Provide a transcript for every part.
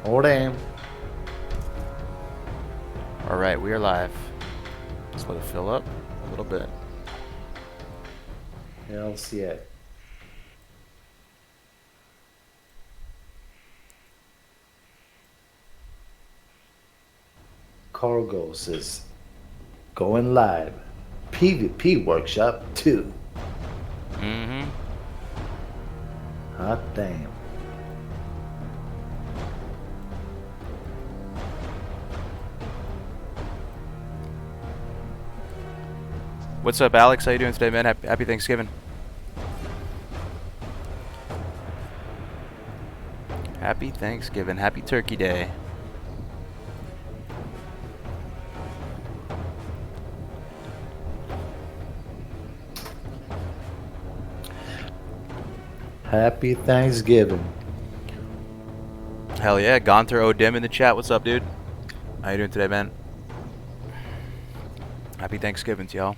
Oh damn. Alright, we are live. Let's let it fill up a little bit. LCA. Cargos is going live. PvP workshop 2. Mm-hmm. Hot damn. What's up, Alex? How you doing today, man? Happy Thanksgiving. Happy Thanksgiving. Happy Turkey Day. Happy Thanksgiving. Hell yeah. Gonter O'Dim in the chat. What's up, dude? How you doing today, man? Happy Thanksgiving to y'all.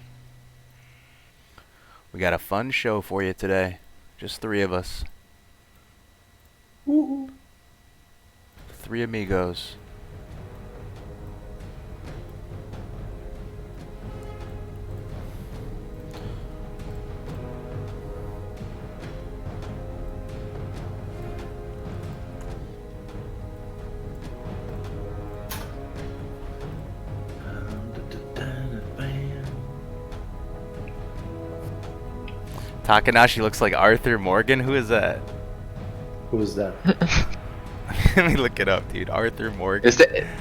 We got a fun show for you today. Just 3 of us. Woo-hoo. 3 amigos. Takanashi looks like Arthur Morgan. Who is that? Who is that? Let me look it up, dude. Arthur Morgan.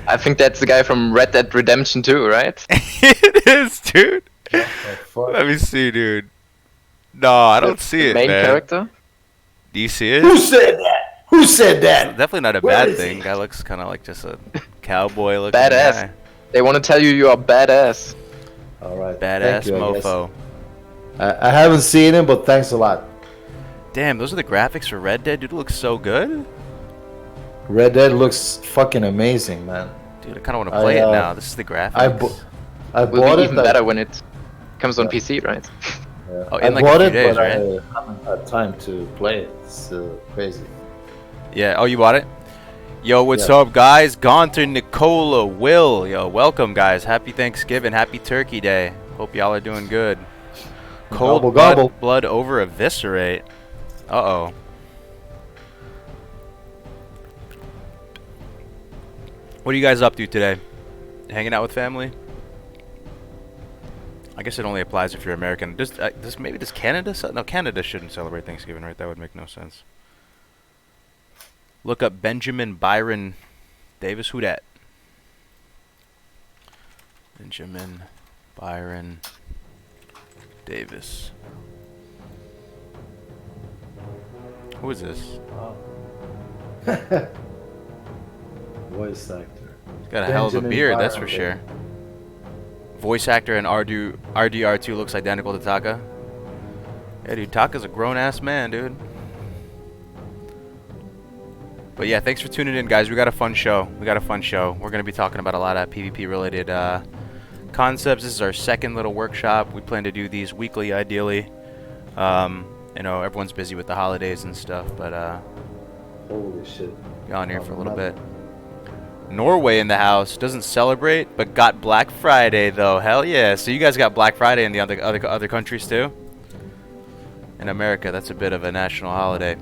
I think that's the guy from Red Dead Redemption 2, right? It is, dude. What the fuck? Let me see, dude. No, I don't see it, Main man. character? Do you see it? Who said that? Who said It's that? definitely not a Where bad is thing. he? Guy looks kind of like just a cowboy looking Badass. guy. They want to tell you are badass. All right. Badass Thank you, I guess. mofo. I haven't seen him, but thanks a lot. Damn, those are the graphics for Red Dead. Dude, it looks so good. Red Dead looks fucking amazing, man. Dude, I kind of want to play it now. This is the graphics. I Will bought be it. even better when it comes on Yeah. PC, right? Yeah. Oh, I in like a bought few it, days, but right? I haven't had time to play it. It's crazy. Yeah. Oh, you bought it? Yo, what's Yeah. up, guys? Gonter, Nicola, Will. Yo, welcome, guys. Happy Thanksgiving. Happy Turkey Day. Hope y'all are doing good. Cold Gobble, blood, gobble. blood over eviscerate. Uh-oh. What are you guys up to today? Hanging out with family? I guess it only applies if you're American. Does Canada? No, Canada shouldn't celebrate Thanksgiving, right? That would make no sense. Look up Benjamin Byron Davis. Who dat? Benjamin Byron Davis. Who is this? Voice actor. He's got a hell of a Benjamin beard, that's for Byron sure. Voice actor and RDR2 looks identical to Taka. Yeah, dude, Taka's a grown-ass man, dude. But yeah, thanks for tuning in, guys. We got a fun show. We're going to be talking about a lot of PvP-related concepts. This is our second little workshop. We plan to do these weekly, ideally. You know, everyone's busy with the holidays and stuff, but Holy shit. be on here for a little bit. Norway in the house. Doesn't celebrate, but got Black Friday, though. Hell yeah. So you guys got Black Friday in the other countries, too? In America, that's a bit of a national holiday.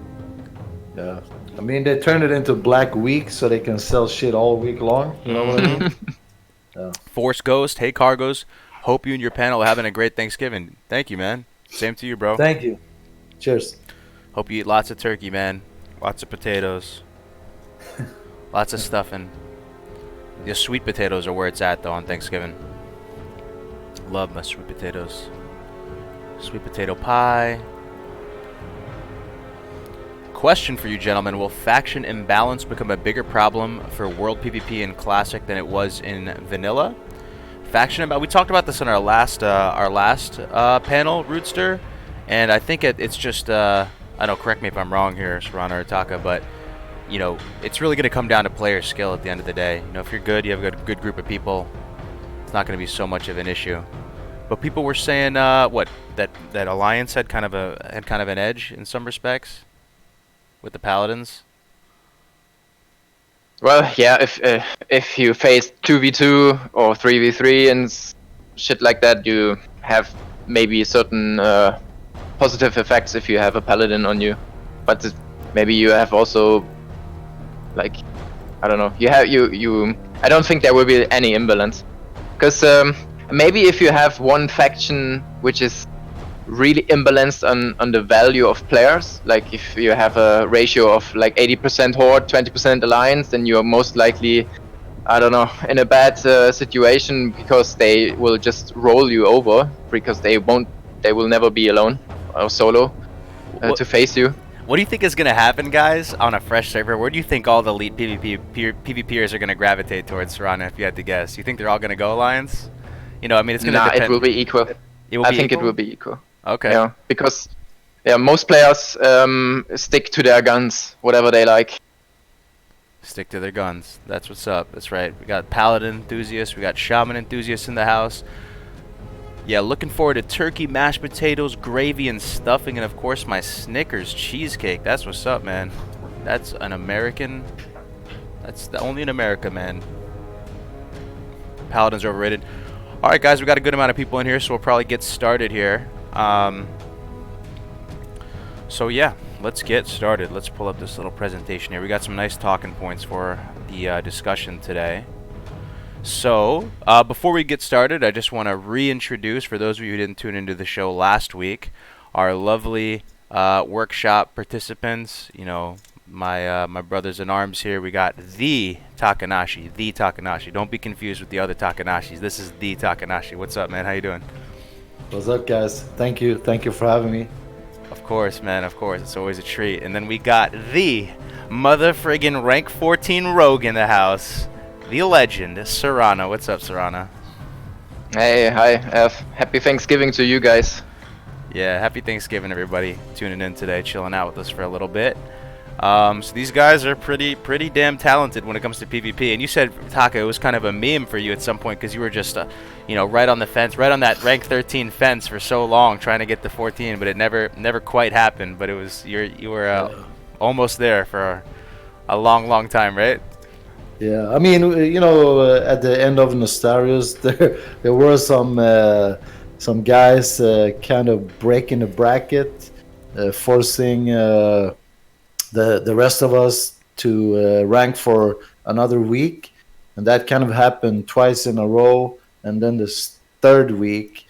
Yeah. I mean, they turned it into Black Week so they can sell shit all week long. You know what I mean? Yeah. Force Ghost, hey Cargos. Hope you and your panel are having a great Thanksgiving. Thank you, man. Same to you, bro. Thank you. Cheers. Hope you eat lots of turkey, man. Lots of potatoes. Lots of stuffing. The sweet potatoes are where it's at, though, on Thanksgiving. Love my sweet potatoes. Sweet potato pie. Question for you, gentlemen. Will faction imbalance become a bigger problem for World PvP in Classic than it was in Vanilla? Faction imbalance. We talked about this in our last panel, Rootster. And I think it's just, I know, correct me if I'm wrong here, Serrano or Taka, but, you know, it's really going to come down to player skill at the end of the day. You know, if you're good, you have a good group of people, it's not going to be so much of an issue. But people were saying, that Alliance had kind of an edge in some respects with the Paladins. Well, yeah, if you face 2v2 or 3v3 and shit like that, you have maybe certain positive effects if you have a paladin on you, but maybe you have also, like, I don't know. I don't think there will be any imbalance, because maybe if you have one faction which is really imbalanced on the value of players, like if you have a ratio of like 80% horde, 20% alliance, then you're most likely, I don't know, in a bad situation, because they will just roll you over, because they will never be alone or solo to face you. What do you think is going to happen, guys, on a fresh server? Where do you think all the elite PvPers are going to gravitate towards, Serana, if you had to guess? You think they're all going to go Alliance? You know, I mean, it's going to depend. It will be equal. I think it will be equal. Okay. Yeah, because most players stick to their guns, whatever they like. Stick to their guns. That's what's up. That's right. We got Paladin enthusiasts. We got Shaman enthusiasts in the house. Yeah, looking forward to turkey, mashed potatoes, gravy, and stuffing, and of course my Snickers cheesecake. That's what's up, man. That's an American. That's only in America, man. Paladin's overrated. All right, guys, we got a good amount of people in here, so we'll probably get started here. So yeah, let's get started. Let's pull up this little presentation here. We got some nice talking points for the discussion today. So, before we get started, I just want to reintroduce, for those of you who didn't tune into the show last week, our lovely workshop participants. You know, my brothers in arms here. We got the Takanashi. Don't be confused with the other Takanashis. This is the Takanashi. What's up, man? How you doing? What's up, guys? Thank you for having me. Of course, man, of course. It's always a treat. And then we got the mother friggin' rank 14 rogue in the house. The legend, Serana. What's up, Serana? Hey, hi. Happy Thanksgiving to you guys. Yeah, happy Thanksgiving, everybody. Tuning in today, chilling out with us for a little bit. So these guys are pretty damn talented when it comes to PvP. And you said, Taka, it was kind of a meme for you at some point, because you were just, right on the fence, right on that rank 13 fence for so long, trying to get to 14, but it never quite happened. But it was you were almost there for a long time, right? Yeah, I mean, at the end of Nostarius, there were some guys kind of breaking the bracket, forcing the rest of us to rank for another week, and that kind of happened twice in a row. And then this third week,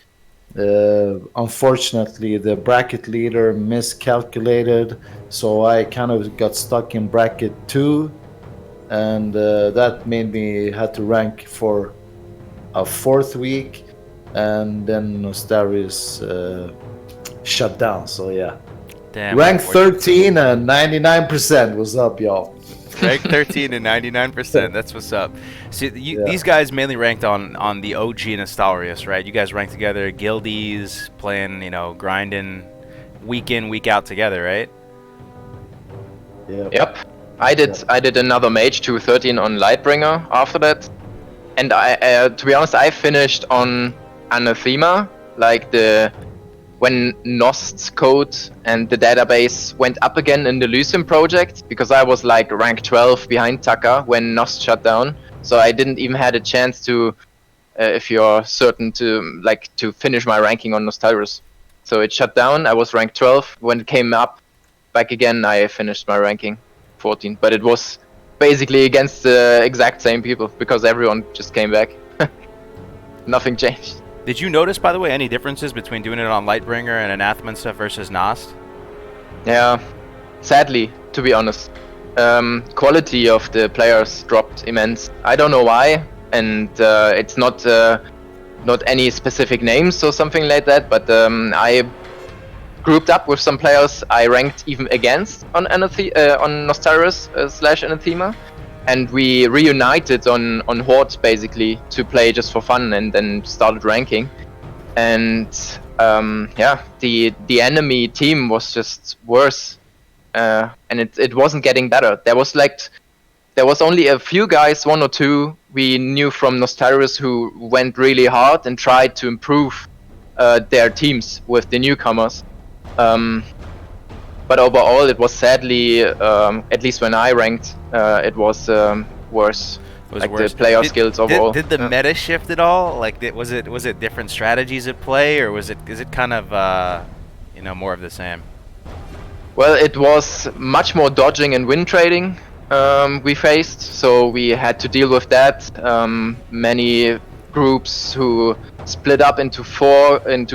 unfortunately, the bracket leader miscalculated, so I kind of got stuck in bracket 2, and that made me had to rank for a fourth week, and then Nostarius shut down. So yeah. Damn, rank 13 and 99%. What's up, y'all? Rank 13 and 99%. That's what's up. See, these guys mainly ranked on the OG Nostarius, right? You guys ranked together, guildies, playing, grinding, week in, week out together, right? Yeah. Yep. I did another mage 213 on Lightbringer after that, and I to be honest, I finished on Anathema, like when Nost's code and the database went up again in the Lysium project, because I was like rank 12 behind Taka when Nost shut down. So I didn't even had a chance to, if you're certain, to finish my ranking on Nostarius. So it shut down. I was rank 12. When it came up back again, I finished my ranking 14. But it was basically against the exact same people, because everyone just came back. Nothing changed. Did you notice, by the way, any differences between doing it on Lightbringer and Anathema and stuff versus Nost? Yeah, sadly, to be honest. Quality of the players dropped immense. I don't know why, and it's not any specific names or something like that, but I grouped up with some players I ranked even against on Nostarius / Anathema. And we reunited on Horde, basically, to play just for fun, and then started ranking. And the enemy team was just worse, and it wasn't getting better. There was only a few guys, 1 or 2 we knew from Nostarius, who went really hard and tried to improve their teams with the newcomers. But overall, it was sadly, at least when I ranked, it was worse. Was like worse. the player skills overall. Did the meta shift at all? Like, was it different strategies at play, or is it kind of more of the same? Well, it was much more dodging and win trading we faced, so we had to deal with that. Many groups who split up into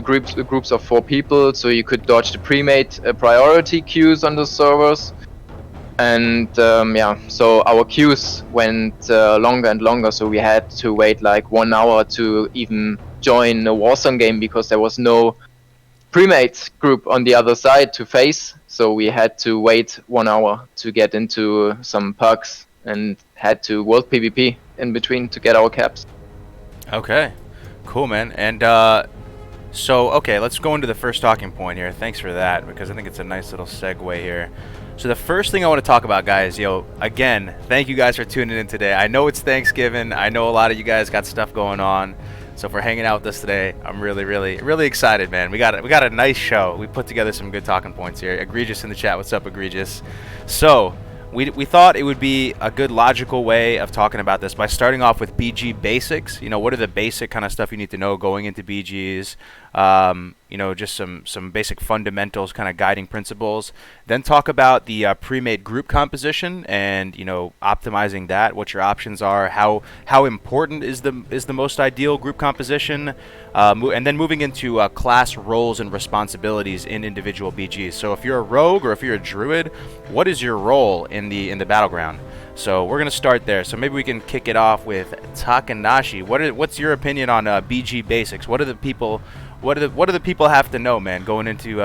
groups of 4 people, so you could dodge the pre-made priority queues on the servers. And so our queues went longer and longer, so we had to wait like 1 hour to even join a Warzone game because there was no pre-made group on the other side to face. So we had to wait 1 hour to get into some perks and had to world PvP in between to get our caps. Okay, cool, man. And so, okay, let's go into the first talking point here. Thanks for that, because I think it's a nice little segue here. So the first thing I want to talk about, guys, again, thank you guys for tuning in today. I know it's Thanksgiving. I know a lot of you guys got stuff going on. So for hanging out with us today, I'm really, really, really excited, man. We got a nice show. We put together some good talking points here. Egregious in the chat. What's up, Egregious? So we thought it would be a good logical way of talking about this by starting off with BG basics. What are the basic kind of stuff you need to know going into BGs? Just some basic fundamentals, kind of guiding principles. Then talk about the pre-made group composition and optimizing that, what your options are, how important is the most ideal group composition, and then moving into class roles and responsibilities in individual BGs. So if you're a rogue or if you're a druid, what is your role in the battleground? So we're gonna start there. So maybe we can kick it off with Takanashi. What's your opinion on BG basics? What do the people have to know, man, going into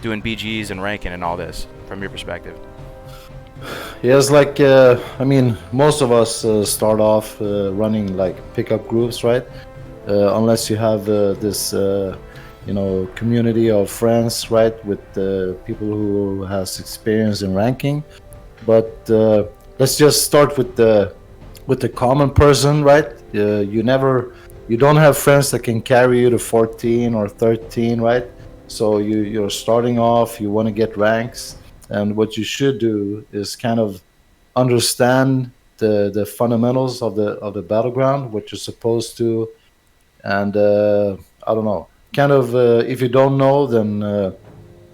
doing BGs and ranking and all this from your perspective? Yes, like most of us start off running like pickup groups, right? Unless you have this community of friends, right, with people who has experience in ranking. But let's just start with the common person, right? You don't have friends that can carry you to 14 or 13, right? So you're starting off, you want to get ranks, and what you should do is kind of understand the fundamentals of the battleground, what you're supposed to, and I don't know, kind of if you don't know, then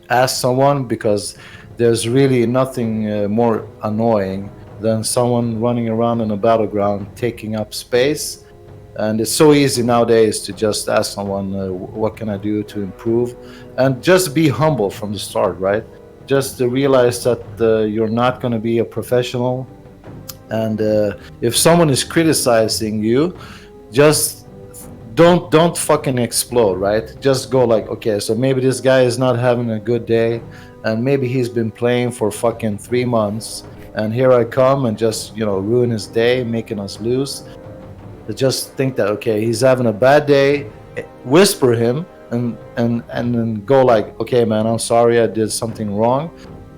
ask someone, because there's really nothing more annoying than someone running around in a battleground taking up space. And it's so easy nowadays to just ask someone, what can I do to improve? And just be humble from the start, right? Just to realize that you're not going to be a professional. And if someone is criticizing you, just don't fucking explode, right? Just go like, okay, so maybe this guy is not having a good day, and maybe he's been playing for fucking 3 months, and here I come and just ruin his day, making us lose. Just think that, okay, he's having a bad day, whisper him, and then go like, okay, man, I'm sorry I did something wrong,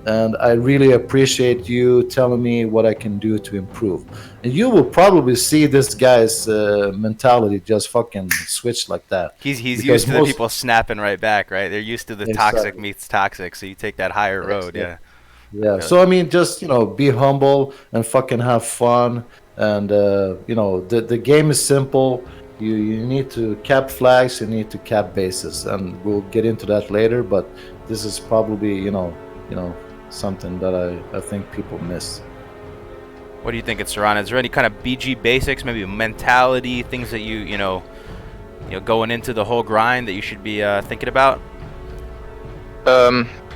and I really appreciate you telling me what I can do to improve. And you will probably see this guy's mentality just fucking switch like that. He's used to the people snapping right back, right? They're used to the toxic meets toxic, so you take that higher road. Yeah. So just be humble and fucking have fun. And the game is simple. You need to cap flags, you need to cap bases, and we'll get into that later. But this is probably something that I think people miss. What do you think, Saran? Is there any kind of BG basics, maybe mentality, things that you going into the whole grind that you should be thinking about?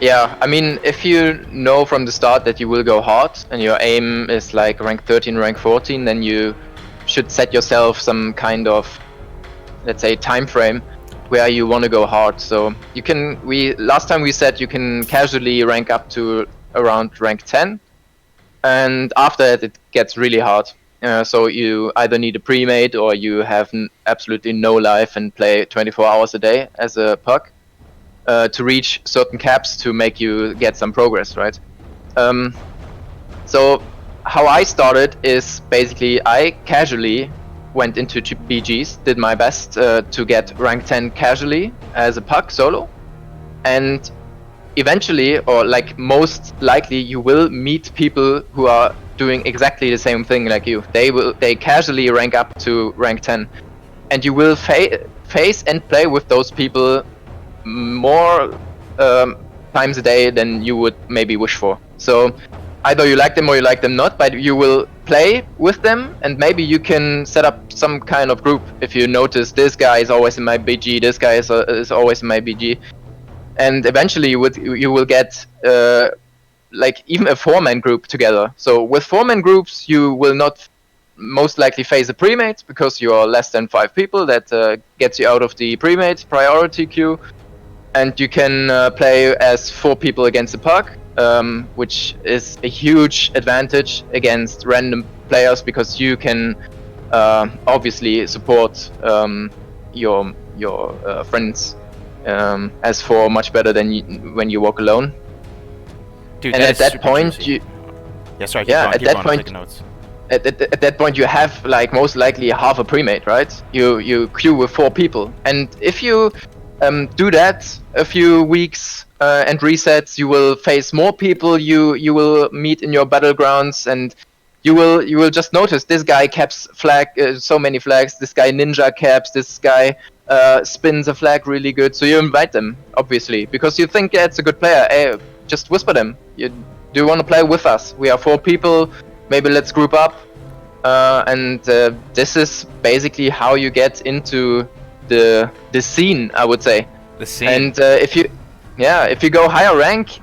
Yeah, I mean, if you know from the start that you will go hard and your aim is like rank 13, rank 14, then you should set yourself some kind of, let's say, time frame where you want to go hard. So last time we said you can casually rank up to around rank 10, and after that it gets really hard. So you either need a pre-made or you have absolutely no life and play 24 hours a day as a puck. To reach certain caps to make you get some progress, right? So how I started is basically I casually went into BGs, did my best to get rank 10 casually as a puck solo, and eventually, or like most likely, you will meet people who are doing exactly the same thing like you. They casually rank up to rank 10, and you will face and play with those people more times a day than you would maybe wish for. So either you like them or you like them not, but you will play with them, and maybe you can set up some kind of group. If you notice this guy is always in my BG, this guy is always in my BG, and eventually you will get like even a 4-man group together. So with 4-man groups, you will not most likely face a premade because you are less than 5 people. That gets you out of the premade priority queue, and you can play as 4 people against the puck, which is a huge advantage against random players because you can obviously support your friends as 4 much better than when you walk alone. Dude, And at that point, juicy. you Sorry, at that point, taking notes. at that point you have like most likely half a premade, right? You queue with 4 people, and if you do that a few weeks and resets, you will face more people. You will meet in your battlegrounds, and you will just notice this guy caps flag, so many flags. This guy ninja caps. This guy spins a flag really good. So you invite them, obviously, because you think it's a good player. Hey, just whisper them. Do you want to play with us? We are 4 people. Maybe let's group up. And this is basically how you get into the scene, I would say. The scene. And if you go higher rank,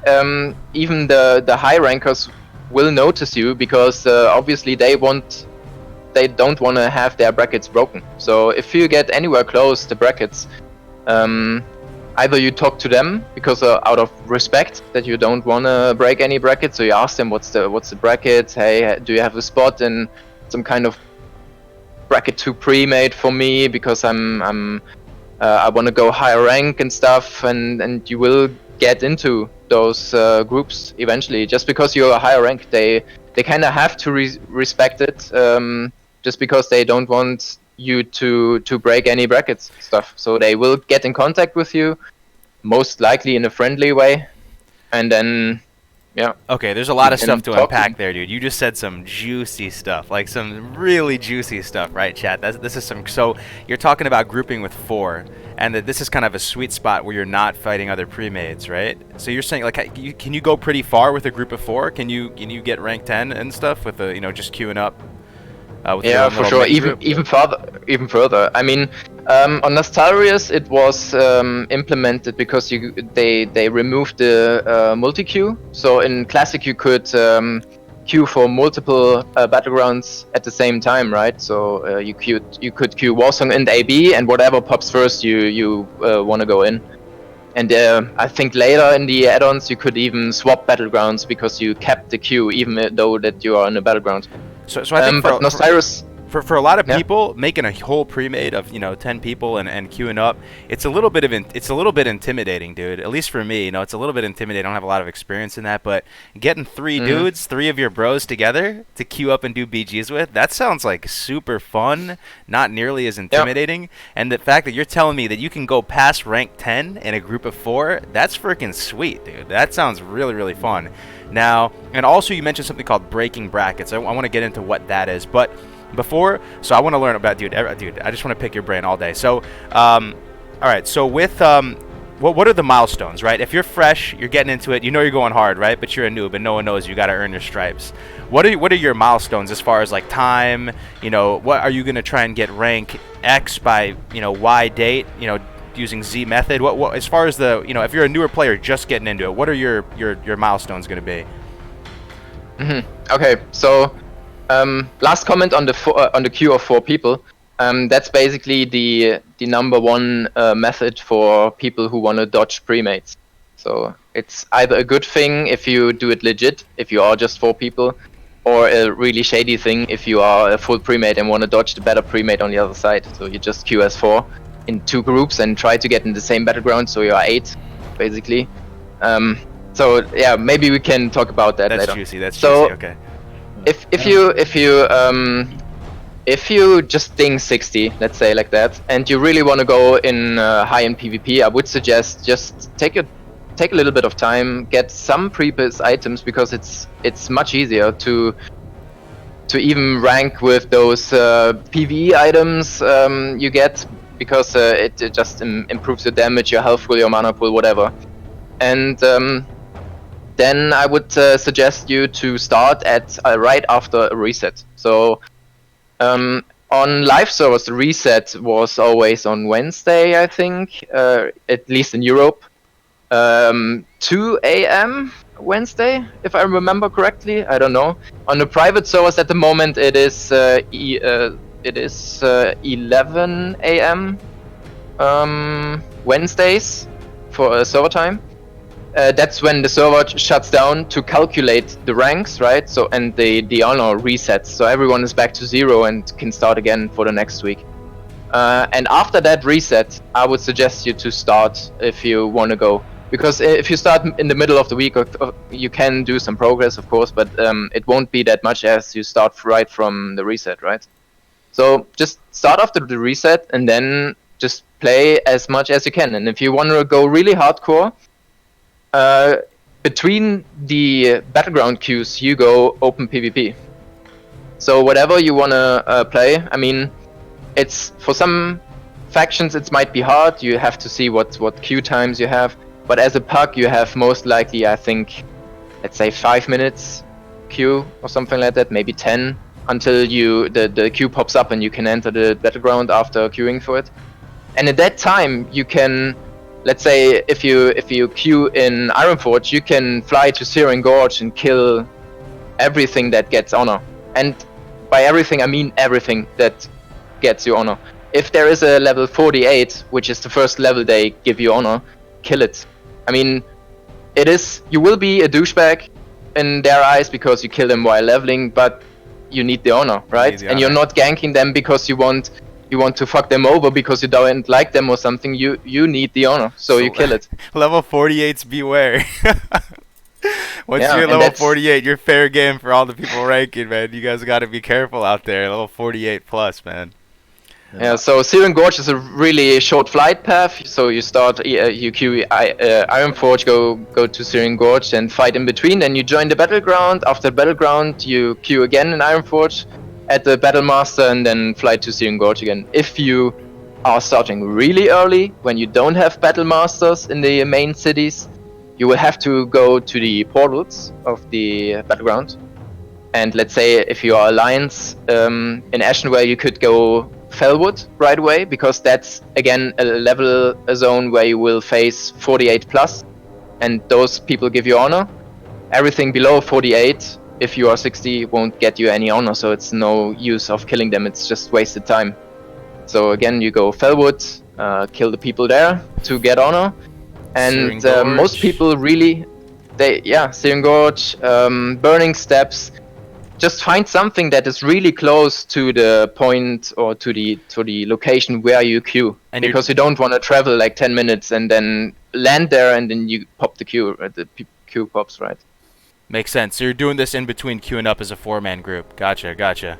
even the high rankers will notice you because obviously they don't want to have their brackets broken. So if you get anywhere close to brackets, either you talk to them because out of respect that you don't want to break any brackets, so you ask them what's the bracket. Hey, do you have a spot in some kind of bracket 2 pre-made for me because I want to go higher rank and stuff, and you will get into those groups eventually. Just because you're a higher rank, they kind of have to respect it, just because they don't want you to break any brackets stuff. So they will get in contact with you, most likely in a friendly way, and then yeah. Okay, there's a lot of can stuff to talk unpack to- there, dude. You just said some juicy stuff, like some really juicy stuff, right, chat? This is some. So you're talking about grouping with 4, and that this is kind of a sweet spot where you're not fighting other premades, right? So you're saying like, can you go pretty far with a group of 4? Can you get rank 10 and stuff with the just queuing up? With your Yeah, own for little sure. mini group? Even further. I mean, on Nostarius it was implemented because they removed the multi queue. So in Classic you could queue for multiple battlegrounds at the same time, right? So you could queue Warsong and AB, and whatever pops first, you want to go in. And I think later in the add-ons you could even swap battlegrounds because you kept the queue even though that you are in a battleground. So I think But Nostarius. for a lot of Yeah. people, making a whole pre-made of 10 people and queuing up, it's a little bit intimidating, dude. At least for me, it's a little bit intimidating. I don't have a lot of experience in that, but getting 3 dudes, 3 of your bros together to queue up and do BGs with, that sounds like super fun. Not nearly as intimidating. And the fact that you're telling me that you can go past rank 10 in a group of 4, that's freaking sweet, dude. That sounds really, really fun. Now, and also you mentioned something called breaking brackets. I want to get into what that is, but before, so I want to learn about, dude, I just want to pick your brain all day. So, all right, so with, what are the milestones, right? If you're fresh, you're getting into it, you're going hard, right? But you're a noob and no one knows you got to earn your stripes. What are your milestones as far as like time? What are you going to try and get rank X by, Y date, using Z method? What as far as the, if you're a newer player just getting into it, what are your milestones going to be? Okay, so last comment on the queue of 4 people. That's basically the number 1 method for people who want to dodge premates. So it's either a good thing if you do it legit, if you are just 4 people, or a really shady thing if you are a full premate and want to dodge the better premate on the other side. So you just queue as 4 in 2 groups and try to get in the same battleground, so you are 8 basically. So yeah, maybe we can talk about that later. That's juicy. Okay. If you just ding 60, let's say like that, and you really want to go in high in PvP, I would suggest just take a little bit of time, get some pre-biz items, because it's much easier to to even rank with those PvE items you get, because it just improves your damage, your health pool, your mana pool, whatever. And then I would suggest you to start at right after a reset. So on live servers, the reset was always on Wednesday, I think, at least in Europe. 2 a.m. Wednesday, if I remember correctly. I don't know. On the private servers at the moment, it is 11 a.m. Wednesdays for server time. That's when the server shuts down to calculate the ranks, right? So and the honor resets, so everyone is back to 0 and can start again for the next week. And after that reset, I would suggest you to start if you want to go. Because if you start in the middle of the week, you can do some progress, of course, but it won't be that much as you start right from the reset, right? So just start after the reset and then just play as much as you can. And if you want to go really hardcore, between the battleground queues, you go open PvP. So whatever you want to play, I mean, it's for some factions it might be hard. You have to see what queue times you have. But as a puck, you have most likely, I think, let's say 5 minutes queue or something like that, maybe 10, until the queue pops up and you can enter the battleground after queuing for it. And at that time, you can, let's say, if you queue in Ironforge, you can fly to Searing Gorge and kill everything that gets honor. And by everything, I mean everything that gets you honor. If there is a level 48, which is the first level they give you honor, kill it. I mean, you will be a douchebag in their eyes because you kill them while leveling, but you need the honor, right? And you're not ganking them because you want to fuck them over because you don't like them or something. You need the honor, so you kill it. Level 48's beware. Once you're level 48, you're fair game for all the people ranking, man. You guys got to be careful out there. Level 48 plus, man. Yeah, so Searing Gorge is a really short flight path. So you start, you queue Ironforge, go to Searing Gorge and fight in between. Then you join the battleground. After the battleground, you queue again in Ironforge at the Battle Master and then fly to Searing Gorge again. If you are starting really early, when you don't have Battle Masters in the main cities, you will have to go to the portals of the battleground. And let's say if you are Alliance in Ashenwell, you could go Felwood right away, because that's again a zone where you will face 48 plus, and those people give you honor. Everything below 48, if you are 60, won't get you any honor, so it's no use of killing them, it's just wasted time. So again, you go Felwood, kill the people there to get honor, and most people really, Searing Gorge, Burning Steps. Just find something that is really close to the point or to the location where you queue, and because you don't want to travel like 10 minutes and then land there and then you pop the queue. The queue pops, right? Makes sense. So you're doing this in between queuing up as a 4-man group. Gotcha.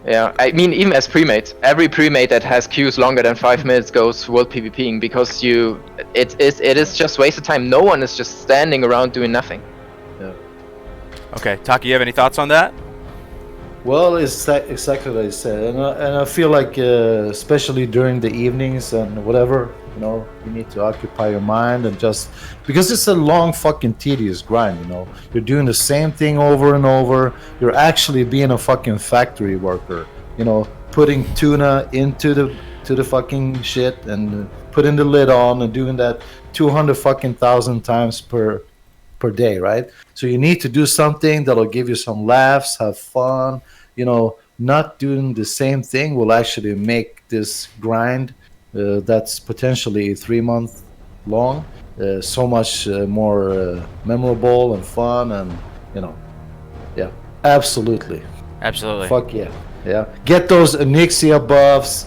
Yeah, I mean, even as Premade, every Premade that has queues longer than 5 minutes goes world PvPing, because it is just wasted time. No one is just standing around doing nothing. Yeah. Okay, Taki, you have any thoughts on that? Well, it's exactly what I said, and I feel like especially during the evenings and whatever, you need to occupy your mind and just because it's a long fucking tedious grind. You're doing the same thing over and over. You're actually being a fucking factory worker. Putting tuna into the fucking shit and putting the lid on and doing that 200,000 times per day, right? So you need to do something that'll give you some laughs, have fun. Not doing the same thing will actually make this grind that's potentially 3 months long so much more memorable and fun, and yeah, absolutely. Fuck yeah. Get those Onyxia buffs,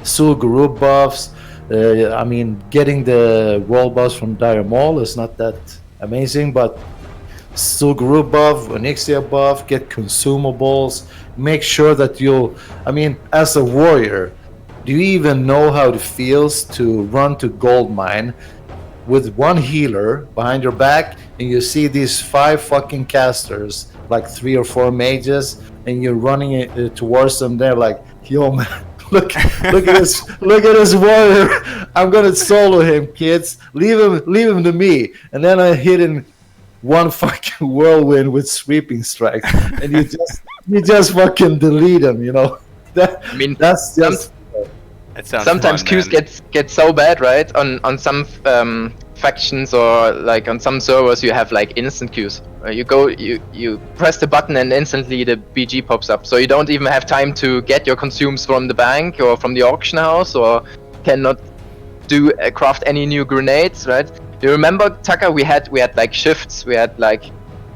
Sul-Guru buffs. I mean, getting the world buffs from Dire Maul is not that amazing, but Sul-Guru buff, Onyxia buff, get consumables, make sure that as a warrior, do you even know how it feels to run to gold mine with one healer behind your back and you see these 5 fucking casters like 3 or 4 mages, and you're running towards them. They're like, yo man, look at this warrior. I'm gonna solo him, kids. Leave him to me. And then I hit him one fucking whirlwind with sweeping strikes, and you just fucking delete him. You know, I mean, that's just. It sounds sometimes fun, queues man. get so bad, right? On some factions or like on some servers, you have like instant queues. You press the button and instantly the BG pops up. So you don't even have time to get your consumes from the bank or from the auction house, or cannot do craft any new grenades, right? You remember, Tucker? We had like shifts. We had like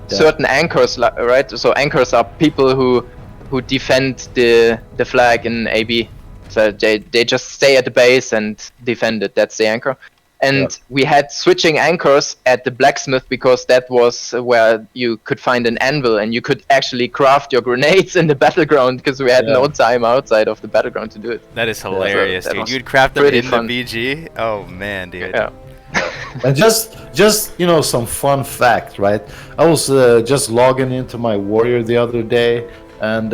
certain anchors, right? So anchors are people who defend the flag in AB. So they just stay at the base and defend it. That's the anchor. And we had switching anchors at the blacksmith, because that was where you could find an anvil and you could actually craft your grenades in the battleground, because we had no time outside of the battleground to do it. That is hilarious, that dude. was You'd craft them pretty in fun. the BG? Oh, man, dude. Yeah. And just you know, some fun fact, right? I was just logging into my warrior the other day and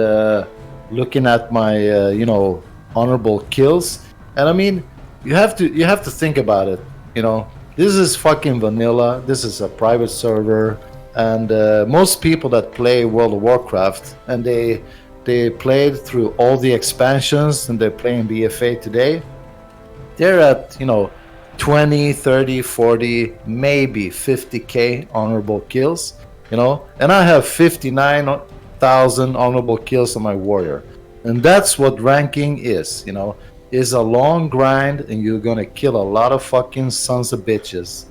looking at my you know, honorable kills, and I mean, you have to think about it. You know, this is fucking vanilla. This is a private server, and most people that play World of Warcraft, and they played through all the expansions, and they're playing BFA today, they're at, you know, 20, 30, 40, maybe 50k honorable kills, you know, and I have 59,000 honorable kills on my warrior. And that's what ranking is, you know, is a long grind, and you're gonna kill a lot of fucking sons of bitches.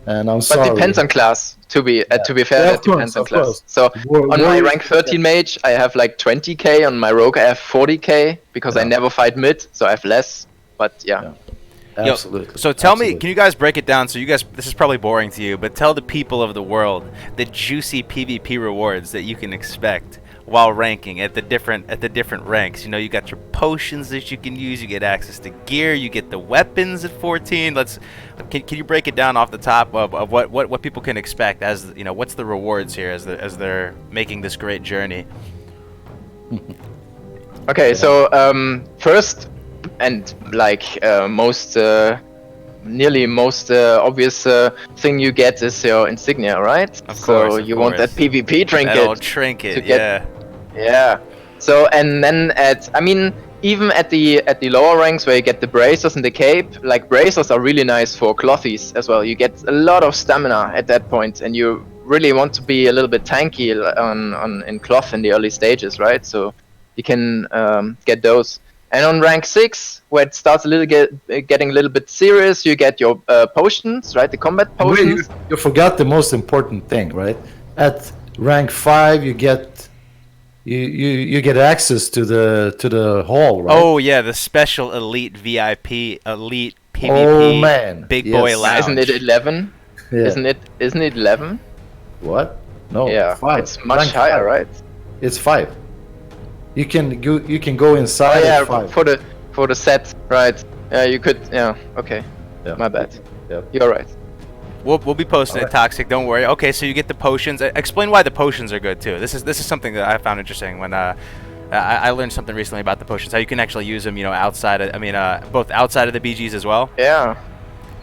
And I'm sorry. But depends on class. To be fair, Yeah, that depends on class. course. So on my Warrior- rank 13 mage, I have like 20k. On my rogue, I have 40k, because I never fight mid, so I have less. But yeah. Absolutely. Yo, so tell me, Absolutely. can you guys break it down? So you guys, this is probably boring to you, but tell the people of the world the juicy PvP rewards that you can expect while ranking at the different ranks. You know, you got your potions that you can use, you get access to gear, you get the weapons at 14. Can you break it down off the top of what people can expect, as you know, what's the rewards here as they're making this great journey? Okay, so first, and like nearly most obvious thing you get is your insignia, right? Of so course, you want that PvP trinket. That old trinket, to get- yeah. Yeah. So and then even at the lower ranks where you get the bracers and the cape, like bracers are really nice for clothies as well. You get a lot of stamina at that point, and you really want to be a little bit tanky in cloth in the early stages, right? So you can get those. And on rank 6, where it starts getting a little bit serious, you get your potions, right? The combat potions. Wait, you forgot the most important thing, right? At rank 5, you get you get access to the hall, right? Oh yeah, the special elite VIP elite PvP Oh, man. big Yes. boy lounge. Isn't it 11? Yeah. Isn't it 11? What? No. Yeah, 5. it's much Rank higher, 5. right? It's 5. You can go inside. Oh yeah, at 5. for the set, right? You could. Yeah. Okay. Yeah. My bad. Yeah. You're right. We'll be posting it, Toxic. Don't worry. Okay, so you get the potions. Explain why the potions are good too. This is something that I found interesting when I learned something recently about the potions. How you can actually use them, you know, outside of, both outside of the BGs as well. Yeah.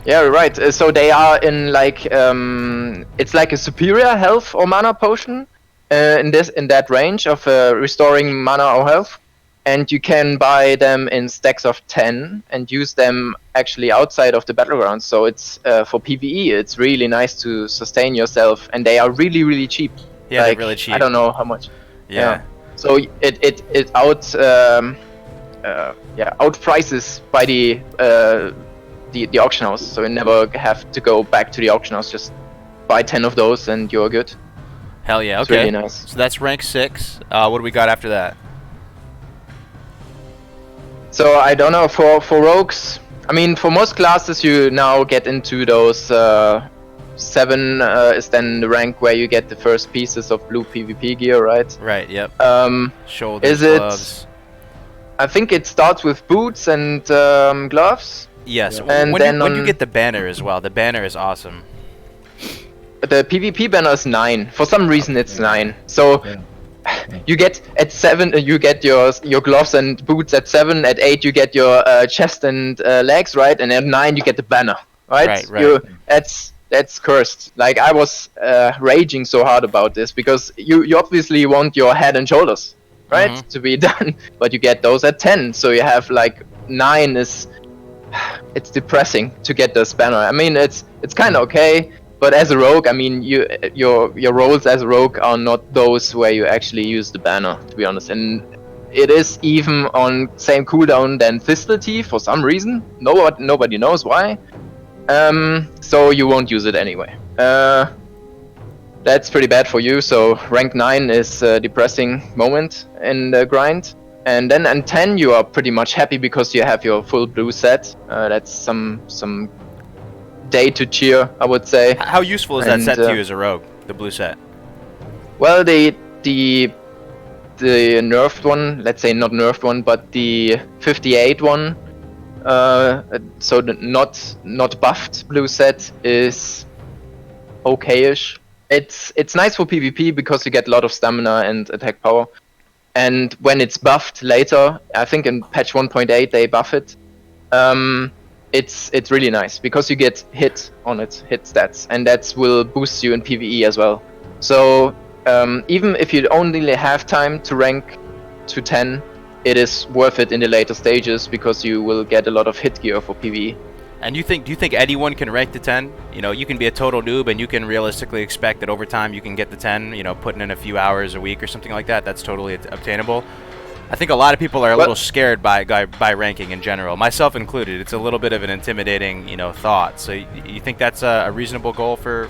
Yeah, right. So they are in like it's like a superior health or mana potion in that range of restoring mana or health, and you can buy them in stacks of 10 and use them actually outside of the battlegrounds. So it's for PvE, it's really nice to sustain yourself, and they are really really cheap. Yeah, Like, they're really cheap. I don't know how much. Yeah. So it out prices by the auction house, so you never have to go back to the auction house. Just buy 10 of those and you're good. Hell yeah. It's Okay. really nice. So that's rank 6. What do we got after that? So I don't know, for rogues, I mean, for most classes you now get into those 7 is then the rank where you get the first pieces of blue PvP gear, right? Right. Yep. Shoulders, Is it- gloves. I think it starts with boots and gloves. Yes. And when then you on- get the banner as well. The banner is awesome. the PvP banner is 9. For some reason, it's 9. So Yeah. you get at 7, you get your gloves and boots at 7. At 8, you get your chest and legs, right? And at 9, you get the banner, right? Right. That's cursed. Like I was raging so hard about this because you obviously want your head and shoulders, right, to be done, but you get those at 10. So you have like 9 is. It's depressing to get this banner. I mean, it's kind of okay, but as a rogue, I mean, your roles as a rogue are not those where you actually use the banner, to be honest. And it is even on same cooldown than Thistlety for some reason. Nobody knows why. So you won't use it anyway. That's pretty bad for you. So rank 9 is a depressing moment in the grind. And then in 10 you are pretty much happy because you have your full blue set. That's some day to cheer, I would say. How useful is that set to you as a rogue, the blue set? Well, the nerfed one, let's say not nerfed one, but the 58 one, so the not buffed blue set is okay-ish. It's nice for PvP because you get a lot of stamina and attack power. And when it's buffed later, I think in patch 1.8 they buff it. It's really nice because you get hit stats, and that will boost you in PvE as well. So even if you only have time to rank to 10, it is worth it in the later stages because you will get a lot of hit gear for PvE. And do you think anyone can rank to 10? You know, you can be a total noob and you can realistically expect that over time you can get to 10, you know, putting in a few hours a week or something like that. That's totally obtainable. I think a lot of people are a little scared by ranking in general, myself included. It's a little bit of an intimidating, you know, thought. So you think that's a reasonable goal for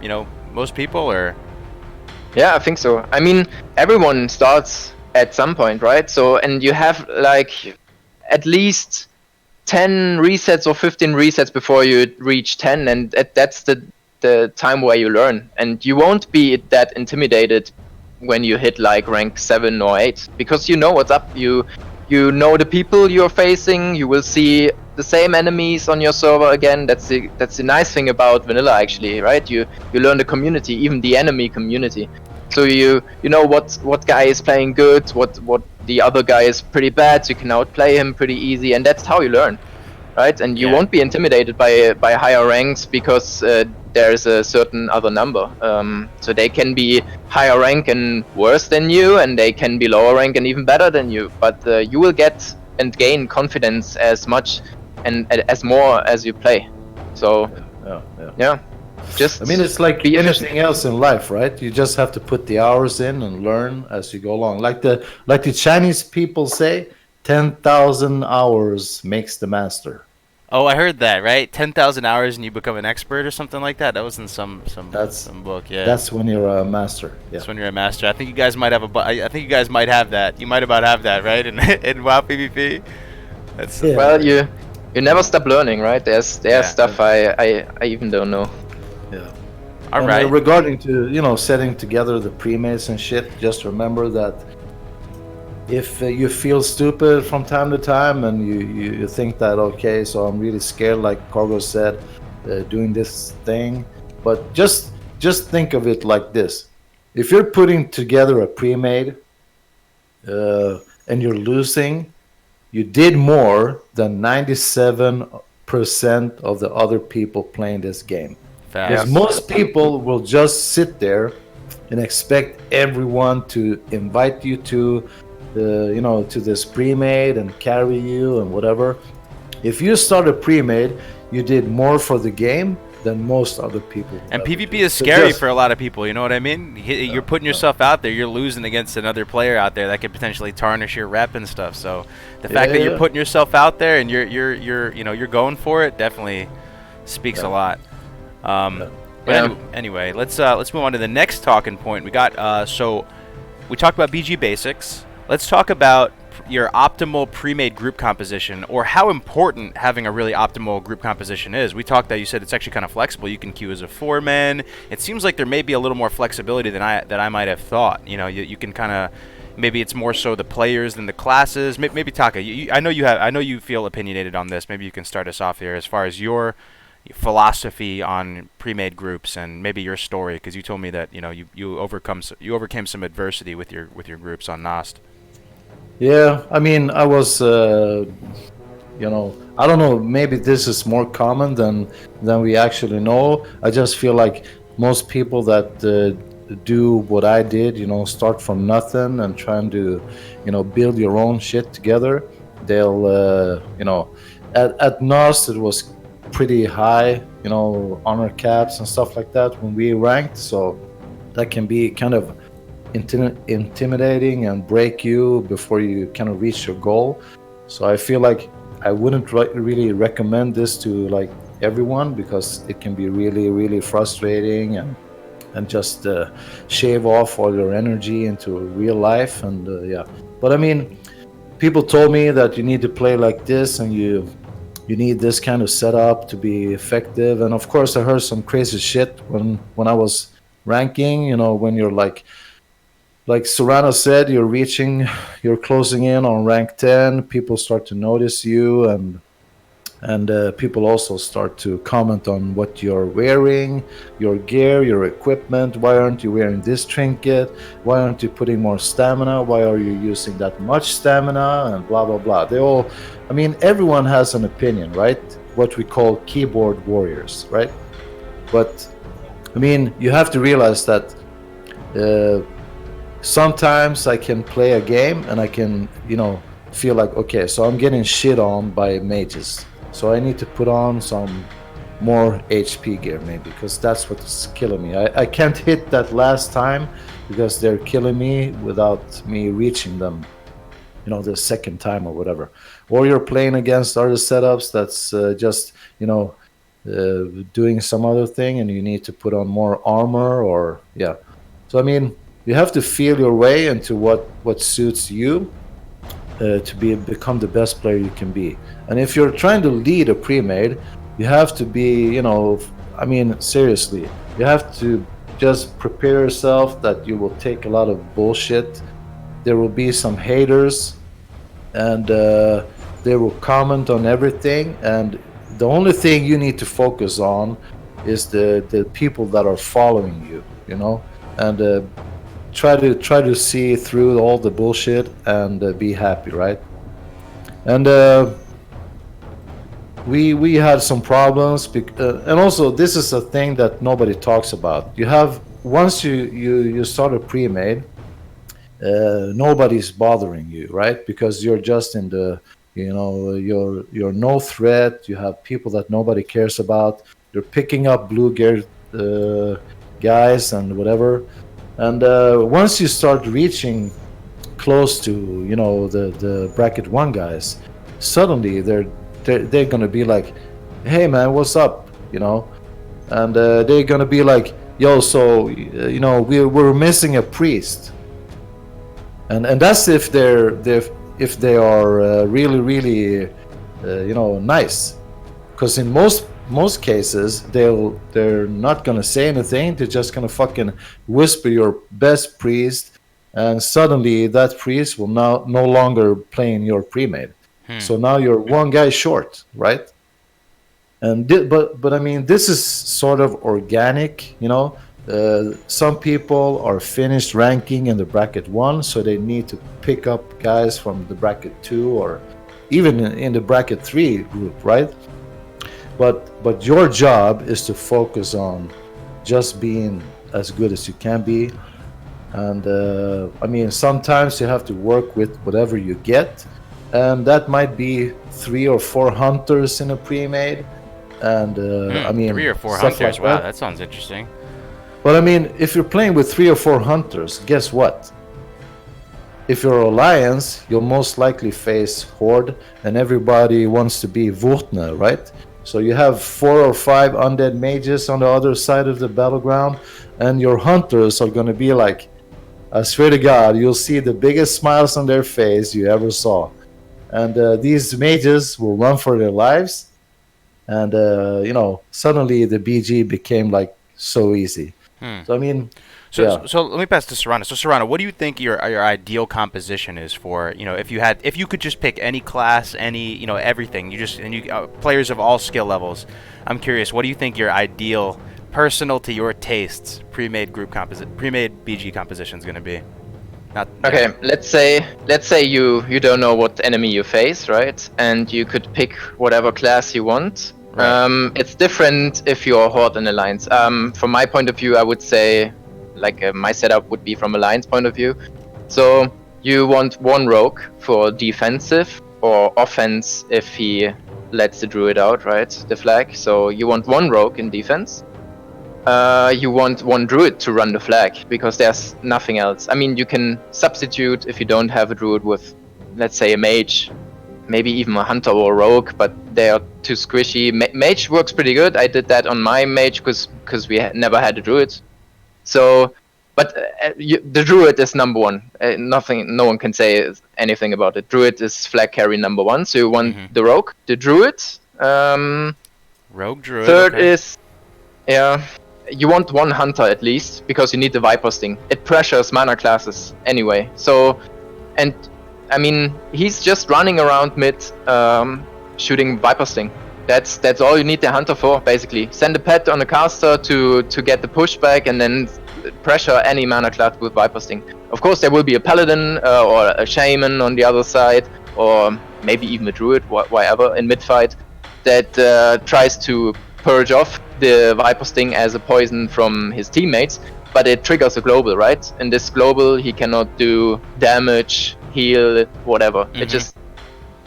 you know, most people, or? Yeah, I think so. I mean, everyone starts at some point, right? So, and you have like at least 10 resets or 15 resets before you reach 10, and that's the time where you learn, and you won't be that intimidated when you hit like rank 7 or 8 because you know what's up. You know the people you're facing. You will see the same enemies on your server again. That's the nice thing about vanilla, actually, right? You learn the community, even the enemy community. So you know what guy is playing good, what the other guy is pretty bad, so you can outplay him pretty easy, and that's how you learn, right? And you won't be intimidated by higher ranks because there's a certain other number. So they can be higher rank and worse than you, and they can be lower rank and even better than you. But you will get and gain confidence as much and as more as you play. So yeah. Just I mean, it's like anything else in life, right? You just have to put the hours in and learn as you go along. Like the Chinese people say, 10,000 hours makes the master. Oh, I heard that, right? 10,000 hours and you become an expert or something like that. That was in some book. Yeah. That's when you're a master. Yeah. That's when you're a master. I think you guys might have I think you guys might have that. You might about have that, right? In WoW PvP. That's well, you never stop learning, right? There's stuff I even don't know. Yeah. All right. Regarding to, you know, setting together the premades and shit, just remember that if you feel stupid from time to time and you think that, okay, so I'm really scared, like Cargo said, doing this thing, but just think of it like this. If you're putting together a premade and you're losing, you did more than 97% of the other people playing this game. Because most people will just sit there and expect everyone to invite you to, you know, to this premade and carry you and whatever. If you start a premade, you did more for the game than most other people. And PvP is scary for a lot of people, you know what I mean? You're putting yourself out there, you're losing against another player out there that could potentially tarnish your rep and stuff. So the fact that you're putting yourself out there and you're you know, you're going for it definitely speaks a lot. But anyway, let's move on to the next talking point. We got so we talked about BG basics. Let's talk about your optimal pre-made group composition, or how important having a really optimal group composition is. We talked that you said it's actually kind of flexible. You can queue as a 4-man. It seems like there may be a little more flexibility than I might have thought. You know, you can kind of, maybe it's more so the players than the classes. Maybe Taka, I know you feel opinionated on this. Maybe you can start us off here as far as your philosophy on pre-made groups and maybe your story, because you told me that you overcame some adversity with your groups on Nost. Yeah, I mean, I was, I don't know. Maybe this is more common than we actually know. I just feel like most people that do what I did, start from nothing and trying to, build your own shit together. They'll, at NOS it was pretty high, honor caps and stuff like that when we ranked. So that can be kind of intimidating and break you before you kind of reach your goal. So I feel like I wouldn't really recommend this to like everyone, because it can be really really frustrating and just shave off all your energy into real life. And yeah, but I mean, people told me that you need to play like this, and you need this kind of setup to be effective. And of course I heard some crazy shit when I was ranking, when you're like Serrano said, you're closing in on rank 10. People start to notice you, and people also start to comment on what you're wearing, your gear, your equipment. Why aren't you wearing this trinket? Why aren't you putting more stamina? Why are you using that much stamina? And blah blah blah. I mean, everyone has an opinion, right? What we call keyboard warriors, right? But I mean, you have to realize that. Sometimes I can play a game and I can, feel like, okay, so I'm getting shit on by mages. So I need to put on some more HP gear maybe, because that's what's killing me. I can't hit that last time because they're killing me without me reaching them, the second time or whatever. Or you're playing against other setups that's just, doing some other thing, and you need to put on more armor, or yeah. So I mean, you have to feel your way into what suits you to become the best player you can be. And if you're trying to lead a pre-made, you have to be, I mean, seriously, you have to just prepare yourself that you will take a lot of bullshit. There will be some haters, and they will comment on everything. And the only thing you need to focus on is the people that are following you, and try to see through all the bullshit and be happy, right? And we had some problems, and also this is a thing that nobody talks about. You have, once you start a pre-made, nobody's bothering you, right? Because you're just in the, you're no threat. You have people that nobody cares about. You're picking up blue gear guys and whatever. And once you start reaching close to, the bracket 1 guys, suddenly they're gonna be like, hey man, what's up, and they're gonna be like, yo, so we're missing a priest. And that's if they are really really nice, because in most cases they're not gonna say anything. They're just gonna fucking whisper your best priest, and suddenly that priest will now no longer play in your pre-made. So now you're one guy short, right? And but I mean, this is sort of organic, some people are finished ranking in the bracket 1, so they need to pick up guys from the bracket 2, or even in the bracket 3 group, right? But your job is to focus on just being as good as you can be. And I mean, sometimes you have to work with whatever you get, and that might be 3 or 4 hunters in a pre-made. And I mean, 3 or 4 stuff hunters. like Wow, that. that sounds interesting. But I mean, if you're playing with 3 or 4 hunters, guess what? If you're Alliance, you'll most likely face Horde, and everybody wants to be Vurtner, right? So you have 4 or 5 undead mages on the other side of the battleground, and your hunters are going to be like, I swear to God, you'll see the biggest smiles on their face you ever saw. And these mages will run for their lives, and suddenly the BG became like so easy. So I mean, So let me pass to Serrano. So Serrano, what do you think your ideal composition is for, if you could just pick any class, any, everything, players of all skill levels. I'm curious, what do you think your ideal, personal to your tastes, pre-made BG composition is going to be? Okay, let's say you don't know what enemy you face, right? And you could pick whatever class you want. Right. It's different if you're Horde and Alliance. From my point of view, I would say, my setup would be from Alliance point of view. So you want one rogue for defensive or offense if he lets the druid out, right? The flag. So you want one rogue in defense. You want one druid to run the flag because there's nothing else. I mean, you can substitute if you don't have a druid with, let's say, a mage, maybe even a hunter or a rogue, but they are too squishy. Mage works pretty good. I did that on my mage because we never had a druid. So, but the druid is number one. No one can say anything about it. Druid is flag carry number one. So you want the rogue, the druid. Rogue druid. Third okay. is, you want one hunter at least because you need the Viper Sting. It pressures mana classes anyway. So, and I mean, he's just running around mid, shooting Viper Sting. That's all you need the hunter for, basically. Send a pet on a caster to get the pushback and then pressure any mana class with Viper Sting. Of course, there will be a paladin or a shaman on the other side, or maybe even a druid, whatever, in mid fight that tries to purge off the Viper Sting as a poison from his teammates, but it triggers a global, right? In this global, he cannot do damage, heal, whatever. It just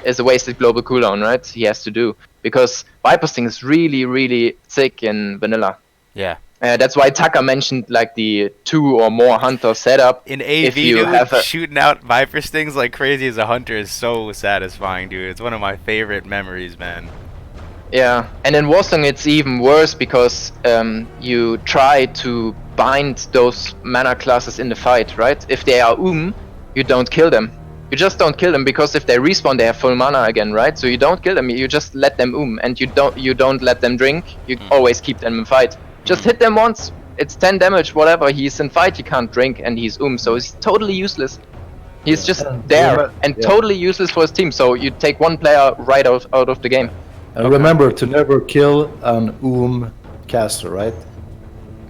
is a wasted global cooldown, right? He has to do, because Viper Sting is really, really thick in vanilla. Yeah. That's why Tucker mentioned like the 2 or more hunter setup. In AV, dude, shooting out Viper Stings like crazy as a hunter is so satisfying, dude. It's one of my favorite memories, man. Yeah, and in Warsong it's even worse because you try to bind those mana classes in the fight, right? If they are you don't kill them. You just don't kill them because if they respawn, they have full mana again, right? So you don't kill them. You just let them and you don't let them drink. You always keep them in fight. Just hit them once. It's 10 damage, whatever. He's in fight. He can't drink, and he's so he's totally useless. He's just there and totally useless for his team. So you take one player right out of the game. And remember to never kill an caster, right?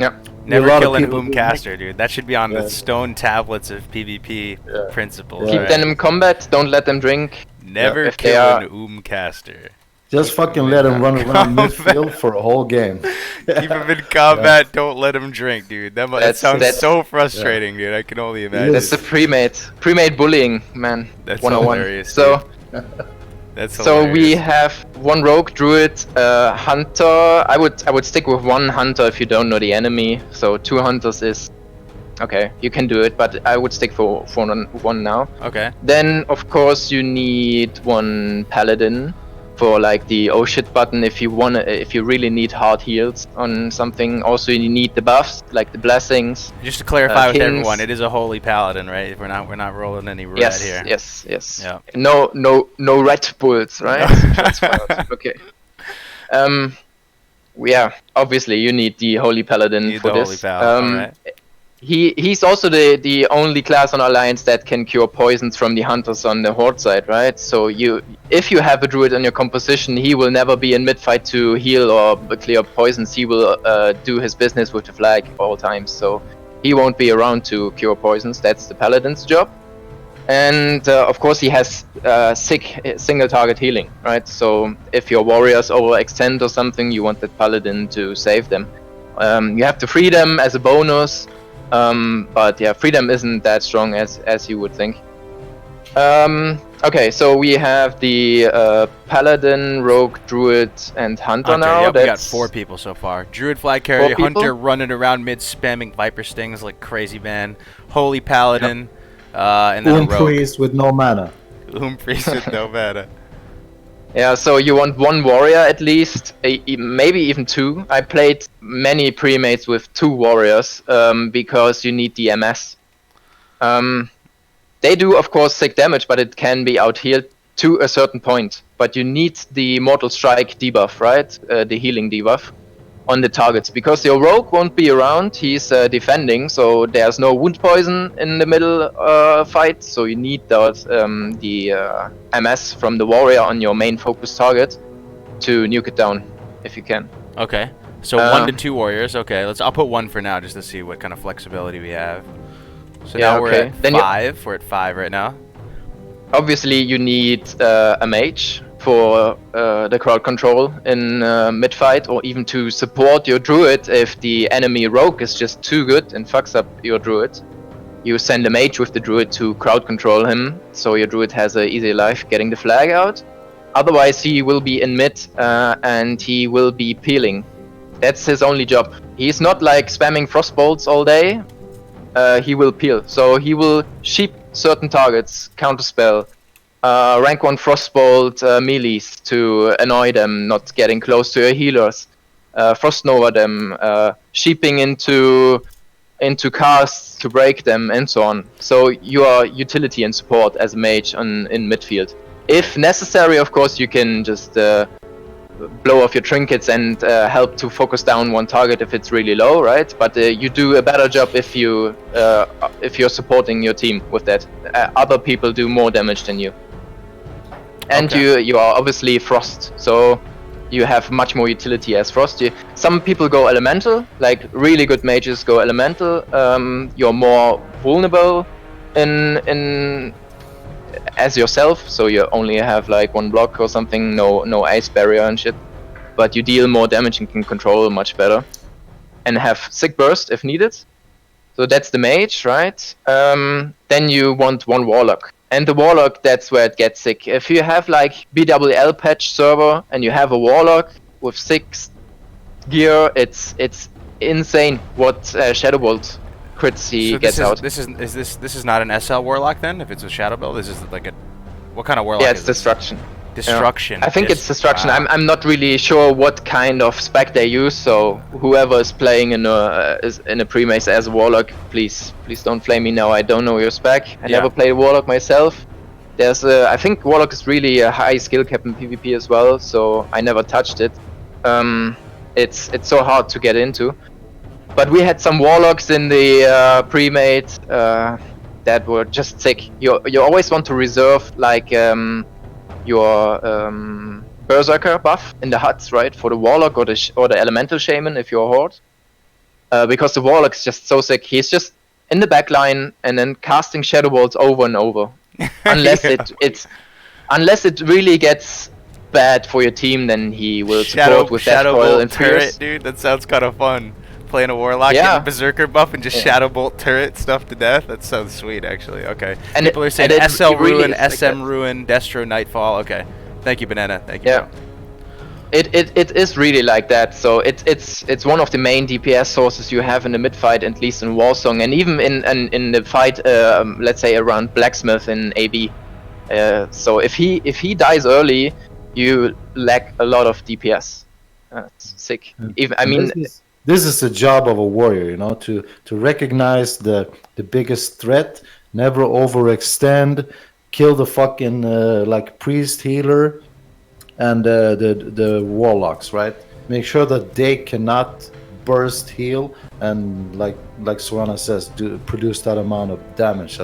Yeah. Never kill an caster, dude. That should be on the stone tablets of PvP principles. Keep them in combat. Don't let them drink. Never kill an caster. Just fucking let him run around midfield for a whole game. Keep him in combat. Don't let him drink, dude. That sounds so frustrating, dude. I can only imagine. That's the pre-made bullying, man. That's 101. hilarious. So. That's so we have one rogue, druid, hunter. I would stick with one hunter if you don't know the enemy. So 2 hunters is okay. You can do it, but I would stick for one now. Okay. Then of course you need one paladin for like the oh shit button if you really need hard heals on something. Also you need the buffs like the blessings. Just to clarify with everyone, it is a holy paladin, right? We're not rolling any red here. Yes. Yeah. No Red Bulls, right? Okay. Yeah, obviously you need the holy paladin for this. Right. He's also the only class on Alliance that can cure poisons from the hunters on the Horde side, right? So if you have a druid in your composition, he will never be in mid-fight to heal or clear poisons. He will do his business with the flag all times, so he won't be around to cure poisons. That's the paladin's job. And of course he has sick single target healing, right? So if your warriors overextend or something, you want the paladin to save them. You have to free them as a bonus. But yeah, freedom isn't that strong as you would think. Okay, so we have the paladin, rogue, druid, and hunter now. Yep, we got 4 people so far. Druid, flag carrier, hunter running around mid, spamming Viper Stings like crazy, man. Holy paladin, and then a rogue. Priest with no mana. Priest with no mana. Yeah, so you want one warrior at least, maybe even 2. I played many pre-mates with 2 warriors because you need the MS. They do, of course, sick damage, but it can be out-healed to a certain point. But you need the Mortal Strike debuff, right? The healing debuff. on the targets, because your rogue won't be around. He's defending, so there's no wound poison in the middle fight. So you need the MS from the warrior on your main focus target to nuke it down if you can. Okay. So 1 to 2 warriors. Okay, I'll put 1 for now just to see what kind of flexibility we have. So Yeah, now we're okay. at Then 5. We're at 5 right now. Obviously, you need a mage for the crowd control in mid fight, or even to support your druid if the enemy rogue is just too good and fucks up your druid. You send a mage with the druid to crowd control him, so your druid has an easy life getting the flag out. Otherwise, he will be in mid and he will be peeling. That's his only job. He's not like spamming frostbolts all day. He will peel, so he will sheep certain targets, counterspell, rank 1 frostbolt melees to annoy them, not getting close to your healers, frost nova them, sheeping into casts to break them, and so on. So you are utility and support as a mage in midfield. If necessary, of course, you can just blow off your trinkets and help to focus down one target if it's really low, right? But you do a better job if you're supporting your team with that. Other people do more damage than you. And Okay. you are obviously Frost, so you have much more utility as Frost. Some people go Elemental, like really good mages go Elemental. You're more vulnerable in as yourself, so you only have like 1 block or something, no ice barrier and shit. But you deal more damage and can control much better, and have sick burst if needed. So that's the mage, right? Then you want 1 warlock. And the warlock, that's where it gets sick. If you have like BWL patch server and you have a warlock with 6 gear, it's insane what Shadow Bolt crits he So gets out. this is not an SL warlock then? If it's a shadow build, this is like a what kind of warlock? Yeah, is it's this? Destruction. Destruction. I think it's Destruction. Wow. I'm not really sure what kind of spec they use, so whoever is playing in a Premade as a warlock, please don't flame me now. I don't know your spec. I never played a warlock myself. There's I think warlock is really a high skill cap in PvP as well, so I never touched it. It's so hard to get into. But we had some warlocks in the Premade that were just sick. You always want to reserve like your berserker buff in the huts, right, for the warlock or the elemental shaman if you're a horde, because the warlock is just so sick. He's just in the back line and then casting shadow bolts over and over, unless unless it really gets bad for your team, then he will support with Shadow Death Coil Bolt and turret, Fierce. dude. That sounds kind of fun. Playing a warlock, Yeah. getting berserker buff, and just Shadow Bolt turret stuff to death. That sounds sweet, actually. Okay. And People are saying it SL really Ruin, is like SM that. Ruin, Destro Nightfall. Okay. Thank you, Banana. Thank you. Yeah. Bro. It is really like that. So it's one of the main DPS sources you have in the mid fight, at least in Warsong, and even in the fight, let's say around Blacksmith in AB. So if he dies early, you lack a lot of DPS. It's sick. Even, I mean, this is the job of a warrior, you know, to recognize the biggest threat, never overextend, kill the fucking like priest healer and the warlocks, right? Make sure that they cannot burst heal and like Sorana says, produce that amount of damage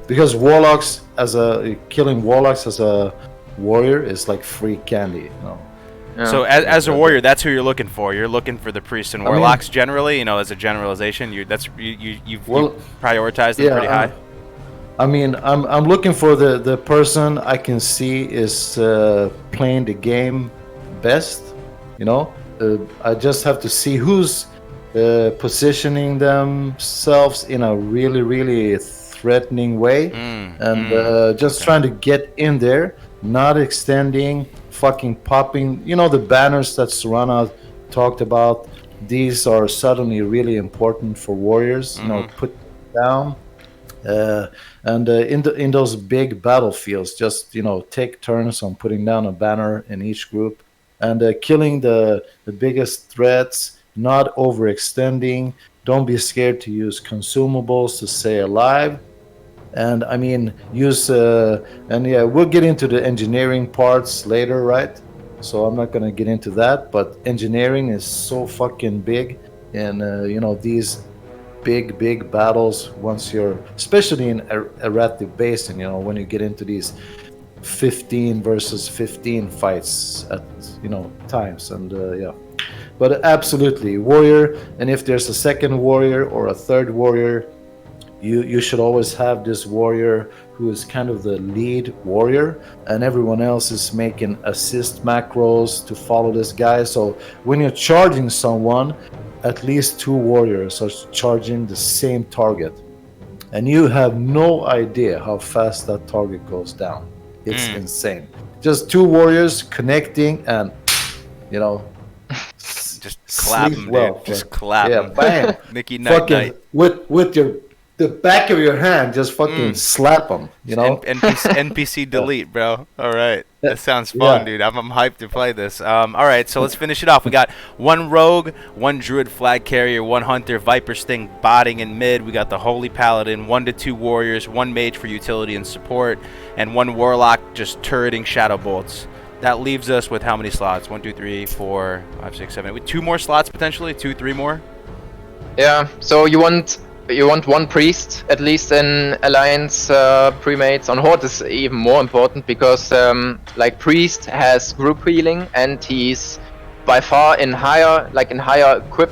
because warlocks killing warlocks as a warrior is like free candy, you know. yeah. So as a warrior, that's who you're looking for. You're looking for the priests and warlocks generally. You know, as a generalization, you've prioritized them pretty high. I mean, I'm looking for the person I can see is playing the game best. You know, I just have to see who's positioning themselves in a really threatening way, and just trying to get in there, not extending, fucking popping. You know, the banners that Sorana talked about. These are suddenly really important for warriors. You know, put down. And in those big battlefields, just take turns on putting down a banner in each group and killing the biggest threats, not overextending. Don't be scared to use consumables to stay alive. And use we'll get into the engineering parts later, right? so I'm not gonna get into that. But engineering is so fucking big, and these big battles. Once you're, especially in erratic basin, when you get into these 15 versus 15 fights at times, and yeah. But absolutely, warrior, and if there's a second warrior or a third warrior, you should always have this warrior who is kind of the lead warrior, and everyone else is making assist macros to follow this guy. So when you're charging someone, at least 2 warriors are charging the same target, and you have no idea how fast that target goes down. It's insane. Just 2 warriors connecting, and just clap him, well, dude. Just clap yeah, him. bam. Mickey Night Night. With the back of your hand, just fucking slap them. NPC delete, bro. All right, that sounds fun, dude. I'm hyped to play this. All right, so let's finish it off. We got 1 rogue, 1 druid flag carrier, 1 hunter, viper sting botting in mid. We got the holy paladin, 1 to 2 warriors, 1 mage for utility and support, and 1 warlock just turreting shadow bolts. That leaves us with how many slots? 1, 2, 3, 4, 5, 6, 7. With 2 more slots potentially, 2, 3 more. Yeah. So you want 1 priest at least in alliance premates. On horde is even more important because like priest has group healing, and he's by far in higher equip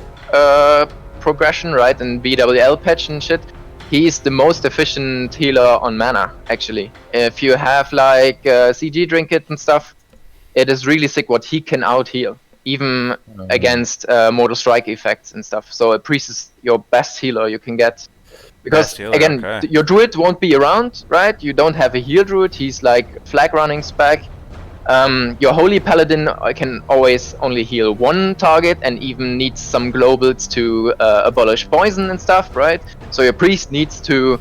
progression, right? In BWL patch and shit. He's the most efficient healer on mana, actually. If you have like CG drink it and stuff, it is really sick what he can out heal, even against mortal strike effects and stuff. So a priest is your best healer you can get, because again, your druid won't be around, right? You don't have a heal druid. He's like flag running spec. Your holy paladin can always only heal 1 target, and even needs some globals to abolish poison and stuff, right? So your priest needs to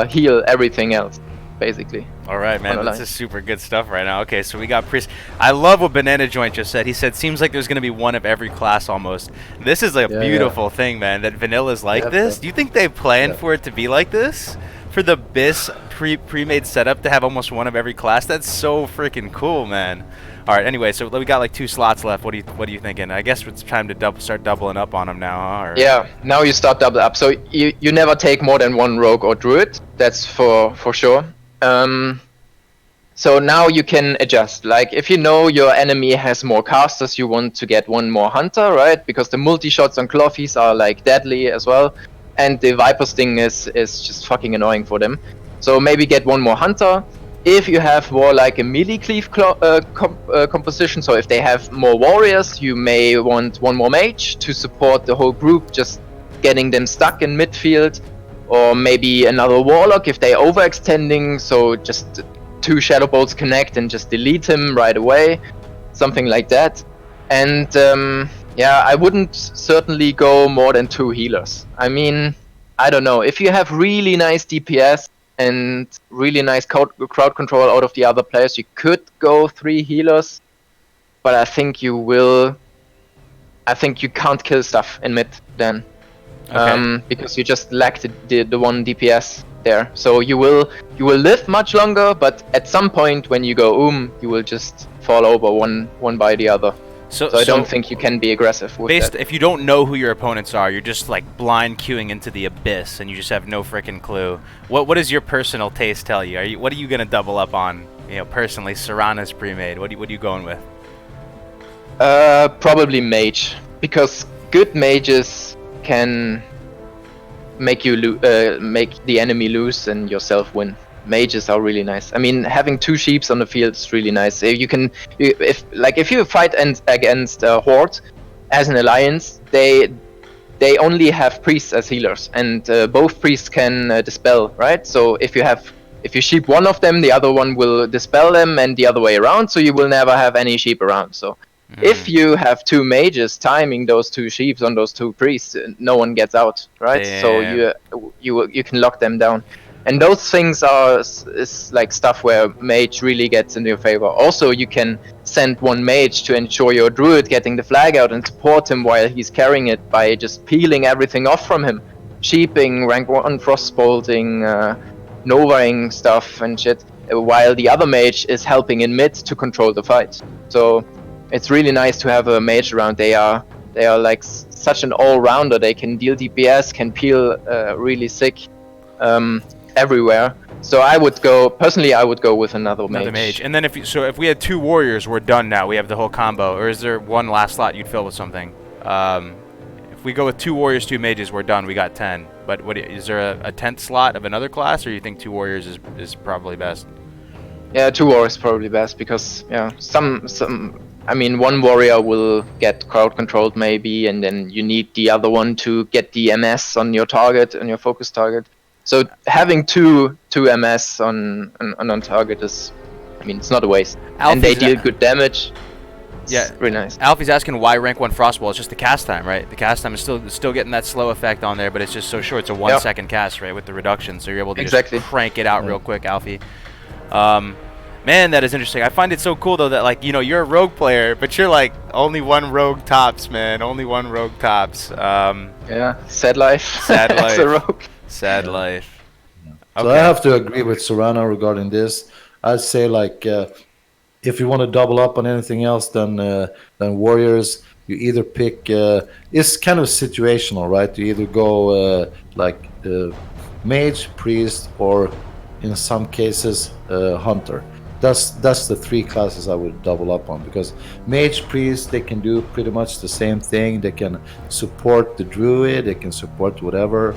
heal everything else, basically. All right, man. This is super good stuff right now. Okay, so we got priest. I love what Banana Joint just said. He said, seems like there's going to be 1 of every class almost. This is a beautiful thing, man, that Vanilla's like this. Do you think they planned for it to be like this? For the BIS pre-made setup to have almost 1 of every class? That's so freaking cool, man. All right, anyway, so we got like 2 slots left. What are you thinking? I guess it's time to start doubling up on them now, huh? Yeah, now you start double up. So you never take more than 1 rogue or druid. That's for sure. So now you can adjust. Like if you know your enemy has more casters, you want to get 1 more hunter, right? Because the multi-shots on Clothies are like deadly as well. And the Viper Sting is just fucking annoying for them. So maybe get 1 more hunter. If you have more like a melee cleave composition, so if they have more warriors, you may want 1 more mage to support the whole group, just getting them stuck in midfield. Or maybe another warlock if they're overextending, so just 2 shadow bolts connect and just delete him right away. Something like that. And yeah, I wouldn't certainly go more than 2 healers. I mean, I don't know. If you have really nice DPS and really nice crowd control out of the other players, you could go 3 healers. But I think you can't kill stuff in mid then. Okay. Because you just lack the 1 DPS there. So you will live much longer, but at some point when you go you will just fall over one by the other. So I don't think you can be aggressive with that. If you don't know who your opponents are, you're just like blind queuing into the abyss, and you just have no freaking clue. What does your personal taste tell you? What are you gonna double up on? Personally, Serana's pre-made. What are you going with? Probably mage, because good mages can make the enemy lose and yourself win. Mages are really nice. I mean, having 2 sheeps on the field is really nice. If you fight against Horde as an alliance, they only have priests as healers, and both priests can dispel, right? So if you sheep one of them, the other one will dispel them, and the other way around. So you will never have any sheep around. So if you have 2 mages timing those 2 sheeps on those 2 priests, no one gets out, right? Damn. So you can lock them down. And those things is like stuff where mage really gets in your favor. Also, you can send 1 mage to ensure your druid getting the flag out and support him while he's carrying it by just peeling everything off from him. Sheeping, rank 1 frostbolting, novaing stuff and shit, while the other mage is helping in mid to control the fight. So it's really nice to have a mage around. They are like such an all-rounder. They can deal DPS, can peel really sick everywhere. So I would go personally. I would go with another mage. And then if we had 2 warriors, we're done now. We have the whole combo. Or is there one last slot you'd fill with something? If we go with 2 warriors, 2 mages, we're done. We got 10. But is there a 10th slot of another class, or you think 2 warriors is probably best? Yeah, 2 warriors probably best because some. I mean, 1 warrior will get crowd controlled maybe, and then you need the other one to get the MS on your target, on your focus target. So having two MS on target is, I mean, it's not a waste. And they deal good damage. Yeah, really nice. Alfie's asking why rank 1 Frostball. It's just the cast time, right? The cast time is still getting that slow effect on there, but it's just so short. It's a 1 second cast, right, with the reduction, so you're able to just crank it out real quick, Alfie. Man, that is interesting. I find it so cool though that, like, you know, you're a rogue player, but you're like only 1 rogue tops, man. Only 1 rogue tops. Yeah, sad life. Sad life. As a rogue. Sad life. Okay. So I have to agree with Serrano regarding this. I'd say, like, if you want to double up on anything else than warriors, you either pick. It's kind of situational, right? You either go like mage, priest, or in some cases hunter. That's the 3 classes I would double up on, because mage, priest, they can do pretty much the same thing. They can support the druid. They can support whatever.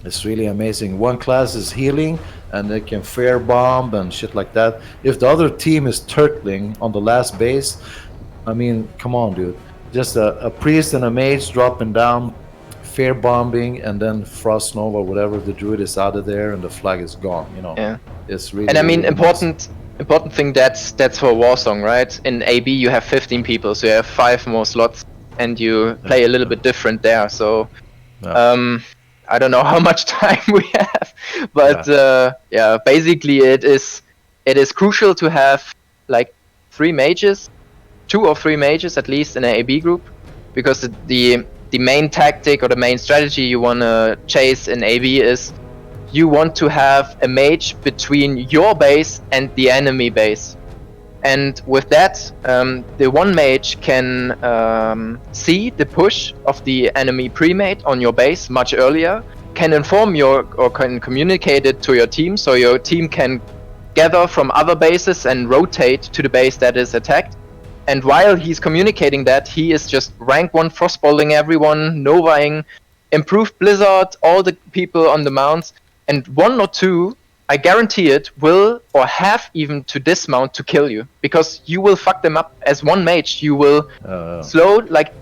It's really amazing. One class is healing, and they can fair bomb and shit like that. If the other team is turtling on the last base, I mean, come on, dude. Just a priest and a mage dropping down, fair bombing, and then frost nova, whatever. The druid is out of there, and the flag is gone. You know. Yeah. It's really. And I mean, really important thing that's for Warsong, right? In AB you have 15 people, so you have 5 more slots, and you play a little bit different there. So. Yeah. I don't know how much time we have, but basically it is crucial to have like 3 mages, 2 or 3 mages at least in an AB group, because the main tactic or the main strategy you want to chase in AB is you want to have a mage between your base and the enemy base. And with that, the 1 mage can see the push of the enemy Premade on your base much earlier, can inform or can communicate it to your team, so your team can gather from other bases and rotate to the base that is attacked. And while he's communicating that, he is just rank 1 frostballing everyone, novaing, improved Blizzard, all the people on the mounts, and 1 or 2, I guarantee it, will or have even to dismount to kill you, because you will fuck them up. As 1 mage, you will slow like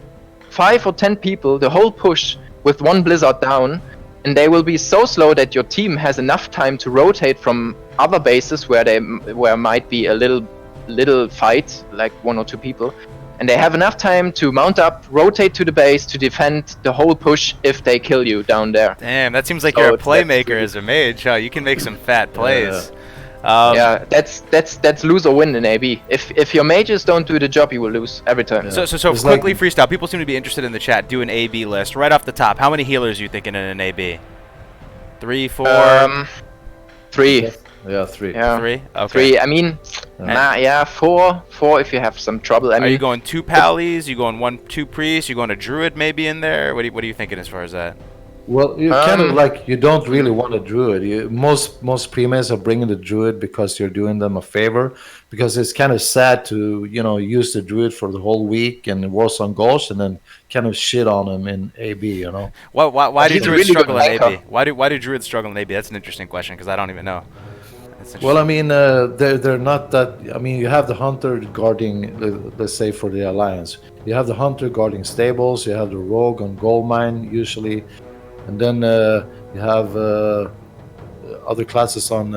5 or 10 people, the whole push, with 1 Blizzard down, and they will be so slow that your team has enough time to rotate from other bases where might be a little fight, like 1 or 2 people, and they have enough time to mount up, rotate to the base to defend the whole push if they kill you down there. Damn, that seems like you're a playmaker as a mage, huh? You can make some fat plays. Yeah, that's lose or win in AB. If your mages don't do the job, you will lose every time. Yeah. So quickly, freestyle. People seem to be interested in the chat. Do an AB list right off the top. How many healers are you thinking in an AB? 3, 4. 3. Yeah, 3. Yeah. 3. Okay. 3. I mean, 4. 4 if you have some trouble. I mean, are you going 2 pallies? You going 2 priests? You going a druid maybe in there? What are you thinking as far as that? Well, you kind of like, you don't really want a druid. Most premades are bringing the druid because you're doing them a favor, because it's kind of sad to, you know, use the druid for the whole week and Warsong Gulch and then kind of shit on him in AB, you know. Why do druids really struggle in good AB? Why do druids struggle in AB? That's an interesting question, because I don't even know. Well, I mean, they're not that. I mean, you have the hunter guarding, let's say, for the alliance. You have the hunter guarding stables. You have the rogue on gold mine usually, and then you have other classes on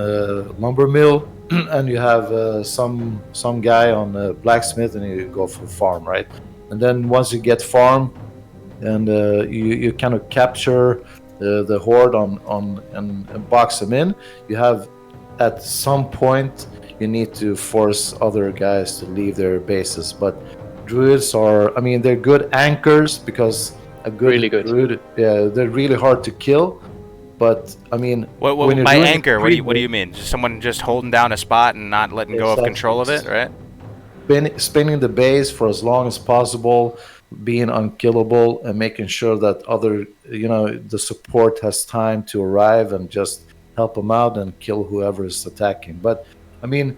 lumber mill, and you have some guy on blacksmith, and you go for farm, right? And then once you get farm, and you kind of capture the horde and box them in, you have. At some point, you need to force other guys to leave their bases. But druids are, I mean, they're good anchors, because a good really good druid, yeah, they're really hard to kill. But I mean, when by anchor, what do you mean? Just someone just holding down a spot and not letting go of control of it, right? spinning the base for as long as possible, being unkillable, and making sure that the support has time to arrive and just help them out and kill whoever is attacking. But I mean,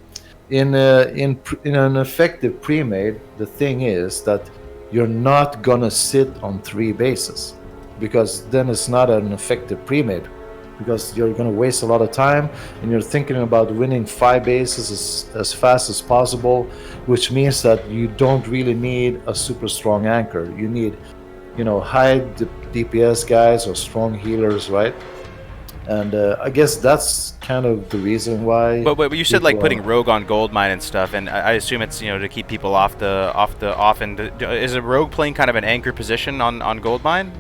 in an effective pre-made, the thing is that you're not gonna sit on 3 bases, because then it's not an effective pre-made, because you're going to waste a lot of time and you're thinking about winning 5 bases as fast as possible, which means that you don't really need a super strong anchor. You need, high DPS guys or strong healers, right? And I guess that's kind of the reason why. But you said like putting rogue on goldmine and stuff, and I assume it's to keep people off. And is a rogue playing kind of an anchor position on goldmine?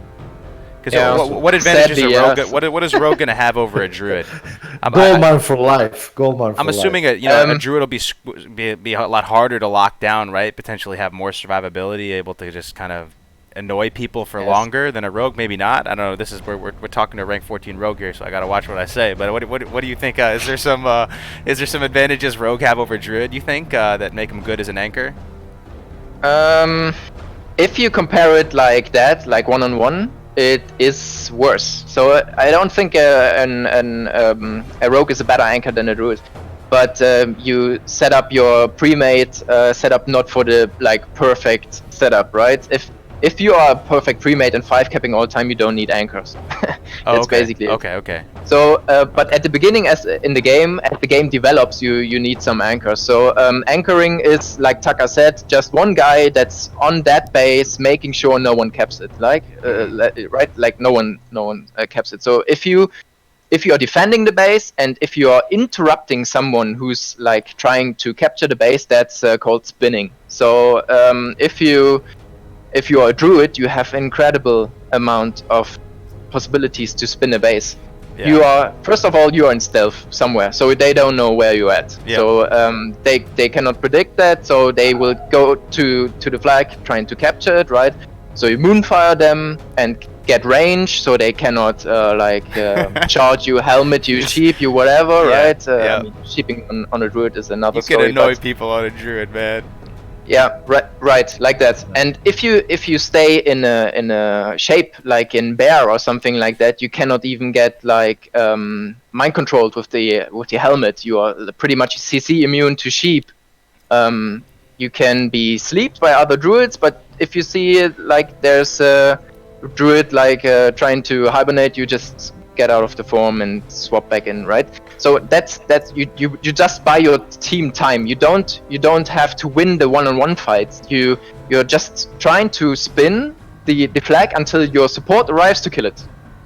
Because what advantages are rogue? What is rogue going to have over a druid? Goldmine for life. I'm assuming a druid will be a lot harder to lock down, right? Potentially have more survivability, able to just kind of annoy people for longer than a rogue. Maybe not. I don't know. This is we're talking to rank 14 rogue here, so I got to watch what I say. But what do you think? Is there some advantages rogue have over druid? You think that make them good as an anchor? If you compare it like that, like 1-on-1. It is worse. So I don't think a rogue is a better anchor than a druid. But you set up your pre-made setup not for the perfect setup, right? If you are a perfect pre-made and 5 capping all time, you don't need anchors. That's basically it. Okay. So, but at the beginning, as the game develops, you need some anchors. So anchoring is, like Taka said, just one guy that's on that base, making sure no one caps it. Right? Like no one caps it. So if you are defending the base and if you are interrupting someone who's trying to capture the base, that's called spinning. So if you are a druid, you have incredible amount of possibilities to spin a base. Yeah. You are in stealth somewhere, so they don't know where you're at. Yeah. So they cannot predict that, so they will go to the flag trying to capture it, right? So you moonfire them and get range, so they cannot charge you, helmet you, sheep you, whatever, right? I mean, sheeping on a druid is another story. You can annoy people on a druid, man. Yeah, right, like that. And if you stay in a shape like in bear or something like that, you cannot even get mind controlled with the helmet. You are pretty much CC immune to sheep. You can be sleeped by other druids, but if you see there's a druid trying to hibernate, you just get out of the form and swap back in, right? So that's you just buy your team time. You don't have to win the one-on-one fights. You're just trying to spin the flag until your support arrives to kill it,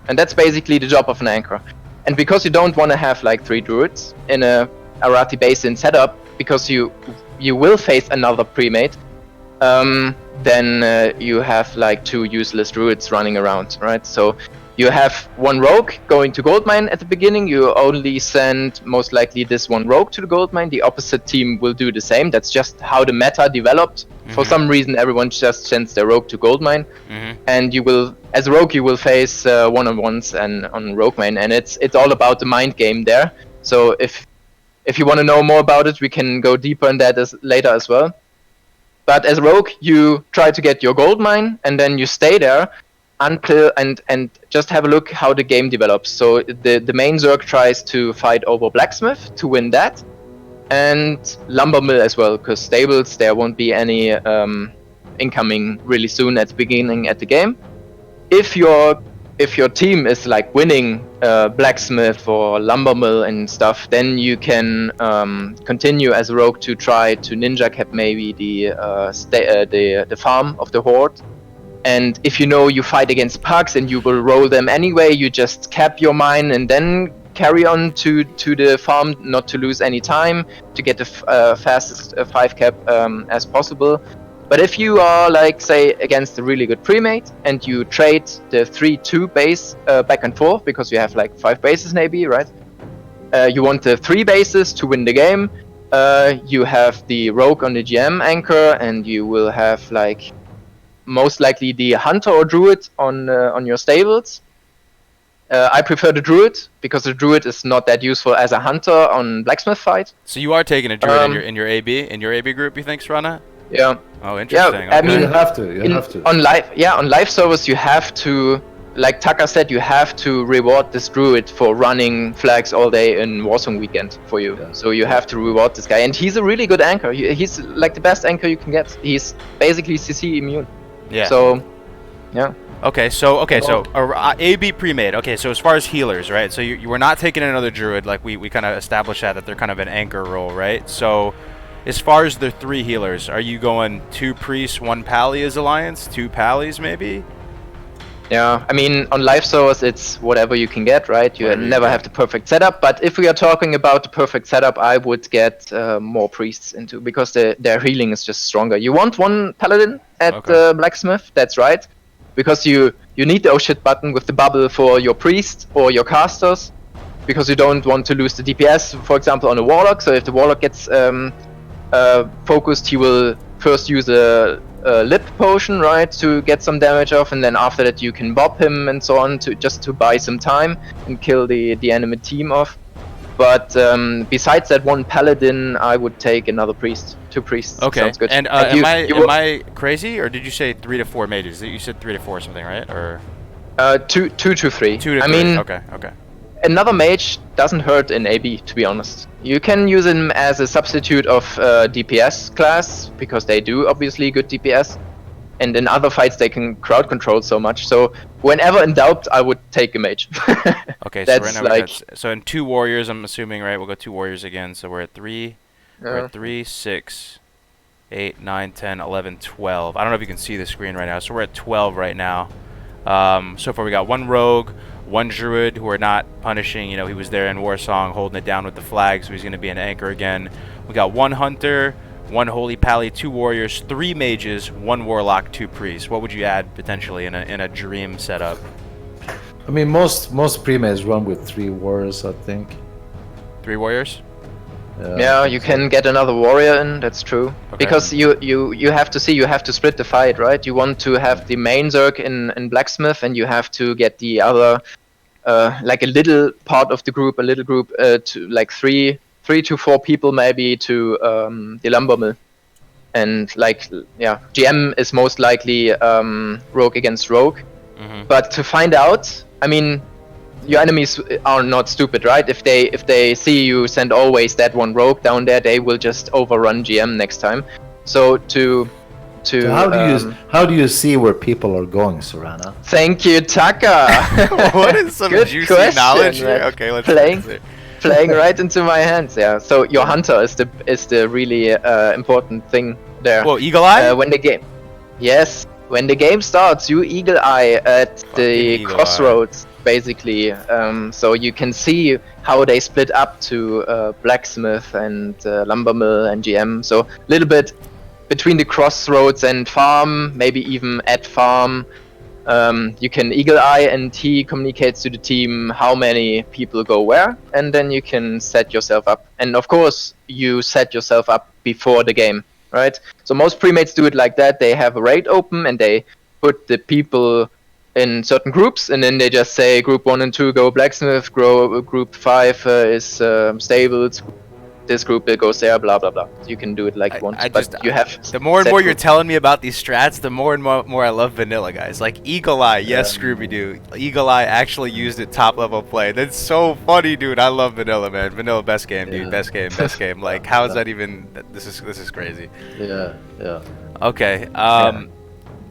and that's basically the job of an anchor. And because you don't want to have 3 druids in a Arati basin setup, because you will face another pre-made, then you have 2 useless druids running around, right? So you have 1 rogue going to goldmine at the beginning. You only send most likely this 1 rogue to the goldmine. The opposite team will do the same. That's just how the meta developed. Mm-hmm. For some reason, everyone just sends their rogue to goldmine, and you will, as a rogue, you will face one-on-ones and on rogue mine, and it's all about the mind game there. So if you want to know more about it, we can go deeper in that later as well. But as a rogue, you try to get your goldmine, and then you stay there until and just have a look how the game develops. So the main Zerg tries to fight over blacksmith to win that, and lumber mill as well, because stables there won't be any incoming really soon at the beginning at the game. If your team is winning blacksmith or lumber mill and stuff, then you can continue as a rogue to try to ninja cap maybe the farm of the horde. And if you fight against pugs and you will roll them anyway, you just cap your mine and then carry on to the farm, not to lose any time, to get the fastest 5 cap as possible. But if you are say against a really good pre-made and you trade the 3-2 base back and forth, because you have 5 bases maybe, right? You want the 3 bases to win the game. You have the rogue on the GM anchor, and you will have most likely the hunter or druid on your stables. I prefer the druid because the druid is not that useful as a hunter on blacksmith fight. So you are taking a druid in your AB group, you think, Srana? Yeah. Oh, interesting. Yeah, I mean, you have to. On live servers, you have to, like Taka said, you have to reward this druid for running flags all day in Warzone weekend for you. Yeah. So you have to reward this guy, and he's a really good anchor. He's like the best anchor you can get. He's basically CC immune. Yeah. So, yeah. Okay, so AB Premade. Okay, so as far as healers, right? So you were not taking another druid, like we kind of established that they're kind of an anchor role, right? So as far as the 3 healers, are you going 2 priests, 1 pally as alliance, 2 pallies maybe? Yeah, I mean, on live servers, it's whatever you can get, right? You never have the perfect setup. But if we are talking about the perfect setup, I would get more priests into, because their healing is just stronger. You want 1 paladin at blacksmith, that's right, because you need the oh shit button with the bubble for your priest or your casters, because you don't want to lose the DPS, for example, on a warlock. So if the warlock gets focused, he will first use a lip potion, right, to get some damage off, and then after that you can bob him and so on to buy some time and kill the enemy team off. But besides that 1 paladin, I would take another priest, 2 priests. Okay. Sounds good. And am I crazy, or did you say 3 to 4 mages? You said 3 to 4 something, right? Or 2 to 3. 2 to 3. I mean, okay. Another mage doesn't hurt in AB, to be honest. You can use him as a substitute of DPS class, because they do obviously good DPS. And in other fights they can crowd control so much. So whenever in doubt, I would take a mage. Okay, that's so right now like... so in 2 warriors, I'm assuming, right? We'll go 2 warriors again. So we're at 3. We're at 3, 6, 8, 9, 10, 11, 12. I don't know if you can see the screen right now. So we're at 12 right now. So far we got 1 rogue, 1 druid who are not punishing. You know, he was there in Warsong holding it down with the flag, so he's going to be an anchor again. We got 1 hunter, 1 holy pally, 2 warriors, 3 mages, 1 warlock, 2 priests. What would you add potentially in a dream setup? I mean, most premades run with 3 warriors, I think. 3 warriors? Yeah, you can get another warrior in, that's true. Okay. Because you have to see, you have to split the fight, right? You want to have the main Zerg in blacksmith, and you have to get the other, like a little part of the group, a little group, to like 3 to 4 people maybe to the lumber mill. And like, yeah, GM is most likely rogue against rogue. But to find out, I mean, your enemies are not stupid, right? If they see you send always that 1 rogue down there, they will just overrun GM next time. So so how do you see where people are going, Srana? Thank you, Taka. What is some Good juicy question, knowledge man. here? Okay, let's playing right into my hands. Yeah. So your hunter is the really important thing there. Well, eagle eye. When the game starts, you eagle eye at the crossroads, basically. So you can see how they split up to blacksmith and lumber mill and GM. So a little bit between the crossroads and farm, maybe even at farm. You can eagle eye, and he communicates to the team how many people go where, and then you can set yourself up. And of course, you set yourself up before the game, right? So most premates do it like that. They have a raid open, and they put the people in certain groups, and then they just say group 1 and 2 go blacksmith, group 5 is stables, this group goes there, blah blah blah. You can do it like you want, but you have. The more and more you're telling me about these strats, the more and more I love vanilla, guys. Like Eagle Eye, yes, Scooby Doo. Eagle Eye actually used it top level play. That's so funny, dude. I love vanilla, man. Vanilla best game, dude. Best game. Like, how is that even? This is crazy. Yeah. Okay.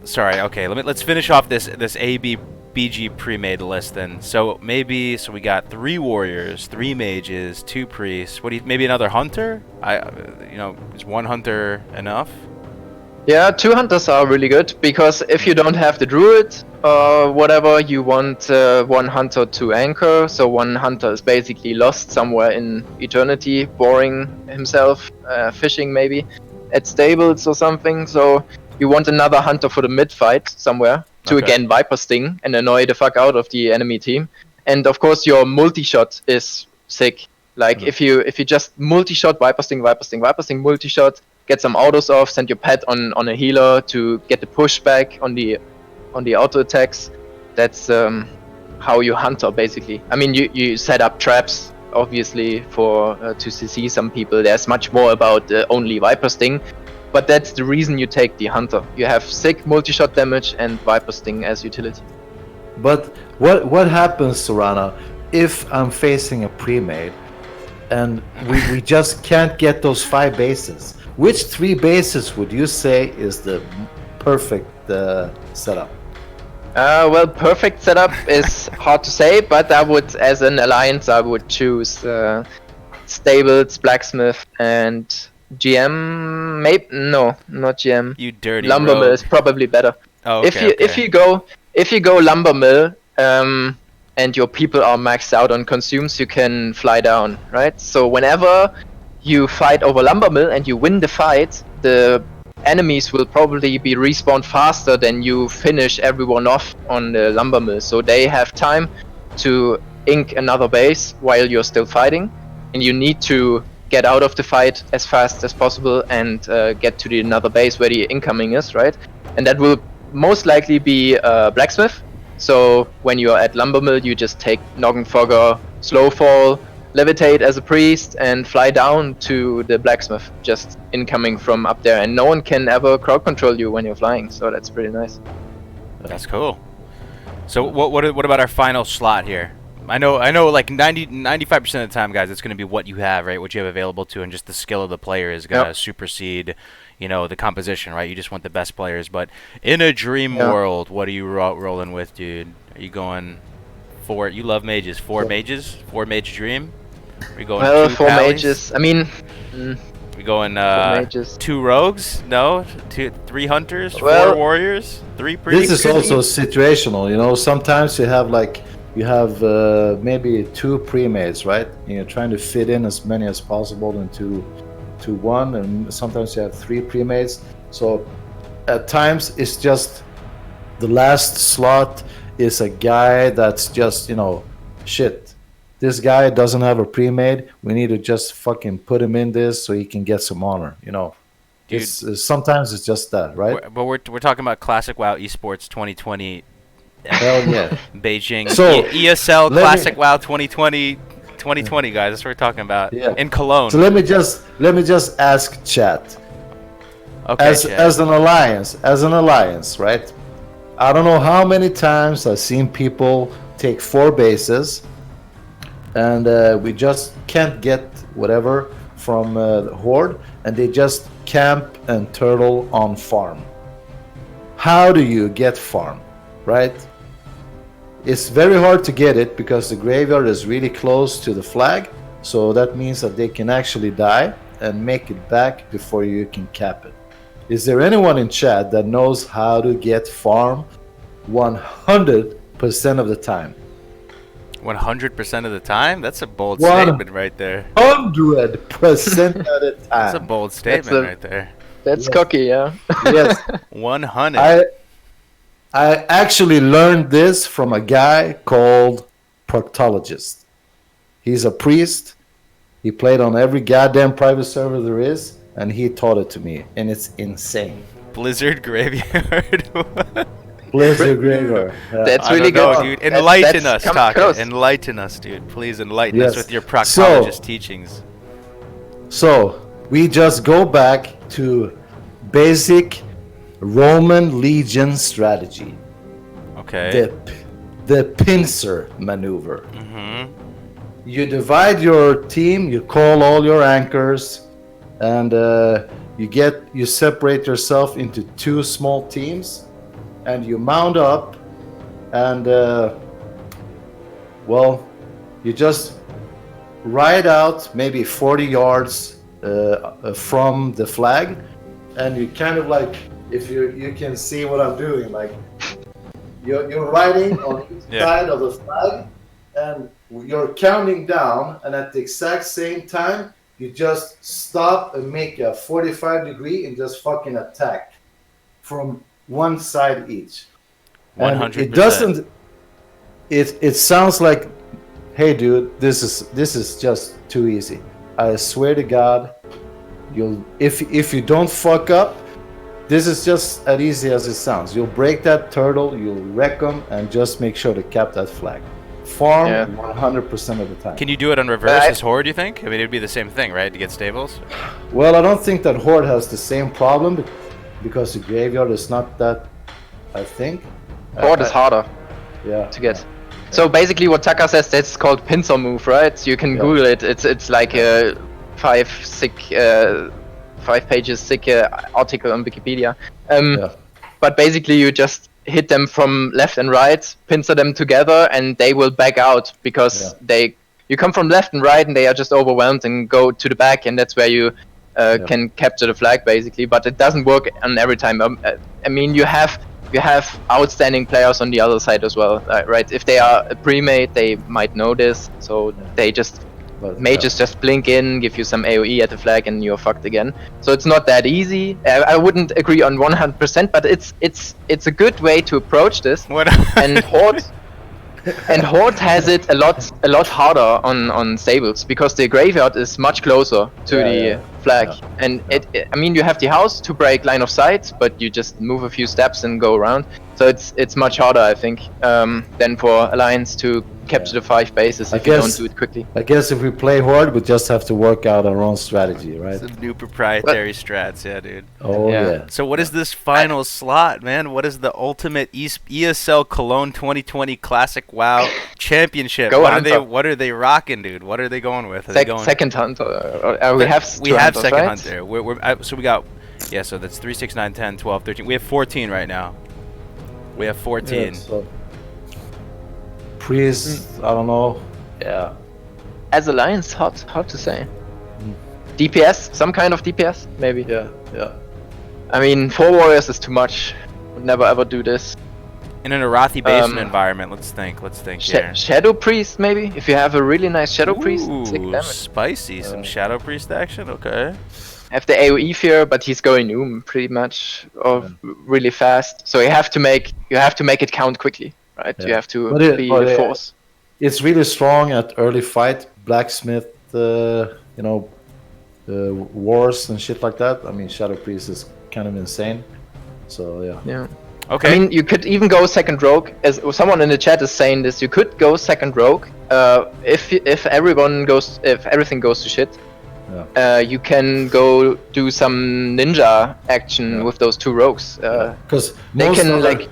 Sorry. Okay. Let's finish off this AB BG pre-made list then. So we got 3 warriors, 3 mages, 2 priests. Maybe another hunter? Is 1 hunter enough? Yeah, 2 hunters are really good, because if you don't have the druid or whatever, you want 1 hunter to anchor. So 1 hunter is basically lost somewhere in eternity, boring himself, fishing maybe at stables or something. So you want another hunter for the mid fight somewhere to again Viper Sting and annoy the fuck out of the enemy team. And of course your multi-shot is sick. Like if you just multi-shot Viper Sting, multi-shot, get some autos off, send your pet on a healer to get the pushback on the auto attacks. That's how you hunter basically. I mean, you set up traps obviously for to CC some people. There's much more about only Viper Sting, but that's the reason you take the hunter. You have sick multi-shot damage and Viper Sting as utility. But what happens, Sorana, if I'm facing a pre-made and we just can't get those 5 bases? Which 3 bases would you say is the perfect setup? Well, perfect setup is hard to say, but I would, as an alliance, I would choose Stables, Blacksmith, and GM. Maybe no, not GM. You dirty Lumbermill rogue. is probably better. Oh, okay, If you go Lumbermill, and your people are maxed out on consumes, you can fly down, right? So whenever you fight over Lumbermill and you win the fight, the enemies will probably be respawned faster than you finish everyone off on the Lumbermill. So they have time to ink another base while you're still fighting, and you need to get out of the fight as fast as possible and get to the another base where the incoming is, right? And that will most likely be Blacksmith. So when you're at Lumbermill, you just take Noggenfogger, Slowfall, Levitate as a priest, and fly down to the Blacksmith, just incoming from up there. And no one can ever crowd control you when you're flying, so that's pretty nice. That's cool. So what about our final slot here? I know like 95% of the time, guys, it's going to be what you have, right? What you have available to, and just the skill of the player is going to supersede, you know, the composition, right? You just want the best players. But in a dream world, what are you rolling with, dude? Are you going for it? You love mages. 4 mages? 4 mage dream? Are you going 2 4 pallies? mages. I mean, We going mages. 2 rogues? No, 3 hunters, 4 Well, warriors, 3 priests. This is also situational, you know. Sometimes you have maybe 2 pre-mades, right? And you're trying to fit in as many as possible into one, and sometimes you have 3 pre-mades. So at times it's just the last slot is a guy that's just, you know, shit. This guy doesn't have a pre-made. We need to just fucking put him in this so he can get some honor, you know. Dude, sometimes it's just that, right? But we're talking about Classic WoW Esports 2020. Hell yeah. Beijing. So, ESL let Classic me- WoW 2020, guys. That's what we're talking about. Yeah. In Cologne. So let me just ask chat. Okay. As Chad. as an alliance, right? I don't know how many times I've seen people take 4 bases, and we just can't get whatever from the horde, and they just camp and turtle on farm. How do you get farm, right? It's very hard to get it because the graveyard is really close to the flag, so that means that they can actually die and make it back before you can cap it. Is there anyone in chat that knows how to get farm 100% of the time? 100% of the time? That's a bold One- statement right there. 100% of the time. That's a bold statement a- right there. That's Yes. cocky, yeah. Yes. 100. I actually learned this from a guy called Proctologist. He's a priest. He played on every goddamn private server there is, and he taught it to me, and it's insane. Blizzard Graveyard. Blizzard Graveyard. Yeah. That's I really don't know, good. dude. Enlighten That's us, come Taka. close. Enlighten us, dude. Please enlighten Yes. us with your proctologist teachings. So we just go back to basic Roman legion strategy. Okay. The pincer maneuver. Mm-hmm. You divide your team, you call all your anchors, and you separate yourself into 2 small teams, and you mount up, and you just ride out maybe 40 yards from the flag, and you kind of like, if you can see what I'm doing, like you're riding on each Yeah. side of the flag, and you're counting down, and at the exact same time you just stop and make a 45 degree and just fucking attack from one side each. And 100%. it doesn't. It sounds like, hey dude, this is just too easy. I swear to God, if you don't fuck up, This is just as easy as it sounds. You'll break that turtle, you'll wreck them, and just make sure to cap that flag. Farm Yeah. 100% of the time. Can you do it on reverse as Horde, you think? I mean, it'd be the same thing, right, to get stables? Well, I don't think that Horde has the same problem because the graveyard is not that, I think. Horde is harder Yeah. to get. So basically what Taka says, that's called pincer move, right? So you can Yeah. Google it. It's like a 5 pages thick article on Wikipedia. Yeah. But basically you just hit them from left and right, pincer them together, and they will back out because you come from left and right and they are just overwhelmed and go to the back, and that's where you can capture the flag basically. But it doesn't work on every time. I mean, you have outstanding players on the other side as well, right? If they are a pre-made, they might know this, so they just mages just blink in, give you some AoE at the flag, and you're fucked again. So it's not that easy. I wouldn't agree on 100%, but it's a good way to approach this. And Horde has it a lot harder on stables because the graveyard is much closer to the flag, and I mean, you have the house to break line of sight, but you just move a few steps and go around. So it's much harder, I think, than for Alliance to capture the 5 bases if you don't do it quickly. I guess if we play Horde, we just have to work out our own strategy, right? Some new proprietary strats, yeah, dude. Oh yeah. So what is this final slot, man? What is the ultimate ESL Cologne 2020 Classic WoW Championship? What are they rocking, dude? What are they going with? Are they going second hunter? We have second right? hunter. So we got so that's 3, 6, 9, 10, 12, 13. We have 14 right now. We have 14. Yeah, so Priest, I don't know. Yeah. As Alliance, hard to say. DPS, some kind of DPS, maybe. Yeah. I mean, 4 warriors is too much. Would never ever do this. In an Arathi Basin environment, let's think here. Shadow Priest, maybe? If you have a really nice Shadow Priest, sick damage. Spicy, some Shadow Priest action, okay. Have the AoE fear, but he's going pretty much, or really fast. So you have to make it count quickly, right? You have to be a force. It's really strong at early fight, blacksmith, wars and shit like that. I mean, Shadow Priest is kind of insane. So yeah. Okay. I mean, you could even go second rogue. As someone in the chat is saying this, you could go second rogue. If everything goes to shit. You can go do some ninja action with those 2 rogues. Because they can like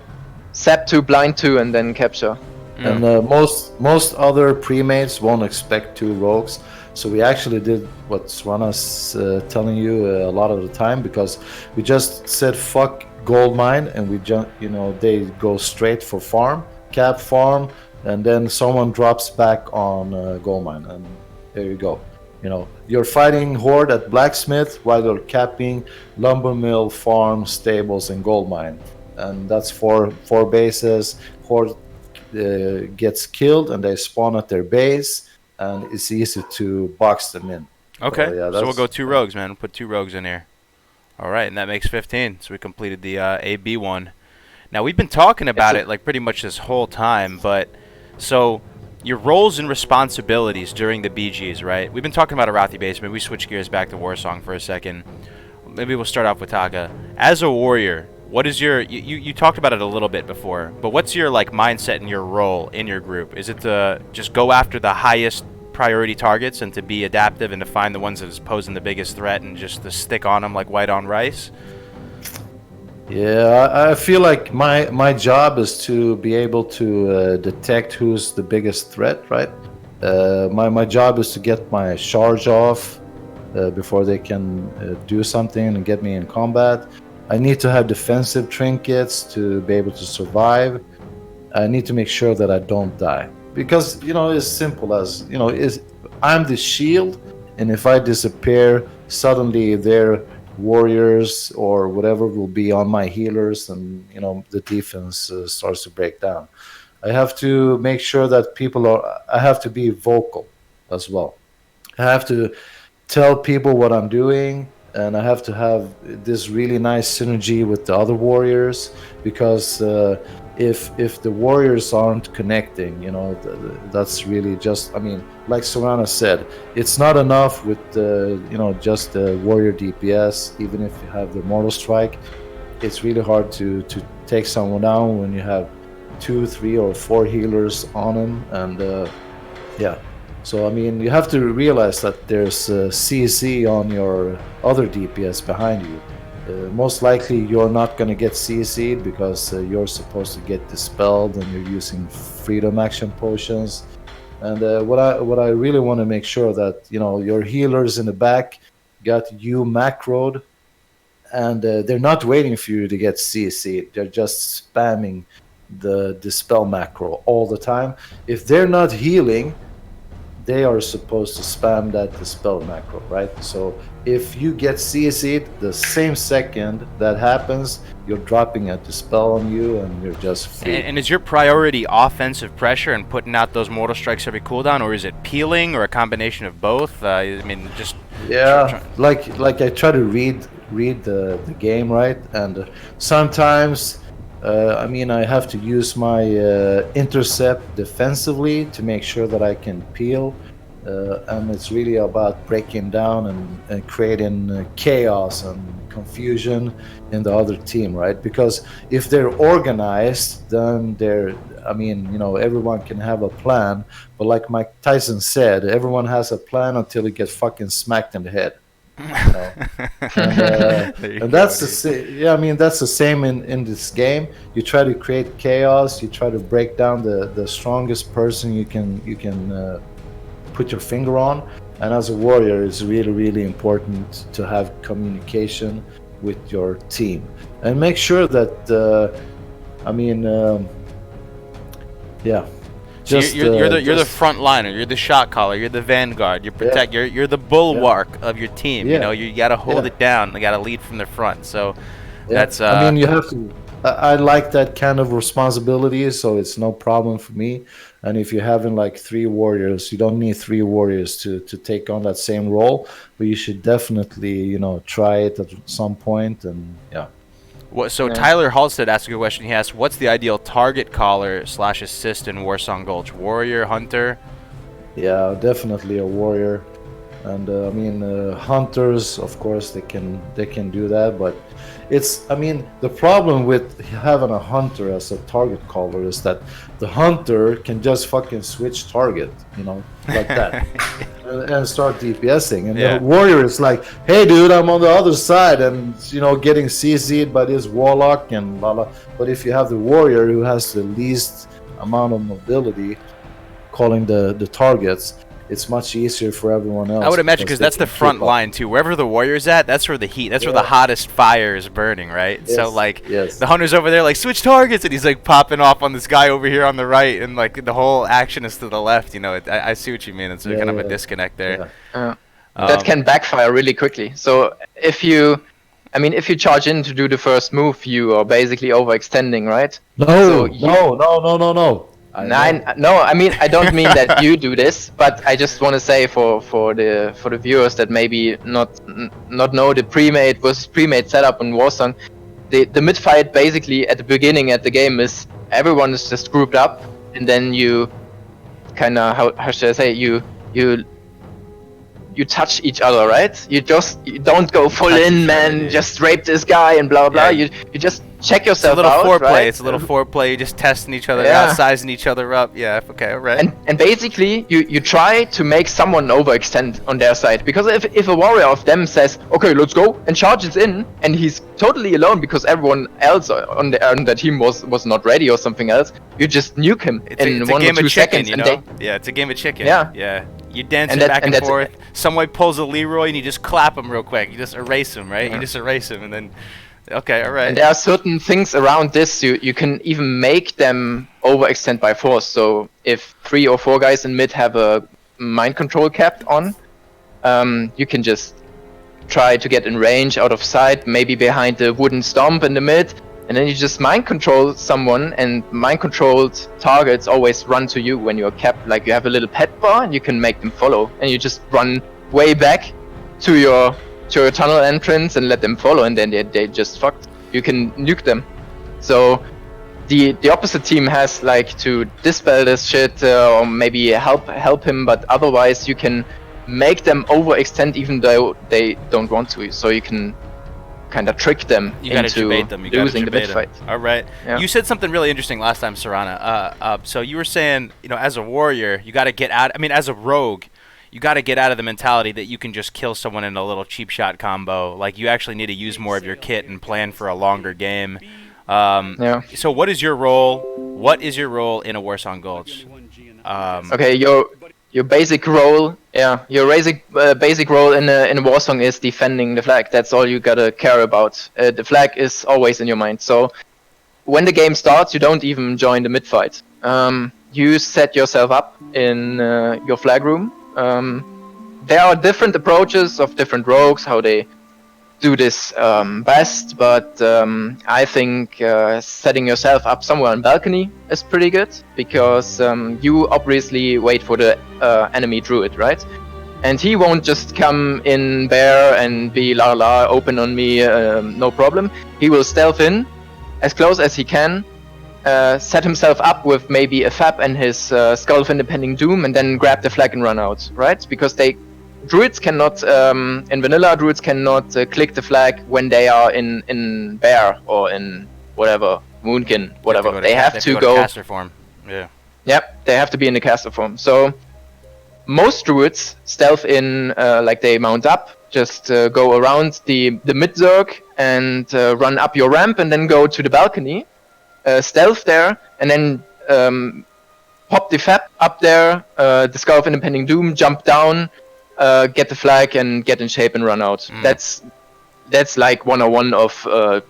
sap to blind 2 and then capture. And most other pre-mates won't expect 2 rogues. So we actually did what Srana's telling you a lot of the time, because we just said fuck gold mine, and we they go straight for farm, cap farm, and then someone drops back on gold mine, and there you go. You're fighting Horde at blacksmith while you're capping lumber mill, farm, stables, and gold mine, and that's 4 bases. Horde gets killed and they spawn at their base, and it's easy to box them in. Okay, so we'll go 2 rogues, man. We'll put 2 rogues in here. All right, and that makes 15. So we completed the AB one. Now we've been talking about it like pretty much this whole time, but so your roles and responsibilities during the BGs, right? We've been talking about Arathi Base. Maybe we switch gears back to Warsong for a second. Maybe we'll start off with Taka. As a warrior, what is your you talked about it a little bit before, but what's your like mindset and your role in your group? Is it to just go after the highest priority targets and to be adaptive and to find the ones that is posing the biggest threat and just to stick on them like white on rice? Yeah, I feel like my job is to be able to detect who's the biggest threat, right? My job is to get my charge off before they can do something and get me in combat. I need to have defensive trinkets to be able to survive. I need to make sure that I don't die. Because, it's simple as, I'm the shield, and if I disappear, suddenly their warriors or whatever will be on my healers, and, the defense starts to break down. I have to make sure that I have to be vocal as well. I have to tell people what I'm doing, and I have to have this really nice synergy with the other warriors, because if the warriors aren't connecting, that's really just, like Sorana said, it's not enough with just the warrior DPS. Even if you have the Mortal Strike, it's really hard to take someone down when you have 2, 3, or 4 healers on them, and yeah. So I mean, you have to realize that there's CC on your other DPS behind you. Most likely, you're not going to get CC'd because you're supposed to get dispelled, and you're using freedom action potions. And what I really want to make sure that your healers in the back got you macroed, and they're not waiting for you to get CC'd. They're just spamming the dispel macro all the time. If they're not healing, they are supposed to spam that dispel macro, right? So if you get CC'd, the same second that happens, you're dropping a dispel on you, and you're just free. And is your priority offensive pressure and putting out those mortal strikes every cooldown, or is it peeling, or a combination of both? I mean, just like I try to read the game, right? And sometimes I mean, I have to use my intercept defensively to make sure that I can peel, and it's really about breaking down and creating chaos and confusion in the other team, right? Because if they're organized, then everyone can have a plan. But like Mike Tyson said, everyone has a plan until he gets fucking smacked in the head. And that's that's the same in this game. You try to create chaos. You try to break down the strongest person you can put your finger on. And as a warrior, it's really important to have communication with your team and make sure that So you're the front liner, you're the shot caller, you're the vanguard, you protect, you're the bulwark of your team. You got to hold it down, you got to lead from the front. So that's you have to. I like that kind of responsibility, so it's no problem for me. And if you're having like 3 warriors, you don't need 3 warriors to take on that same role, but you should definitely try it at some point. And Tyler Halstead asked a good question. He asked, what's the ideal target caller / assist in Warsong Gulch? Warrior, hunter? Yeah, definitely a warrior. And hunters, of course, they can do that, but the problem with having a hunter as a target caller is that the hunter can just fucking switch target, like that, and start DPSing. And the warrior is like, hey dude, I'm on the other side, and getting CC'd by this warlock and blah blah. But if you have the warrior who has the least amount of mobility calling the targets, it's much easier for everyone else. I would imagine because that's the front line too. Wherever the warrior's at, that's where the heat, that's where the hottest fire is burning, right? Yes. So the hunter's over there like switch targets, and he's like popping off on this guy over here on the right, and like the whole action is to the left. I see what you mean. It's kind of a disconnect there. That can backfire really quickly. So if you charge in to do the first move, you are basically overextending, right? No. I don't mean that you do this, but I just want to say for the viewers that maybe not know the pre-made versus pre-made setup on Warsong, the mid fight basically at the beginning at the game is everyone is just grouped up, and then you kind of how should I say you touch each other, right? You don't go full in, man. Just rape this guy and blah blah. You just check yourself out. It's a little foreplay. Right? It's a little foreplay. You're just testing each other out, sizing each other up. Yeah. Okay. All right. And basically, you try to make someone overextend on their side, because if a warrior of them says, okay, let's go, and charges in, and he's totally alone because everyone else on the team was not ready or something else, you just nuke him in 1 or 2 seconds. It's a game of chicken. Yeah. You dance it back and forth. Someone pulls a Leroy and you just clap him real quick. You just erase him, right? You just erase him, and then, okay, all right. And there are certain things around this. You can even make them overextend by force. So if 3 or 4 guys in mid have a mind control cap on, you can just try to get in range, out of sight, maybe behind the wooden stomp in the mid, and then you just mind control someone, and mind controlled targets always run to you when you're capped. Like you have a little pet bar and you can make them follow, and you just run way back to your tunnel entrance and let them follow, and then they just fucked. You can nuke them. So the opposite team has like to dispel this shit or maybe help him, but otherwise you can make them overextend even though they don't want to. So you can kind of trick them You gotta into debate them. You losing the gotta mid debate fight. them. All right. Yeah. You said something really interesting last time, Serana. So you were saying, as a warrior, you got to get out. I mean, as a rogue, you got to get out of the mentality that you can just kill someone in a little cheap shot combo. Like, you actually need to use more of your kit and plan for a longer game. Yeah. So what is your role? What is your role in a Warsong Gulch? Okay, your basic role, your basic role in a Warsong is defending the flag. That's all you gotta care about. The flag is always in your mind. So when the game starts, you don't even join the mid fight. You set yourself up in your flag room. There are different approaches of different rogues how they do this best, but I think setting yourself up somewhere on balcony is pretty good, because you obviously wait for the enemy druid, right? And he won't just come in there and be la la open on me, no problem. He will stealth in as close as he can, set himself up with maybe a fab and his Skull of Impending Doom, and then grab the flag and run out, right? Because druids cannot, in vanilla, druids cannot click the flag when they are in bear or in whatever, moonkin, whatever. They have to go caster form. Yeah. Yep, they have to be in the caster form. So most druids stealth in, like they mount up, just go around the mid-zerg and run up your ramp and then go to the balcony, stealth there, and then pop the fab up there, the Skull of Impending Doom, jump down, get the flag and get in shape and run out. That's like 101 of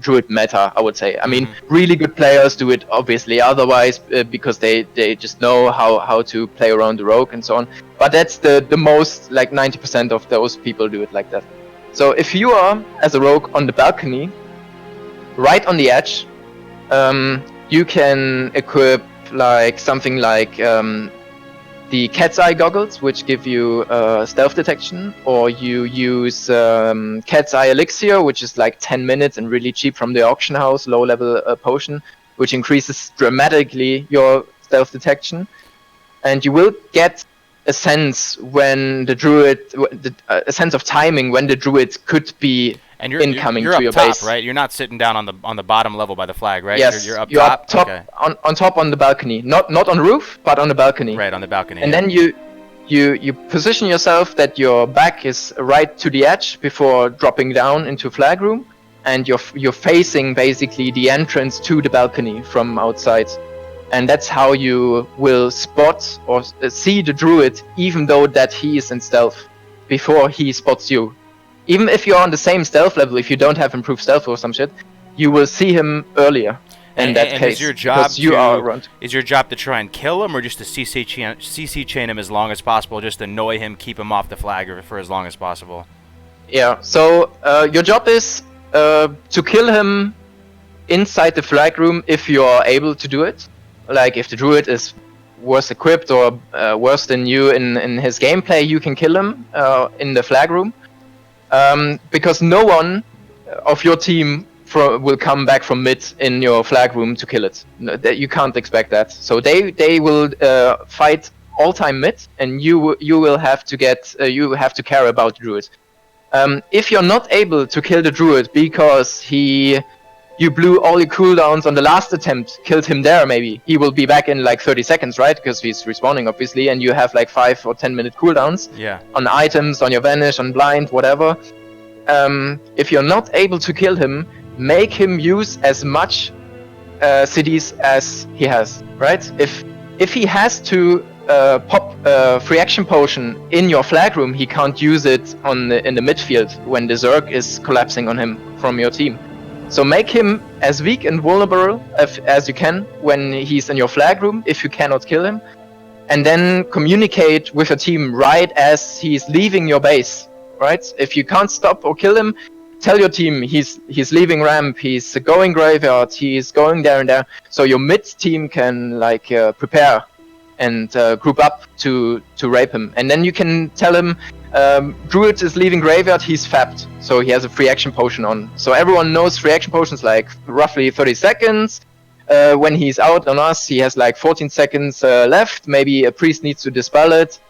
druid meta, I would say. I mean, really good players do it obviously otherwise, because they just know how to play around the rogue and so on. But that's the most, like 90% of those people do it like that. So if you are, as a rogue, on the balcony, right on the edge, you can equip like something like the cat's eye goggles, which give you stealth detection, or you use cat's eye elixir, which is like 10 minutes and really cheap from the auction house, low level potion, which increases dramatically your stealth detection. And you will get a sense when the druid, a sense of timing when the druid could be incoming you're to your up top, base. Right? You're not sitting down on the bottom level by the flag, right? Yes, you're up you're top. Up top, okay. on top on the balcony, not on the roof, but on the balcony. Right, on the balcony. And then you position yourself that your back is right to the edge before dropping down into flag room, and you're facing basically the entrance to the balcony from outside. And that's how you will spot or see the druid, even though that he is in stealth, before he spots you. Even if you're on the same stealth level, if you don't have improved stealth or some shit, you will see him earlier. In that case, is your job is your job to try and kill him, or just to CC chain him as long as possible, just annoy him, keep him off the flag for as long as possible? Yeah. So your job is to kill him inside the flag room if you are able to do it. Like if the druid is worse equipped or worse than you in his gameplay, you can kill him in the flag room, because no one of your team will come back from mid in your flag room to kill it. No, you can't expect that. So they will fight all time mid, and you will have to care about the druid. If you're not able to kill the druid because you blew all your cooldowns on the last attempt, killed him there, maybe he will be back in like 30 seconds, right? Because he's respawning obviously, and you have like 5 or 10 minute cooldowns on items, on your vanish, on blind, whatever. If you're not able to kill him, make him use as much cities as he has, right? If he has to pop a free action potion in your flag room, he can't use it in the midfield when the Zerg is collapsing on him from your team. So make him as weak and vulnerable as you can when he's in your flag room, if you cannot kill him. And then communicate with your team right as he's leaving your base, right? If you can't stop or kill him, tell your team he's leaving ramp, he's going graveyard, he's going there and there. So your mid team can like prepare and group up to rape him. And then you can tell him, Druid is leaving graveyard, he's fapped, so he has a free action potion on. So everyone knows free action potions like roughly 30 seconds. When he's out on us, he has like 14 seconds left. Maybe a priest needs to dispel it.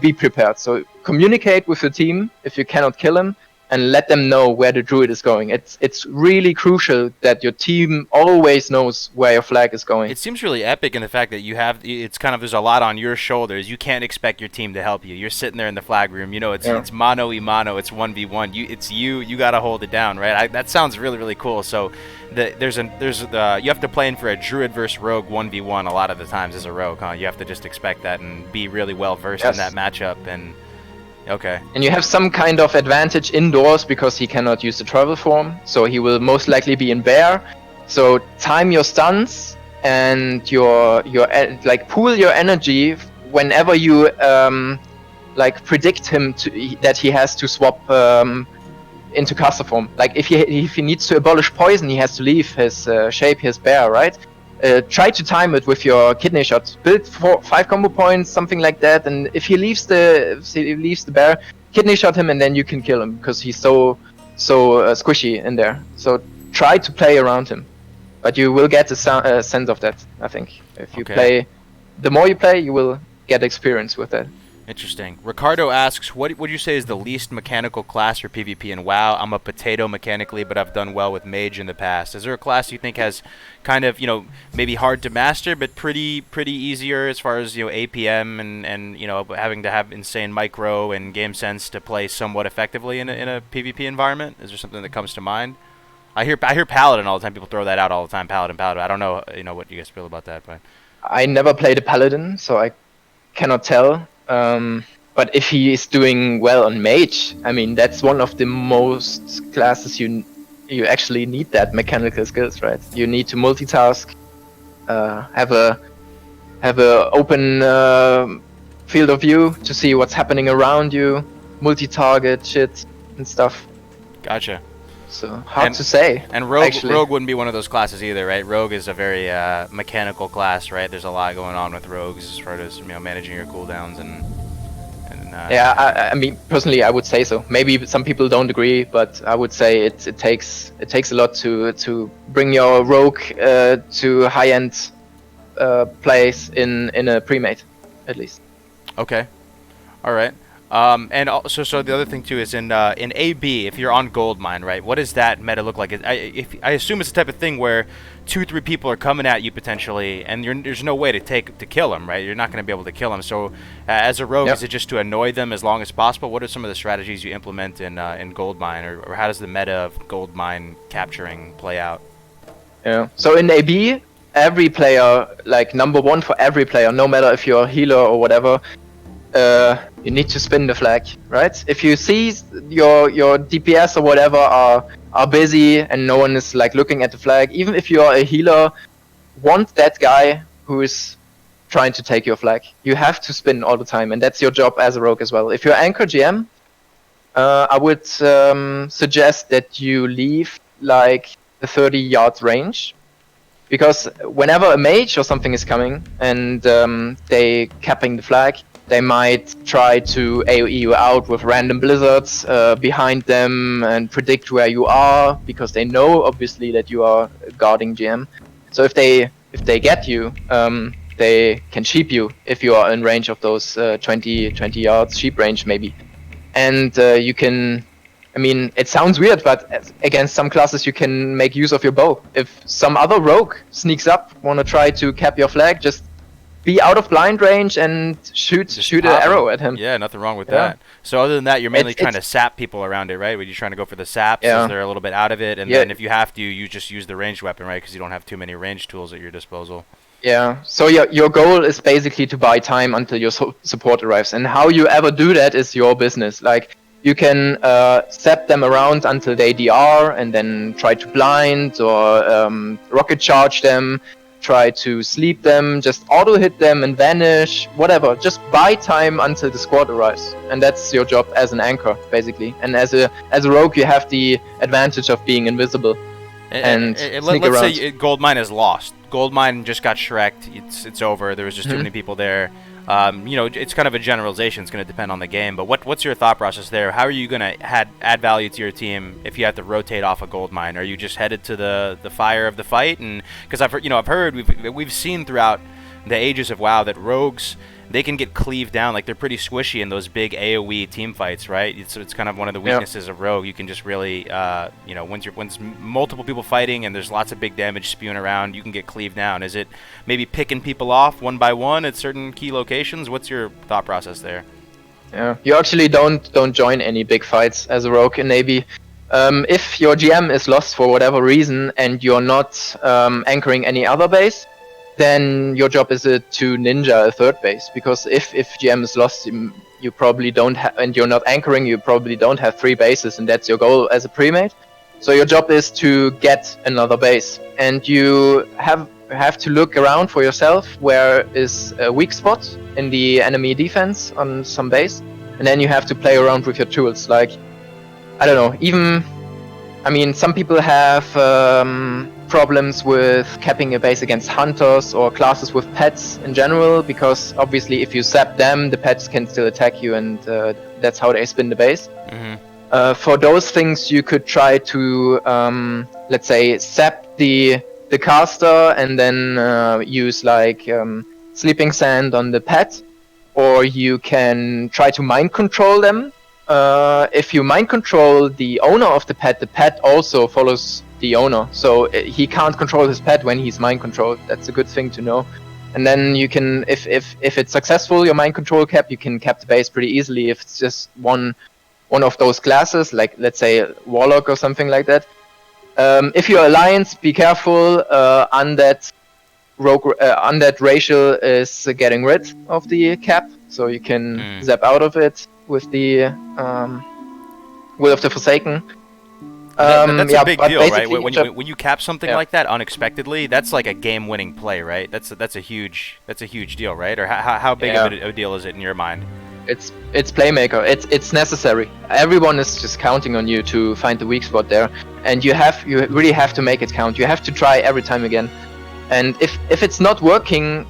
Be prepared. So communicate with the team if you cannot kill him, and let them know where the druid is going. It's really crucial that your team always knows where your flag is going. It seems really epic in the fact that you have, it's kind of, there's a lot on your shoulders. You can't expect your team to help you. You're sitting there in the flag room, you know, it's mano y mano, it's 1v1. You got to hold it down, right? That sounds really, really cool. So you have to play in for a druid versus rogue 1v1 a lot of the times as a rogue, huh? You have to just expect that and be really well versed in that matchup. And okay. And you have some kind of advantage indoors because he cannot use the travel form, so he will most likely be in bear. So time your stuns and your like pool your energy whenever you like predict him that he has to swap into caster form. Like if he needs to abolish poison, he has to leave his shape, his bear, right? Try to time it with your kidney shot. Build 5 combo points, something like that. And if he leaves the bear, kidney shot him, and then you can kill him because he's so squishy in there. So try to play around him, but you will get a sense of that. I think if you play, the more you play, you will get experience with that. Interesting. Ricardo asks, what would you say is the least mechanical class for PvP in WoW? I'm a potato mechanically, but I've done well with mage in the past. Is there a class you think has kind of, you know, maybe hard to master, but pretty easier as far as, you know, APM and you know, having to have insane micro and game sense to play somewhat effectively in a PvP environment? Is there something that comes to mind? I hear Paladin all the time. People throw that out all the time. Paladin. I don't know, you know, what you guys feel about that, but I never played a Paladin, so I cannot tell. But if he is doing well on mage, I mean, that's one of the most classes you actually need that mechanical skills, right? You need to multitask, have a open field of view to see what's happening around you, multi-target shit and stuff. Gotcha. So hard to say. And rogue wouldn't be one of those classes either, right? Rogue is a very mechanical class, right? There's a lot going on with rogues as far as, you know, managing your cooldowns and yeah, I mean, personally, I would say so. Maybe some people don't agree, but I would say it takes a lot to bring your rogue to high-end place in a Premade, at least. Okay, all right. And also, so the other thing too is in AB, if you're on Goldmine, right? What does that meta look like? I assume it's the type of thing where 2-3 people are coming at you potentially, and there's no way to kill them, right? You're not going to be able to kill them. So, as a rogue, is it just to annoy them as long as possible? What are some of the strategies you implement in Goldmine, or how does the meta of Goldmine capturing play out? Yeah. So in AB, every player, like number one for every player, no matter if you're a healer or whatever. You need to spin the flag, right? If you see your DPS or whatever are busy and no one is like looking at the flag, even if you are a healer, want that guy who is trying to take your flag. You have to spin all the time, and that's your job as a rogue as well. If you're anchor GM, I would suggest that you leave like the 30 yards range, because whenever a mage or something is coming and they capping the flag, they might try to AoE you out with random blizzards behind them and predict where you are, because they know obviously that you are guarding GM. So if they get you, they can sheep you if you are in range of those 20 yards sheep range maybe. And you can, I mean, it sounds weird, but against some classes you can make use of your bow. If some other rogue sneaks up, wanna try to cap your flag, just be out of blind range and shoot an arrow at him. Yeah, nothing wrong with that. So other than that, you're mainly trying to sap people around it, right? Were you trying to go for the saps as they're a little bit out of it, and then if you have to, you just use the ranged weapon, right? Because you don't have too many ranged tools at your disposal. Yeah, so your goal is basically to buy time until your support arrives, and how you ever do that is your business. Like, you can sap them around until they DR, and then try to blind or rocket charge them, try to sleep them, just auto hit them and vanish, whatever. Just buy time until the squad arrives, and that's your job as an anchor, basically. And as a rogue, you have the advantage of being invisible and sneak around. Let's say Goldmine is lost. Goldmine just got shreked. It's over. There was just too many people there. You know, it's kind of a generalization. It's going to depend on the game. But what's your thought process there? How are you going to add value to your team if you have to rotate off a Goldmine? Are you just headed to the fire of the fight? And because I've heard we've seen throughout the ages of WoW that rogues they can get cleaved down. Like, they're pretty squishy in those big AoE team fights, right? It's kind of one of the weaknesses of Rogue. You can just really, you know, when there's multiple people fighting and there's lots of big damage spewing around, you can get cleaved down. Is it maybe picking people off one by one at certain key locations? What's your thought process there? Yeah, you actually don't join any big fights as a rogue in AB. If your GM is lost for whatever reason and you're not anchoring any other base, then your job is to ninja a third base. Because if GM is lost, you probably don't have, and you're not anchoring, you probably don't have 3 bases, and that's your goal as a Premade. So your job is to get another base, and you have to look around for yourself where is a weak spot in the enemy defense on some base, and then you have to play around with your tools. Like, I don't know, even, I mean, some people have problems with capping a base against hunters or classes with pets in general, because obviously if you zap them, the pets can still attack you, and that's how they spin the base. For those things, you could try to, let's say, zap the caster and then use like sleeping sand on the pet, or you can try to mind control them. If you mind control the owner of the pet also follows the owner, so he can't control his pet when he's mind controlled. That's a good thing to know. And then you can, if it's successful, your mind control cap, you can cap the base pretty easily if it's just one of those classes, like let's say Warlock or something like that. If you're Alliance, be careful. Undead racial is getting rid of the cap, so you can zap out of it with the Will of the Forsaken. That's a big deal, right? When you cap something like that unexpectedly, that's like a game-winning play, right? That's a huge deal, right? Or how big of a deal is it in your mind? It's playmaker. It's necessary. Everyone is just counting on you to find the weak spot there, and you really have to make it count. You have to try every time again. And if it's not working,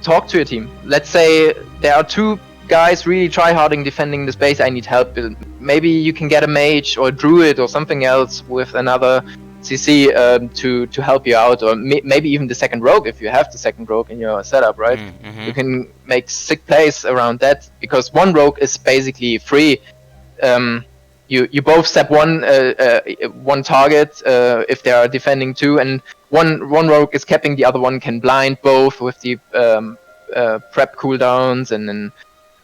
talk to your team. Let's say there are 2 guys really tryharding defending this base. I need help. Maybe you can get a mage or a druid or something else with another CC to help you out, or maybe even the second rogue if you have the second rogue in your setup, right? You can make sick plays around that, because one rogue is basically free. You both step one target if they are defending 2, and one rogue is capping, the other one can blind both with the prep cooldowns, and then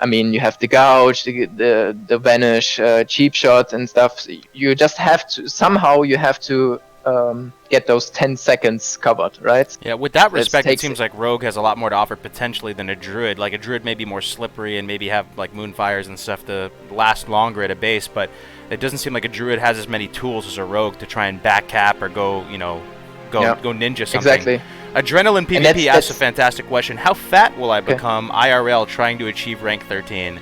I mean you have the gouge, the vanish, cheap shot and stuff. You just have to somehow get those 10 seconds covered, right? Yeah, with that respect, it seems like Rogue has a lot more to offer potentially than a Druid. Like, a Druid may be more slippery and maybe have like Moonfires and stuff to last longer at a base, but it doesn't seem like a Druid has as many tools as a Rogue to try and back cap or go ninja something. Exactly. Adrenaline PvP asks a fantastic question. How fat will I become IRL trying to achieve rank 13?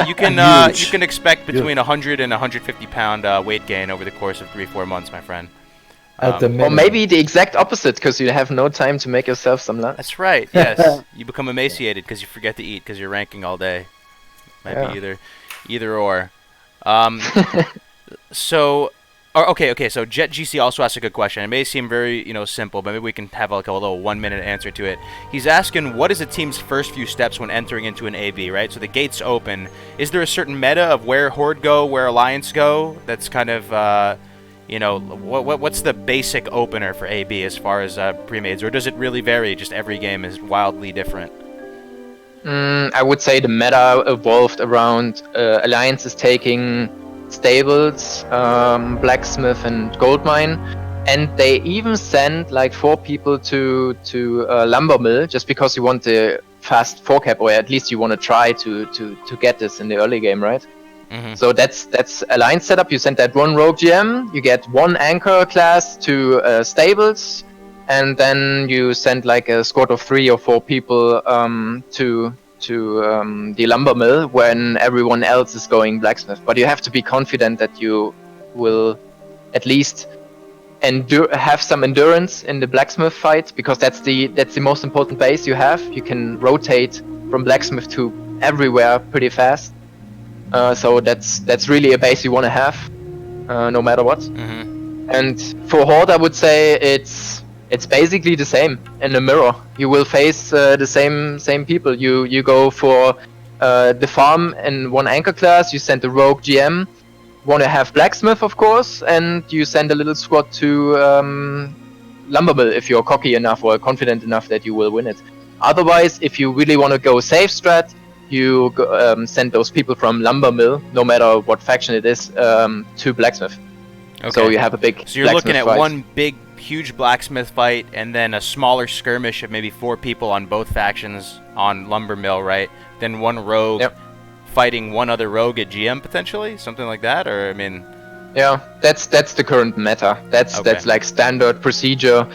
You can expect between 100 and 150 pound weight gain over the course of 3-4 months, my friend. Or maybe the exact opposite, because you have no time to make yourself some lunch. That's right, yes. You become emaciated because you forget to eat because you're ranking all day. Might be either or. So Jet GC also asked a good question. It may seem very, simple, but maybe we can have like a little 1-minute answer to it. He's asking, what is a team's first few steps when entering into an AB, right? So the gates open. Is there a certain meta of where Horde go, where Alliance go? That's kind of, what's the basic opener for AB as far as Premades? Or does it really vary? Just every game is wildly different? I would say the meta evolved around Alliance is taking stables, blacksmith and goldmine, and they even send like 4 people to lumber mill just because you want the fast 4 cap, or at least you want to try to get this in the early game, right? So that's Alliance setup. You send that 1 rogue GM, you get 1 anchor class to stables, and then you send like a squad of 3 or 4 people to the lumber mill when everyone else is going blacksmith. But you have to be confident that you will at least have some endurance in the blacksmith fight, because that's the most important base you have. You can rotate from blacksmith to everywhere pretty fast. So that's really a base you want to have, no matter what. And for Horde, I would say it's It's basically the same in the mirror. You will face the same people. You go for the farm in one anchor class. You send the rogue GM. Want to have blacksmith, of course, and you send a little squad to lumbermill if you're cocky enough or confident enough that you will win it. Otherwise, if you really want to go safe strat, you send those people from lumbermill, no matter what faction it is, to blacksmith. Okay. So you have a big. So you're looking at fight. one big, huge blacksmith fight, and then a smaller skirmish of maybe 4 people on both factions on lumbermill, right? Then one rogue fighting one other rogue at GM potentially, something like that, or I mean. Yeah, that's the current meta. That's like standard procedure.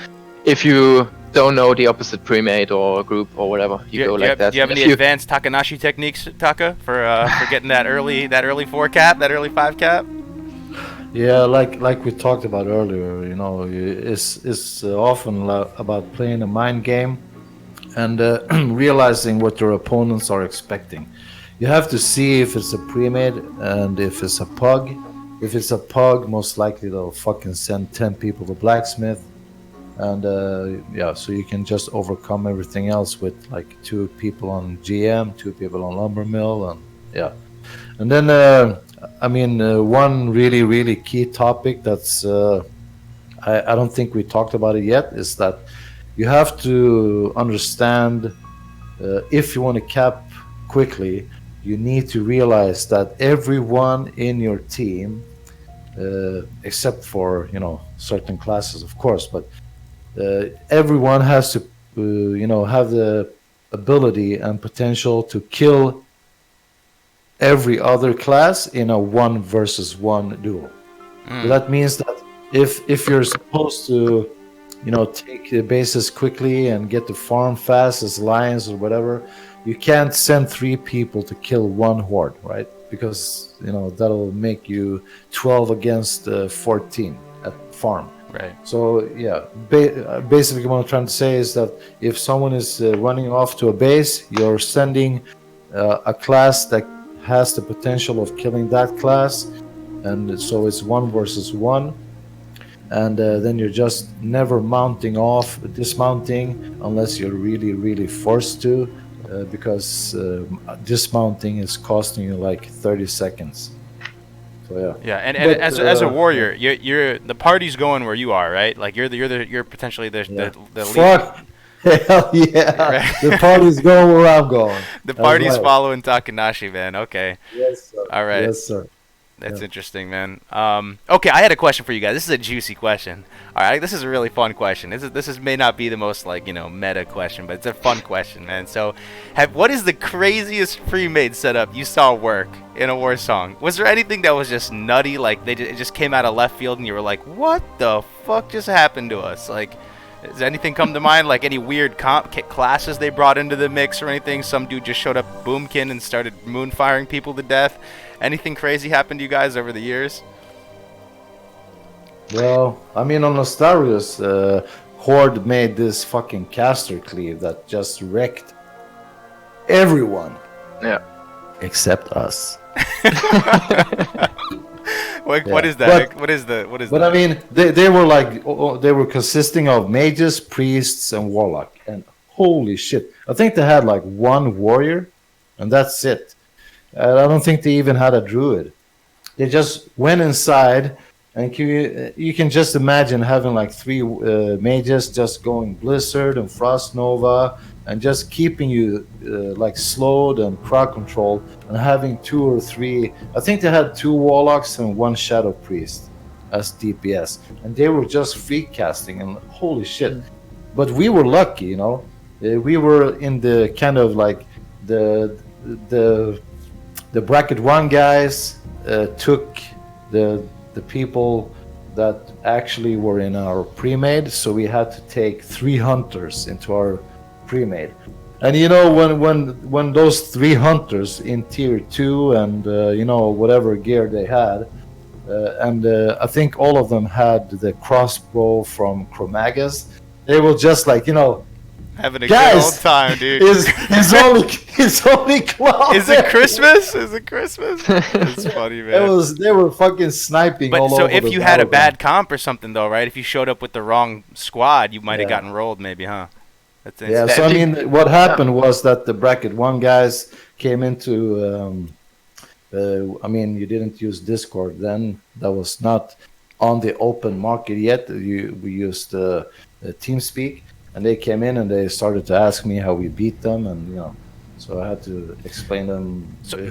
If you don't know the opposite premade or group or whatever, you go like that. Do you have any advanced Takanashi techniques, Taka, for getting that early 4 cap, that early 5 cap? Yeah, like we talked about earlier, you know, it's often about playing a mind game and realizing what your opponents are expecting. You have to see if it's a pre-made and if it's a pug. If it's a pug, most likely they'll fucking send 10 people to blacksmith, and so you can just overcome everything else with like 2 people on GM, 2 people on lumbermill, and then one really key topic that's I don't think we talked about it yet is that you have to understand if you want to cap quickly, you need to realize that everyone in your team, except for certain classes, of course, but everyone has to have the ability and potential to kill every other class in a 1 versus 1 duel. So that means that if you're supposed to take the bases quickly and get to farm fast as lions or whatever, you can't send 3 people to kill 1 horde, right? Because that'll make you 12 against 14 at farm. Right. So yeah, basically what I'm trying to say is that if someone is running off to a base, you're sending a class that has the potential of killing that class, and so it's 1 versus 1. And then you're just never dismounting unless you're really forced to, because dismounting is costing you like 30 seconds. So yeah. Yeah, and as a warrior, you're the party's going where you are, right? Like you're potentially the fuck. Hell yeah! Right. The party's going where I'm going. The party's following Takanashi, man. Okay. Yes, sir. All right. Yes, sir. That's interesting, man. Okay, I had a question for you guys. This is a juicy question. All right, this is a really fun question. This may not be the most meta question, but it's a fun question, man. So, what is the craziest pre-made setup you saw work in a war song? Was there anything that was just nutty, like it just came out of left field, and you were like, "What the fuck just happened to us?" Like, does anything come to mind? Like any weird classes they brought into the mix or anything? Some dude just showed up boomkin and started moon firing people to death. Anything crazy happened to you guys over the years? Well, I mean, on Astarius, Horde made this fucking caster cleave that just wrecked everyone. Yeah. Except us. What is that? What is that? But I mean, they were they were consisting of mages, priests, and warlock. And holy shit, I think they had like 1 warrior, and that's it. I don't think they even had a druid. They just went inside, and you can just imagine having like 3 mages just going Blizzard and Frost Nova, and just keeping you like slowed and crowd controlled, and having 2 or 3. I think they had 2 warlocks and 1 shadow priest as DPS, and they were just free casting. And holy shit! But we were lucky, we were in the kind of like the bracket 1 guys took the people that actually were in our pre-made, so we had to take 3 hunters into our pre-made. And when those 3 hunters in tier 2 and whatever gear they had, and I think all of them had the crossbow from Chromagus, they were just like Having a Guys, good old time, dude. it's only cloud. Is it Christmas? Is it Christmas? It's funny, man. They were fucking sniping But all so over if the you had a battleground. bad comp or something, though, right? If you showed up with the wrong squad, you might have Yeah. gotten rolled, maybe, huh? That's Yeah, insane. so I mean, what happened was that the bracket 1 guys came into. I mean, you didn't use Discord then. That was not on the open market yet. We used TeamSpeak, and they came in and they started to ask me how we beat them, and so I had to explain them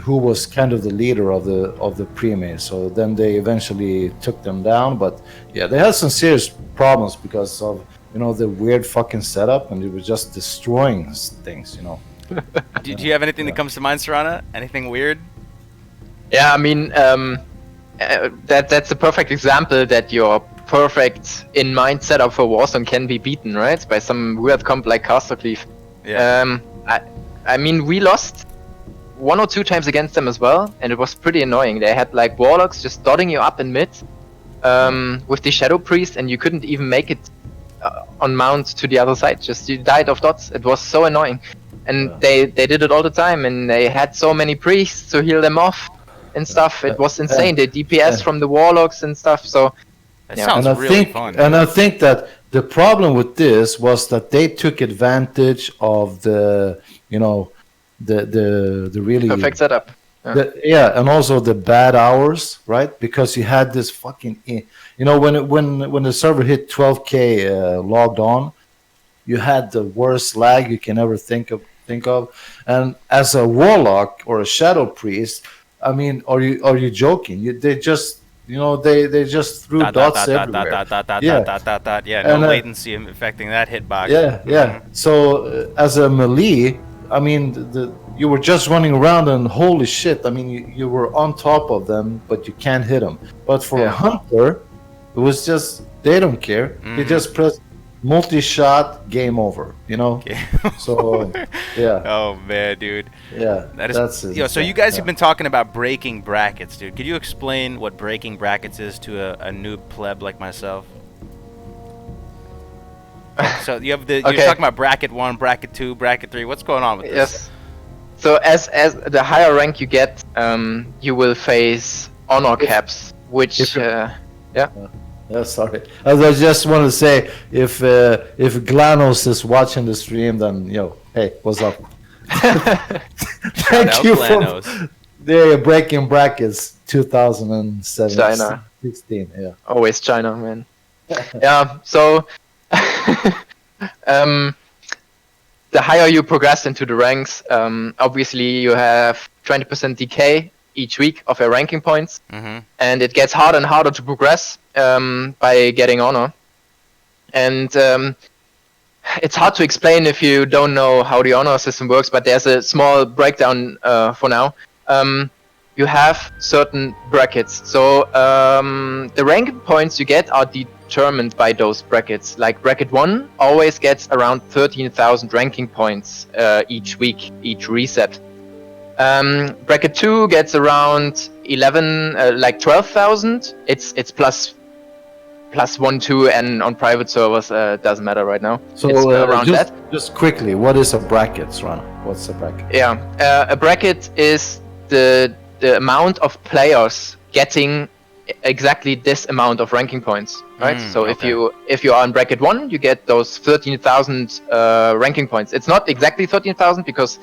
who was kind of the leader of the Premade. So then they eventually took them down, but yeah, they had some serious problems because of the weird fucking setup, and it was just destroying things. Do you have anything that comes to mind, Serana? Anything weird? Yeah, I mean, that's a perfect example that your perfect in-mind setup for Warzone can be beaten, right? By some weird comp like Castercleave. Yeah. I mean, we lost 1 or 2 times against them as well, and it was pretty annoying. They had like warlocks just dotting you up in mid with the Shadow Priest, and you couldn't even make it on mount to the other side. Just you died of dots. It was so annoying. And they did it all the time, and they had so many priests to heal them off and stuff. It was insane. They DPS from the warlocks and stuff. So That sounds really fun. And I think that the problem with this was that they took advantage of the really perfect setup. and also the bad hours, right? Because you had this fucking, when the server hit 12K logged on, you had the worst lag you can ever think of. And as a warlock or a shadow priest, I mean, are you joking? They just they just threw dots everywhere. Yeah, no latency affecting that hitbox. Yeah. So as a melee, I mean, you were just running around and holy shit! I mean, you were on top of them, but you can't hit them. But for a hunter, it was just they don't care. They just press multi-shot, game over. So yeah. Oh man, dude. Yeah, that's so you guys have been talking about breaking brackets, dude. Could you explain what breaking brackets is to a noob pleb like myself? So you have you're talking about bracket 1, bracket 2, bracket 3. What's going on with this? Yes. So as the higher rank you get, you will face honor caps, which sorry. I just want to say if Glanos is watching the stream, then hey, what's up? Thank you for breaking brackets 2017, China. 16. Yeah. Always China, man. Yeah. So the higher you progress into the ranks, obviously you have 20% decay each week of your ranking points, and it gets harder and harder to progress by getting honor. And it's hard to explain if you don't know how the honor system works, but there's a small breakdown for now. You have certain brackets. So the ranking points you get are determined by those brackets. Like bracket 1 always gets around 13,000 ranking points each week, each reset. Bracket 2 gets around 12,000. It's plus 1, 2, and on private servers doesn't matter right now. So it's around just quickly, what is a bracket, Srana? What's a bracket? Yeah, a bracket is the amount of players getting exactly this amount of ranking points, right? So if you are in bracket 1, you get those 13,000 ranking points. It's not exactly 13,000 because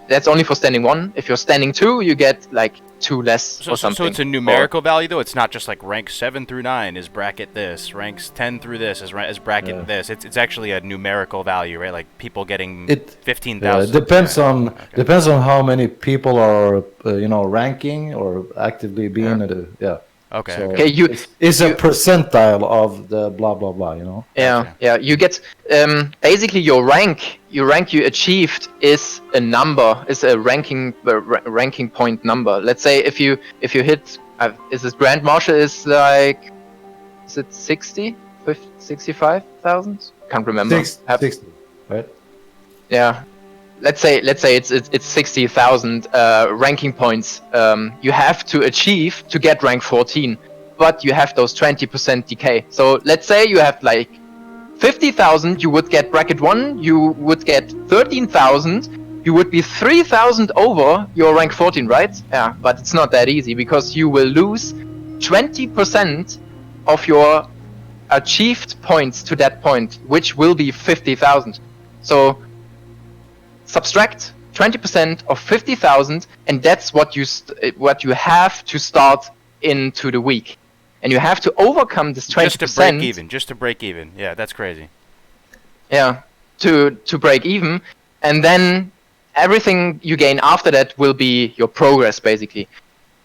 that's only for standing 1. If you're standing 2, you get like 2 less or something. So it's a numerical value though. It's not just like rank 7 through 9 is bracket this, ranks 10 through this is bracket this. It's actually a numerical value, right? Like people getting 15,000. It depends on how many people are ranking or actively being at a Okay. So okay, it's a percentile of the blah blah blah, Yeah. You get basically your rank you achieved is a number, is a ranking point number. Let's say if you hit, is this Grand Marshal is like, is it 60, 50, 65,000? Can't remember. 60, right? Yeah. Let's say it's 60,000 ranking points you have to achieve to get rank 14, but you have those 20% decay. So let's say you have like 50,000, you would get bracket 1, you would get 13,000, you would be 3,000 over your rank 14, right? Yeah, but it's not that easy, because you will lose 20% of your achieved points to that point, which will be 50,000. So subtract 20% of 50,000, and that's what you have to start into the week. And you have to overcome this 20%. Just to break even. Yeah, that's crazy. Yeah, to break even. And then everything you gain after that will be your progress, basically.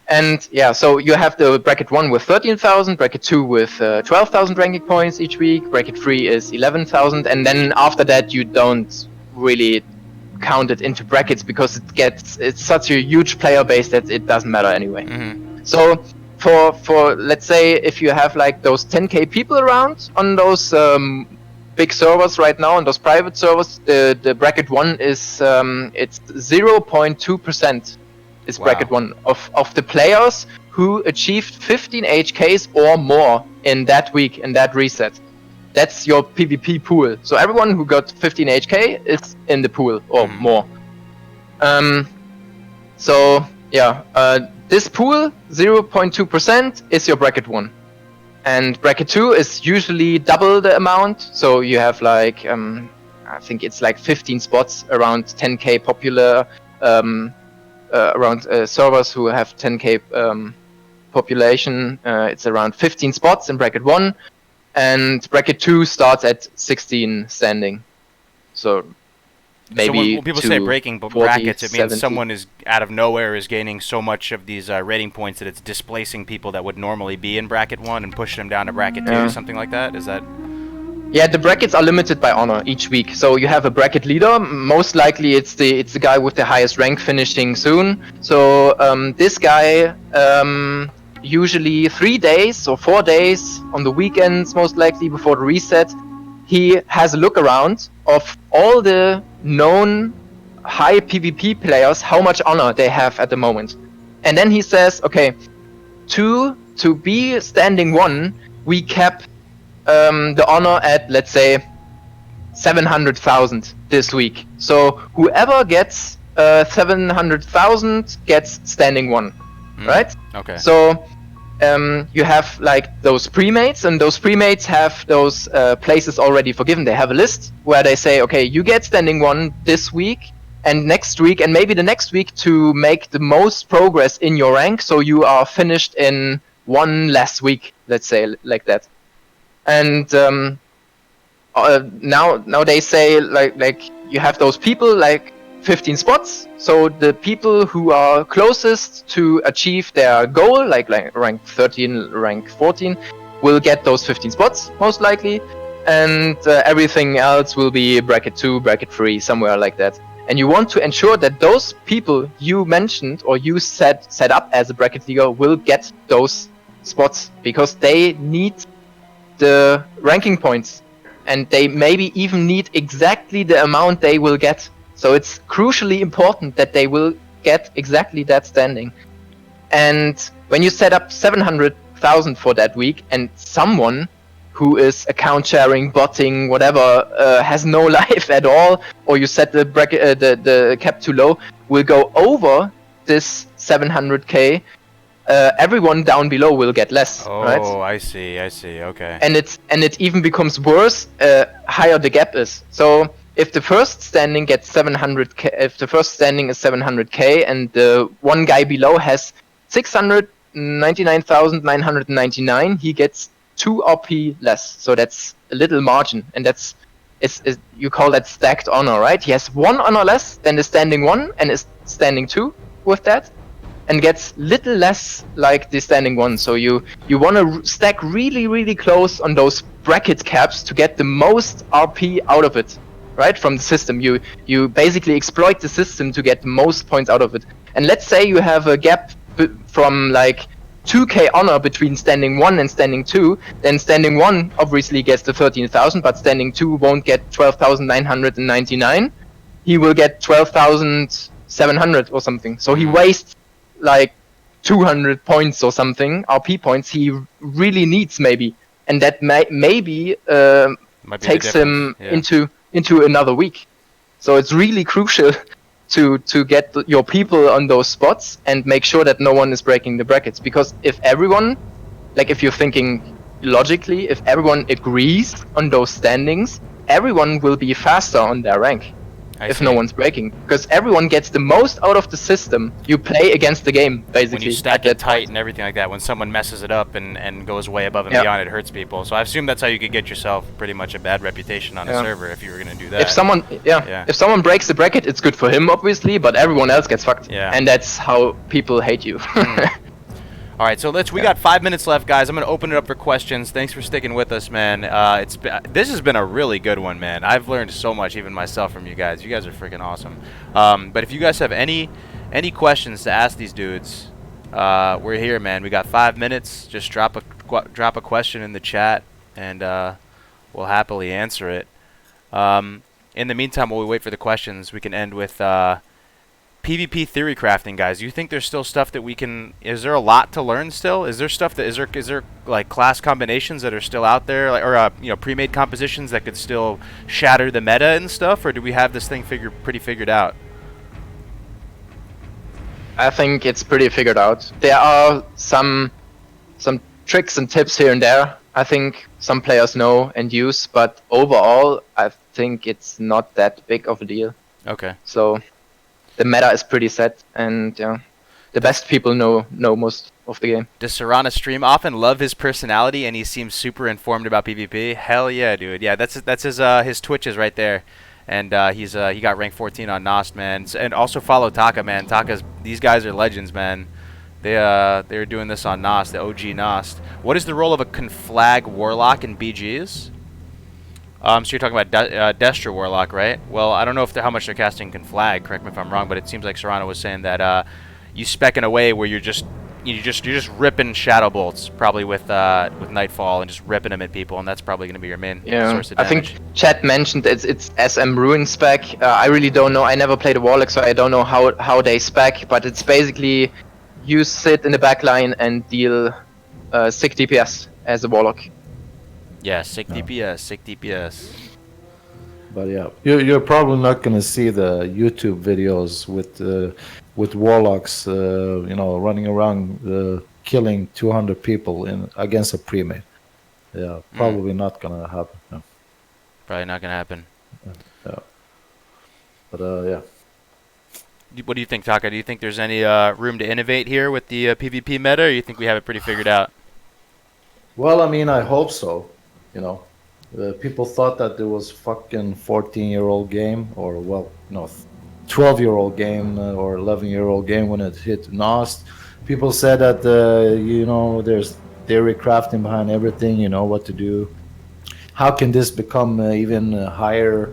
And yeah, so you have the bracket 1 with 13,000, bracket 2 with 12,000 ranking points each week, bracket 3 is 11,000, and then after that you don't really count it into brackets, because it's such a huge player base that it doesn't matter anyway. Mm-hmm. So for let's say if you have like those 10k people around on those big servers right now, on those private servers, the bracket 1 is it's 0.2% is bracket 1 of the players who achieved 15 HKs or more in that week, in that reset. That's your PvP pool. So everyone who got 15 HK is in the pool or more. So yeah, this pool 0.2% is your bracket 1, and bracket 2 is usually double the amount. So you have like I think it's like 15 spots around 10k popular around servers who have 10k population. It's around 15 spots in bracket 1. And bracket 2 starts at 16 standing. So maybe when people say breaking 40, brackets, it means 70. someone is out of nowhere is gaining so much of these rating points that it's displacing people that would normally be in bracket 1 and pushing them down to bracket 2, something like that. Is that? Yeah, the brackets are limited by honor each week. So you have a bracket leader. Most likely it's the guy with the highest rank finishing soon. So this guy usually 3 days or 4 days on the weekends, most likely before the reset, he has a look around of all the known high PvP players, how much honor they have at the moment. And then he says, okay, to be standing 1, we cap the honor at, let's say, 700,000 this week. So whoever gets 700,000 gets standing 1. Right? Okay. So you have like those premates, and those premates have those places already forgiven. They have a list where they say, okay, you get standing 1 this week and next week and maybe the next week to make the most progress in your rank, so you are finished in 1 less week, let's say, like that. And now they say like you have those people like 15 spots, so the people who are closest to achieve their goal, like rank 13, rank 14, will get those 15 spots, most likely, and everything else will be bracket 2, bracket 3, somewhere like that. And you want to ensure that those people you mentioned or you set up as a bracket leader will get those spots, because they need the ranking points, and they maybe even need exactly the amount they will get. So it's crucially important that they will get exactly that standing. And when you set up 700,000 for that week, and someone who is account sharing, botting, whatever, has no life at all, or you set the bracket, the cap too low, will go over this 700k. Everyone down below will get less. Oh, right? I see. Okay. And it even becomes worse higher the gap is. So if the first standing gets 700k, if the first standing is 700k, and the one guy below has 699,999, he gets 2 RP less. So that's a little margin, and that's you call that stacked honor, right? He has 1 honor less than the standing 1 and is standing 2 with that, and gets little less like the standing 1. So you want to stack really close on those bracket caps to get the most RP out of it, right? From the system. You basically exploit the system to get the most points out of it. And let's say you have a gap from like 2k honor between standing 1 and standing 2, then standing 1 obviously gets the 13,000, but standing 2 won't get 12,999. He will get 12,700 or something. So he wastes like 200 points or something, RP points he really needs maybe. And that maybe Might be the takes him difference, yeah. into another week. So it's really crucial to get your people on those spots and make sure that no one is breaking the brackets. Because if everyone, like if you're thinking logically, if everyone agrees on those standings, everyone will be faster on their rank. If no one's breaking, because everyone gets the most out of the system. You play against the game, basically. When you stack it tight and everything like that, when someone messes it up and goes way above and beyond, it hurts people. So I assume that's how you could get yourself pretty much a bad reputation on a server if you were going to do that. If someone breaks the bracket, it's good for him, obviously, but everyone else gets fucked. Yeah. And that's how people hate you. All right, so we got 5 minutes left, guys. I'm going to open it up for questions. Thanks for sticking with us, man. This has been a really good one, man. I've learned so much, even myself, from you guys. You guys are freaking awesome. But if you guys have any questions to ask these dudes, we're here, man. We got 5 minutes. Just drop a question in the chat, and we'll happily answer it. In the meantime, while we wait for the questions, we can end with PvP theory crafting, guys. You think there's still stuff that we can? Is there a lot to learn still? Is there stuff that is there like class combinations that are still out there, like, or pre-made compositions that could still shatter the meta and stuff, or do we have this thing pretty figured out? I think it's pretty figured out. There are some tricks and tips here and there. I think some players know and use, but overall, I think it's not that big of a deal. Okay. So the meta is pretty set, and the best people know most of the game. Does Serana stream often? Love his personality, and he seems super informed about PvP. Hell yeah, dude. Yeah, that's his Twitches right there, and he got rank 14 on Nost, man. And also follow Taka, man. These guys are legends, man. They're doing this on Nost, the OG Nost. What is the role of a conflag warlock in BGs? So you're talking about Destra Warlock, right? Well, I don't know how much they're casting Conflag. Correct me if I'm wrong, but it seems like Serrano was saying that you spec in a way where you're just ripping shadow bolts, probably with Nightfall, and just ripping them at people, and that's probably going to be your main source of damage. I think Chat mentioned it's SM Ruin spec. I really don't know. I never played a Warlock, so I don't know how they spec, but it's basically you sit in the back line and deal 6 DPS as a Warlock. Yeah, sick DPS. But yeah, you're probably not gonna see the YouTube videos with warlocks, running around killing 200 people against a premade. Yeah, probably not gonna happen. No. Probably not gonna happen. Yeah. But yeah. What do you think, Taka? Do you think there's any room to innovate here with the PvP meta, or you think we have it pretty figured out? Well, I mean, I hope so. People thought that there was fucking 14-year-old game, or 12-year-old game or 11-year-old game when it hit Nost. People said that there's theory crafting behind everything. You know what to do. How can this become even higher,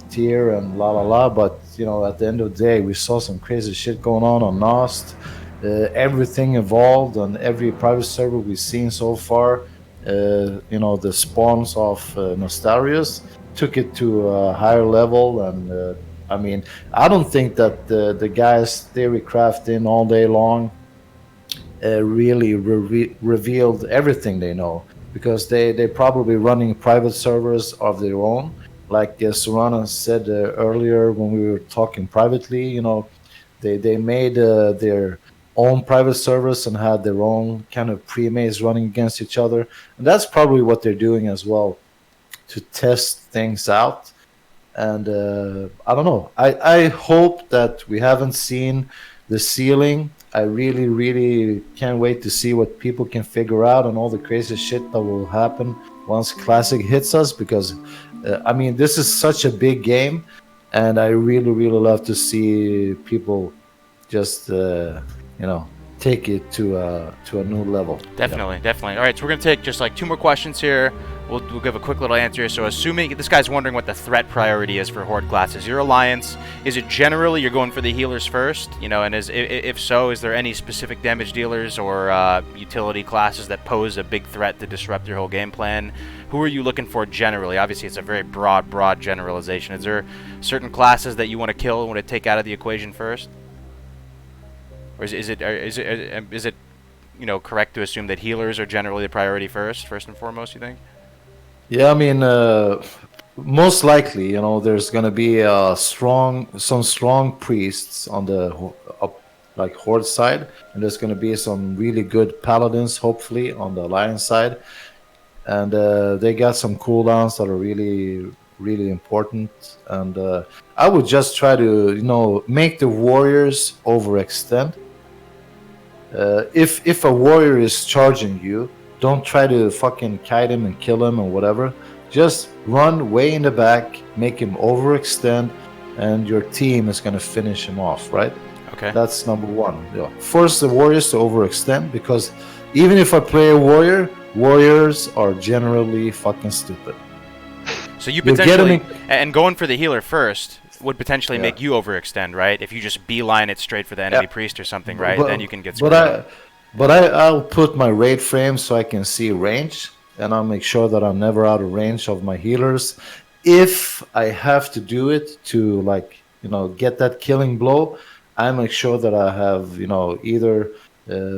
tier and la la la? But at the end of the day, we saw some crazy shit going on Nost. Everything evolved on every private server we've seen so far. The spawns of Nostarius took it to a higher level, and I mean, I don't think that the guys theory crafting all day long really revealed everything they know, because they're probably running private servers of their own. Like Serrano said earlier when we were talking privately, they made their own private servers and had their own kind of pre-maze running against each other, and that's probably what they're doing as well, to test things out. And I don't know, I hope that we haven't seen the ceiling. I really can't wait to see what people can figure out and all the crazy shit that will happen once Classic hits us, because I mean, this is such a big game, and I really love to see people just take it to a new level. Definitely. All right, so we're gonna take just like 2 more questions here. We'll give a quick little answer. So assuming this guy's wondering what the threat priority is for Horde classes, your alliance, is it generally you're going for the healers first? And if so, is there any specific damage dealers or utility classes that pose a big threat to disrupt your whole game plan? Who are you looking for generally? Obviously, it's a very broad generalization. Is there certain classes that you want to kill and want to take out of the equation first? Or is it correct to assume that healers are generally the priority first and foremost, you think? Yeah, I mean, most likely, there's gonna be some strong priests on the like horde side, and there's gonna be some really good paladins, hopefully, on the alliance side, and they got some cooldowns that are really, really important. And I would just try to, make the warriors overextend. If a warrior is charging you, don't try to fucking kite him and kill him or whatever. Just run way in the back, make him overextend, and your team is gonna finish him off, right? Okay. That's number one. Force the warriors to overextend, because even if I play a warrior, warriors are generally fucking stupid. So you You'll get potentially, him and going for the healer first would potentially Yeah. make you overextend, right? If you just beeline it straight for the enemy priest or something, right? But- Then you can get screwed. But I'll put my raid frame so I can see range, and I'll make sure that I'm never out of range of my healers. If I have to do it to get that killing blow, I make sure that I have either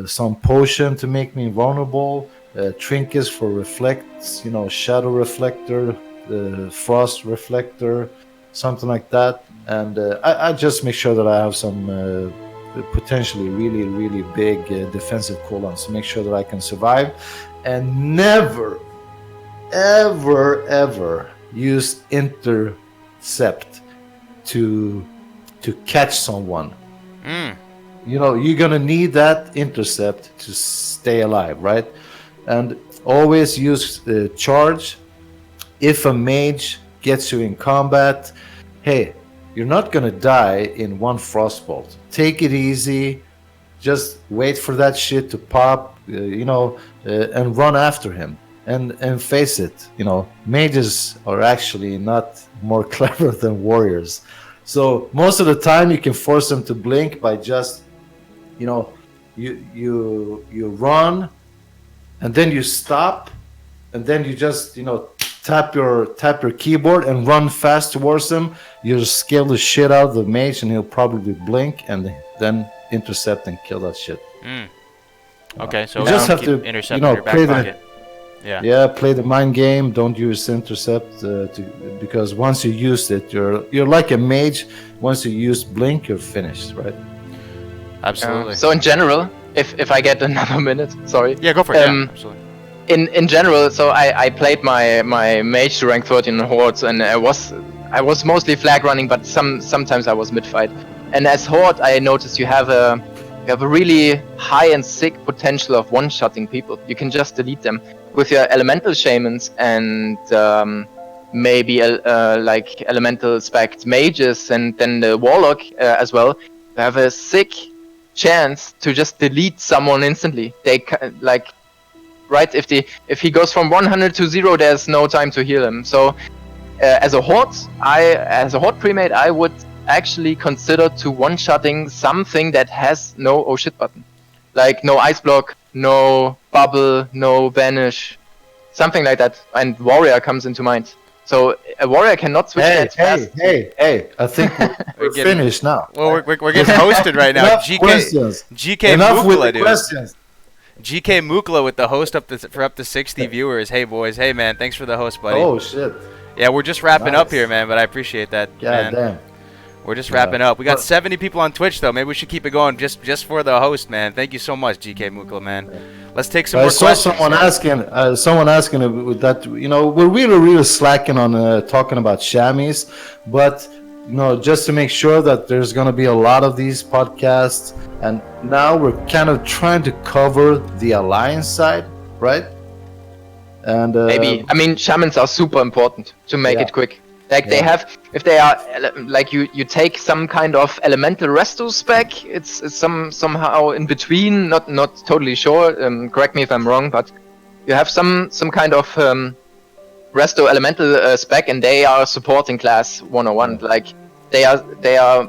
some potion to make me invulnerable, trinkets for reflects, shadow reflector, frost reflector, something like that. And I just make sure that I have some potentially really, really big defensive cooldowns to make sure that I can survive, and never, ever, ever use intercept to catch someone. You're gonna need that intercept to stay alive, right? And always use charge. If a mage gets you in combat, hey, you're not gonna die in one frostbolt. Take it easy. Just wait for that shit to pop, and run after him. And face it, mages are actually not more clever than warriors. So most of the time you can force them to blink by just, you run, and then you stop, and then you just, tap your keyboard and run fast towards him. You'll scale the shit out of the mage, and he'll probably blink and then intercept and kill that shit. Okay, so You just have keep to, intercept in your back play pocket. Yeah. Yeah, play the mind game. Don't use intercept because once you use it, you're like a mage. Once you use blink, you're finished, right? Absolutely. So in general, if I get another minute, sorry. Yeah, go for it. Yeah, absolutely. In general, so I played my mage to rank 13 in hordes, and I was mostly flag running, but sometimes I was mid fight. And as horde, I noticed you have a really high and sick potential of one-shotting people. You can just delete them with your elemental shamans and maybe like elemental spec mages, and then the warlock as well. You have a sick chance to just delete someone instantly. They right, if he goes from 100 to 0, there's no time to heal him. So as a horde premade, I would actually consider to one-shotting something that has no oh shit button, like no ice block, no bubble, no vanish, something like that. And warrior comes into mind. So a warrior cannot switch that fast. Hey! I think we're finished now. Well, we're getting hosted right now. GK Enough with Mukla, the dude. questions. GK Mukla with the host for up to 60 viewers. Hey boys, hey man, thanks for the host, buddy. Oh shit! Yeah, we're just wrapping up Nice. here, man. But I appreciate that. God man. damn. We're just wrapping up. We got But- 70 people on Twitch though. Maybe we should keep it going just for the host, man. Thank you so much, GK Mukla, man. Let's take some I more saw questions. someone asking with that. We're really slacking on talking about chamois, but just to make sure that there's going to be a lot of these podcasts, and now we're kind of trying to cover the alliance side, right? And Maybe. I mean, shamans are super important to make Yeah. it quick. Like they have, if they are like you take some kind of elemental resto spec. It's somehow in between. Not totally sure. Correct me if I'm wrong, but you have some kind of resto elemental spec, and they are supporting class 101. Like they are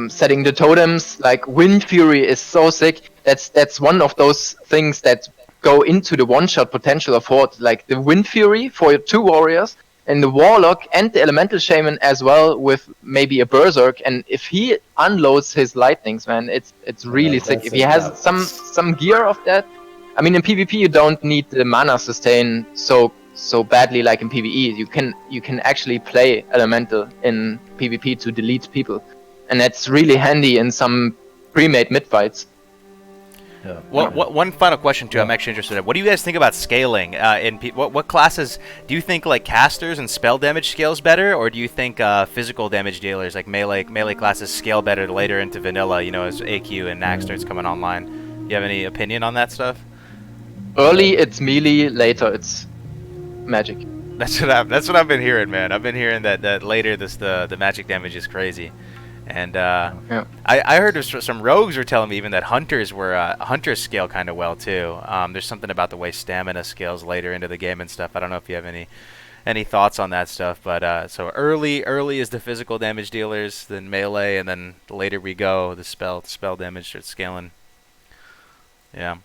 setting the totems. Like Wind Fury is so sick. That's one of those things that go into the one-shot potential of horde. Like the Wind Fury for your 2 warriors, and the warlock and the elemental shaman as well, with maybe a berserk. And if he unloads his lightnings, man, it's really sick. If he has some gear of that, I mean, in PvP you don't need the mana sustain so so badly like in PvE. You can actually play elemental in PvP to delete people, and that's really handy in some pre-made mid fights. Yeah. One final question too. I'm actually interested in. What do you guys think about scaling? What classes do you think like casters and spell damage scales better, or do you think physical damage dealers like melee classes scale better later into vanilla? You know, as AQ and Nax starts coming online. Do you have any opinion on that stuff? Early it's melee, later it's magic. That's what I've been hearing, man. I've been hearing that later the magic damage is crazy. And I heard some rogues were telling me even that hunters scale kind of well too. There's something about the way stamina scales later into the game and stuff. I don't know if you have any thoughts on that stuff, but so early is the physical damage dealers, then melee, and then later we go the spell damage starts scaling. Yeah.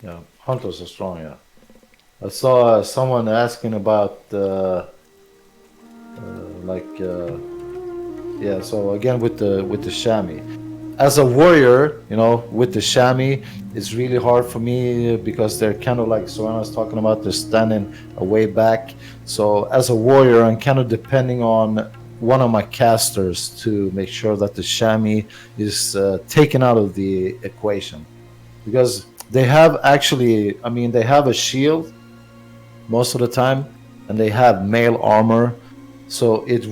Yeah, hunters are strong. Yeah, I saw someone asking about yeah. So again with the chamois, as a warrior, you know, with the chamois, it's really hard for me because they're kind of like Sorana's talking about. They're standing a way back. So as a warrior, I'm kind of depending on one of my casters to make sure that the chamois is taken out of the equation, because they have actually, I mean, they have a shield most of the time, and they have mail armor. So it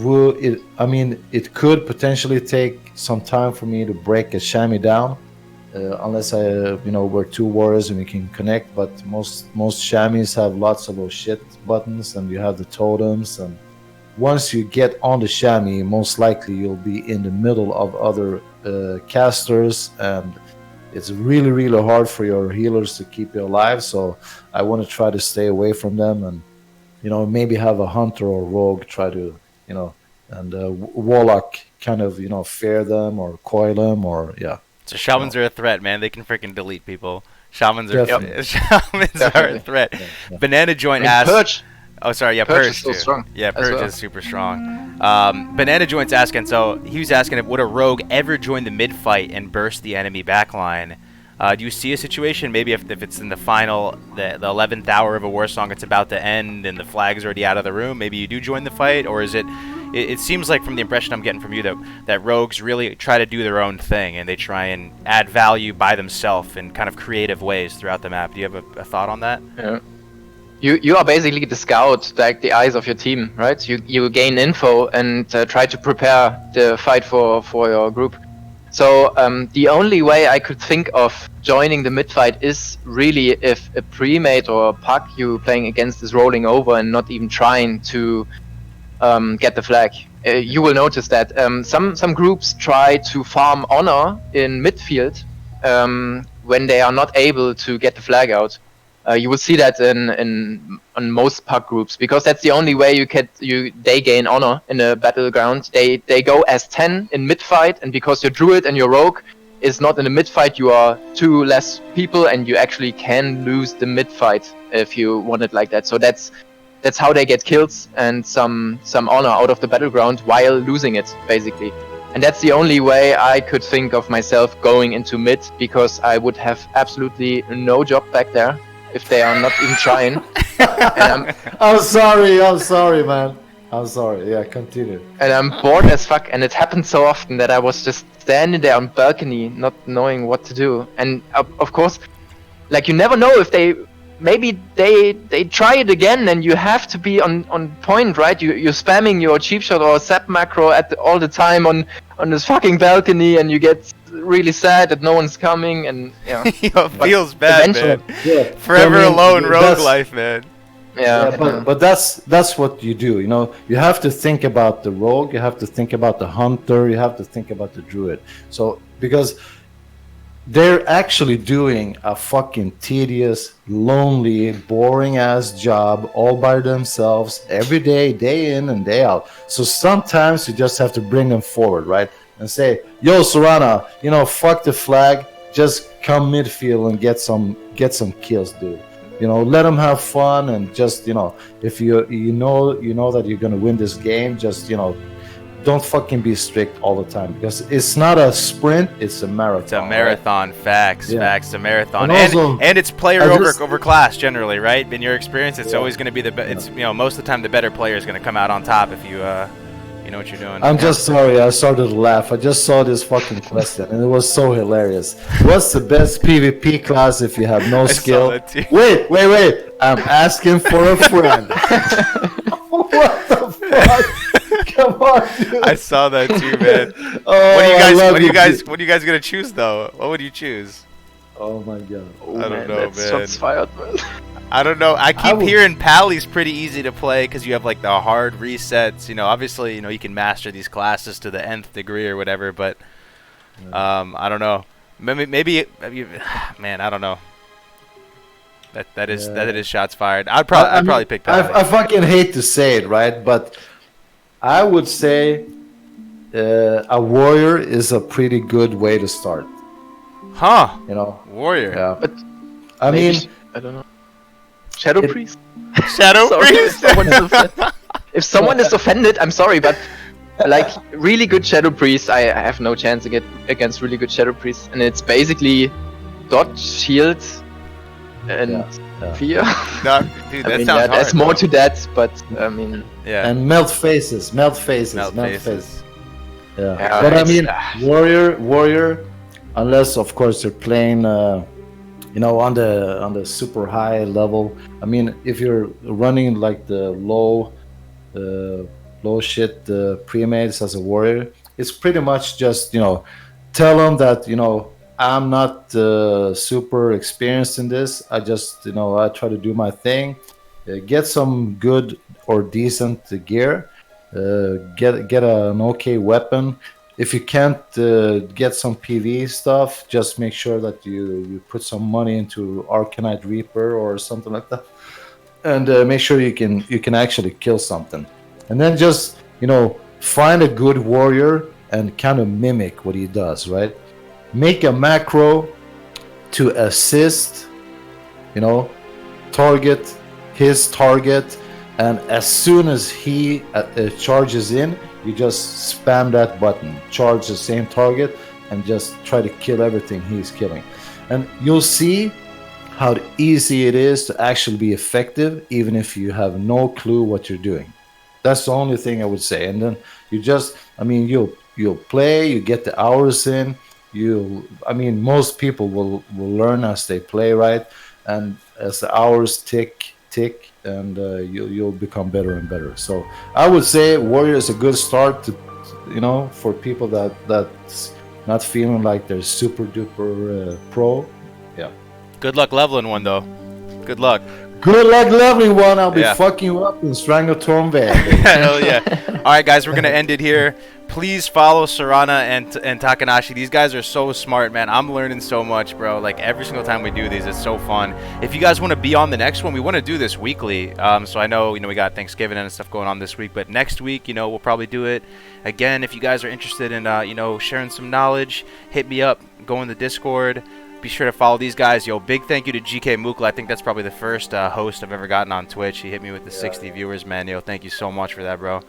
could potentially take some time for me to break a chamois down, unless we're two warriors and we can connect. But most chamois have lots of those shit buttons, and you have the totems. And once you get on the chamois, most likely you'll be in the middle of other casters, and it's really, really hard for your healers to keep you alive. So I want to try to stay away from them, and maybe have a hunter or rogue try to, and warlock kind of, fair them or coil them, or yeah. So shamans are a threat, man. They can freaking delete people. Shamans are a threat. Yeah. Banana Joint asks. Purge. Oh, sorry. Yeah, Purge Purge is so too. strong. Yeah, Purge is super strong. Banana Joint's asking. So he was asking, if would a rogue ever join the mid fight and burst the enemy backline? Do you see a situation, maybe if it's in the 11th hour of a war song, it's about to end and the flag's already out of the room, maybe you do join the fight? Or is it seems like from the impression I'm getting from you that rogues really try to do their own thing and they try and add value by themselves in kind of creative ways throughout the map. Do you have a thought on that? Yeah. You are basically the scout, like the eyes of your team, right? You gain info and try to prepare the fight for your group. So the only way I could think of joining the mid fight is really if a pre-made or a puck you playing against is rolling over and not even trying to get the flag. You will notice that some groups try to farm honor in midfield when they are not able to get the flag out. You will see that on most puck groups, because that's the only way they gain honor in a battleground. They go as 10 in mid fight, and because your druid and your rogue is not in the mid fight, you are 2 less people, and you actually can lose the mid fight if you want it like that. So that's how they get kills and some honor out of the battleground while losing it, basically. And that's the only way I could think of myself going into mid, because I would have absolutely no job back there if they are not even trying. I'm sorry, man. I'm sorry. Yeah, continue. And I'm bored as fuck, and it happened so often that I was just standing there on balcony, not knowing what to do. And of course, like, you never know if they try it again, and you have to be on point, right? You're spamming your cheap shot or zap macro all the time on this fucking balcony, and you get really sad that no one's coming, and yeah. Feels bad, man. Yeah. Forever alone, rogue life, man. Yeah, but that's what you do. You have to think about the rogue, you have to think about the hunter, you have to think about the druid. So because they're actually doing a fucking tedious, lonely, boring ass job all by themselves every day, day in and day out. So sometimes you just have to bring them forward, right? And say, yo, Sorana, fuck the flag, just come midfield and get some kills, dude. Let them have fun, and just, if you know that you're gonna win this game, just, don't fucking be strict all the time, because it's not a sprint, it's a marathon. It's a marathon. Right? Facts. Yeah. Facts. It's a marathon. And also, and it's player over class generally, right? In your experience, it's Yeah. always going to be it's most of the time the better player is going to come out on top if you you know what you're doing. I'm just sorry, I started to laugh. I just saw this fucking question and it was so hilarious. What's the best PvP class if you have no skill? that too. Wait. I'm asking for a friend. What the fuck? Come on, dude. I saw that too, man. Oh, What are you dude. guys gonna choose though? What would you choose? Oh my god. Oh, I don't know, that's man. shots fired, man. I don't know. I keep would- hearing Pally's pretty easy to play because you have like the hard resets. Obviously, you can master these classes to the nth degree or whatever. But I don't know. Maybe man, I don't know. That is shots fired. I'd probably pick Pally. I fucking hate to say it, right? But I would say a warrior is a pretty good way to start. Huh? Warrior. Yeah. But I maybe mean, I don't know. Shadow It- Priest. Shadow Sorry, Priest. if someone is offended, I'm sorry, but like really good Shadow Priest, I have no chance against really good Shadow Priest, and it's basically dodge, shield, and Yeah. fear. No, dude, I that mean, sounds hard. there's more though. to that, but I mean, Yeah. and melt faces. Melt faces. Yeah. Yeah, But I it's- mean, warrior, unless of course they're playing, on the super high level. I mean, if you're running like the low shit premades as a warrior, it's pretty much just tell them that I'm not super experienced in this. I just I try to do my thing, get some good or decent gear, get an okay weapon. If you can't get some PV stuff, just make sure that you put some money into Arcanite Reaper or something like that, and make sure you can actually kill something, and then just find a good warrior and kind of mimic what he does. Right, make a macro to assist, target his target, and as soon as he charges in, you just spam that button, charge the same target, and just try to kill everything he's killing. And you'll see how easy it is to actually be effective, even if you have no clue what you're doing. That's the only thing I would say. And then you'll play, you get the hours in. Most people will learn as they play, right? And as the hours tick, and you'll become better and better. So I would say warrior is a good start to, for people that's not feeling like they're super duper pro. Yeah. Good luck leveling one though. Good luck. Good luck leveling one. I'll be Yeah. fucking you up in Stranglethorn Vale. Hell yeah. All right, guys, we're going to end it here. Please follow Sarana and Takanashi. These guys are so smart, man. I'm learning so much, bro. Like, every single time we do these, it's so fun. If you guys want to be on the next one, we want to do this weekly. So I know, we got Thanksgiving and stuff going on this week. But next week, we'll probably do it. Again, if you guys are interested in, sharing some knowledge, hit me up. Go in the Discord. Be sure to follow these guys. Yo, big thank you to GK Mukla. I think that's probably the first host I've ever gotten on Twitch. He hit me with the 60 viewers, man. Yo, thank you so much for that, bro.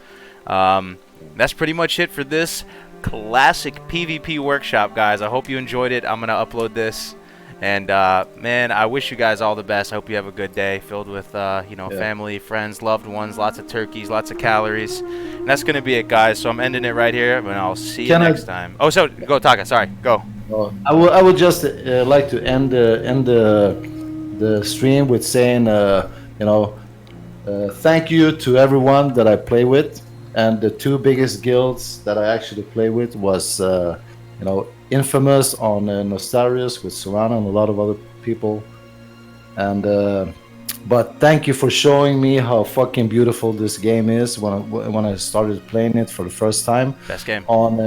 That's pretty much it for this classic PvP workshop, guys. I hope you enjoyed it. I'm going to upload this. And, man, I wish you guys all the best. I hope you have a good day filled with, family, friends, loved ones, lots of turkeys, lots of calories. And that's going to be it, guys. So I'm ending it right here, and I'll see you next time. Oh, so go, Taka. Sorry. Go. I would just like to end the stream with saying, thank you to everyone that I play with. And the two biggest guilds that I actually play with was, Infamous on Nostarius with Solana and a lot of other people. And but thank you for showing me how fucking beautiful this game is when I started playing it for the first time. Best game. On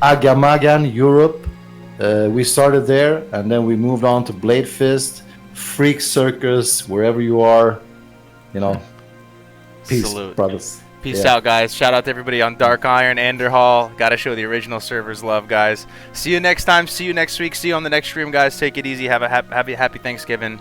Agamagan, Europe. We started there, and then we moved on to Blade Fist, Freak Circus, wherever you are. Peace, Salute. brothers. Peace out, guys. Shout out to everybody on Dark Iron, Enderhall. Gotta show the original servers love, guys. See you next time. See you next week. See you on the next stream, guys. Take it easy. Have a happy Thanksgiving.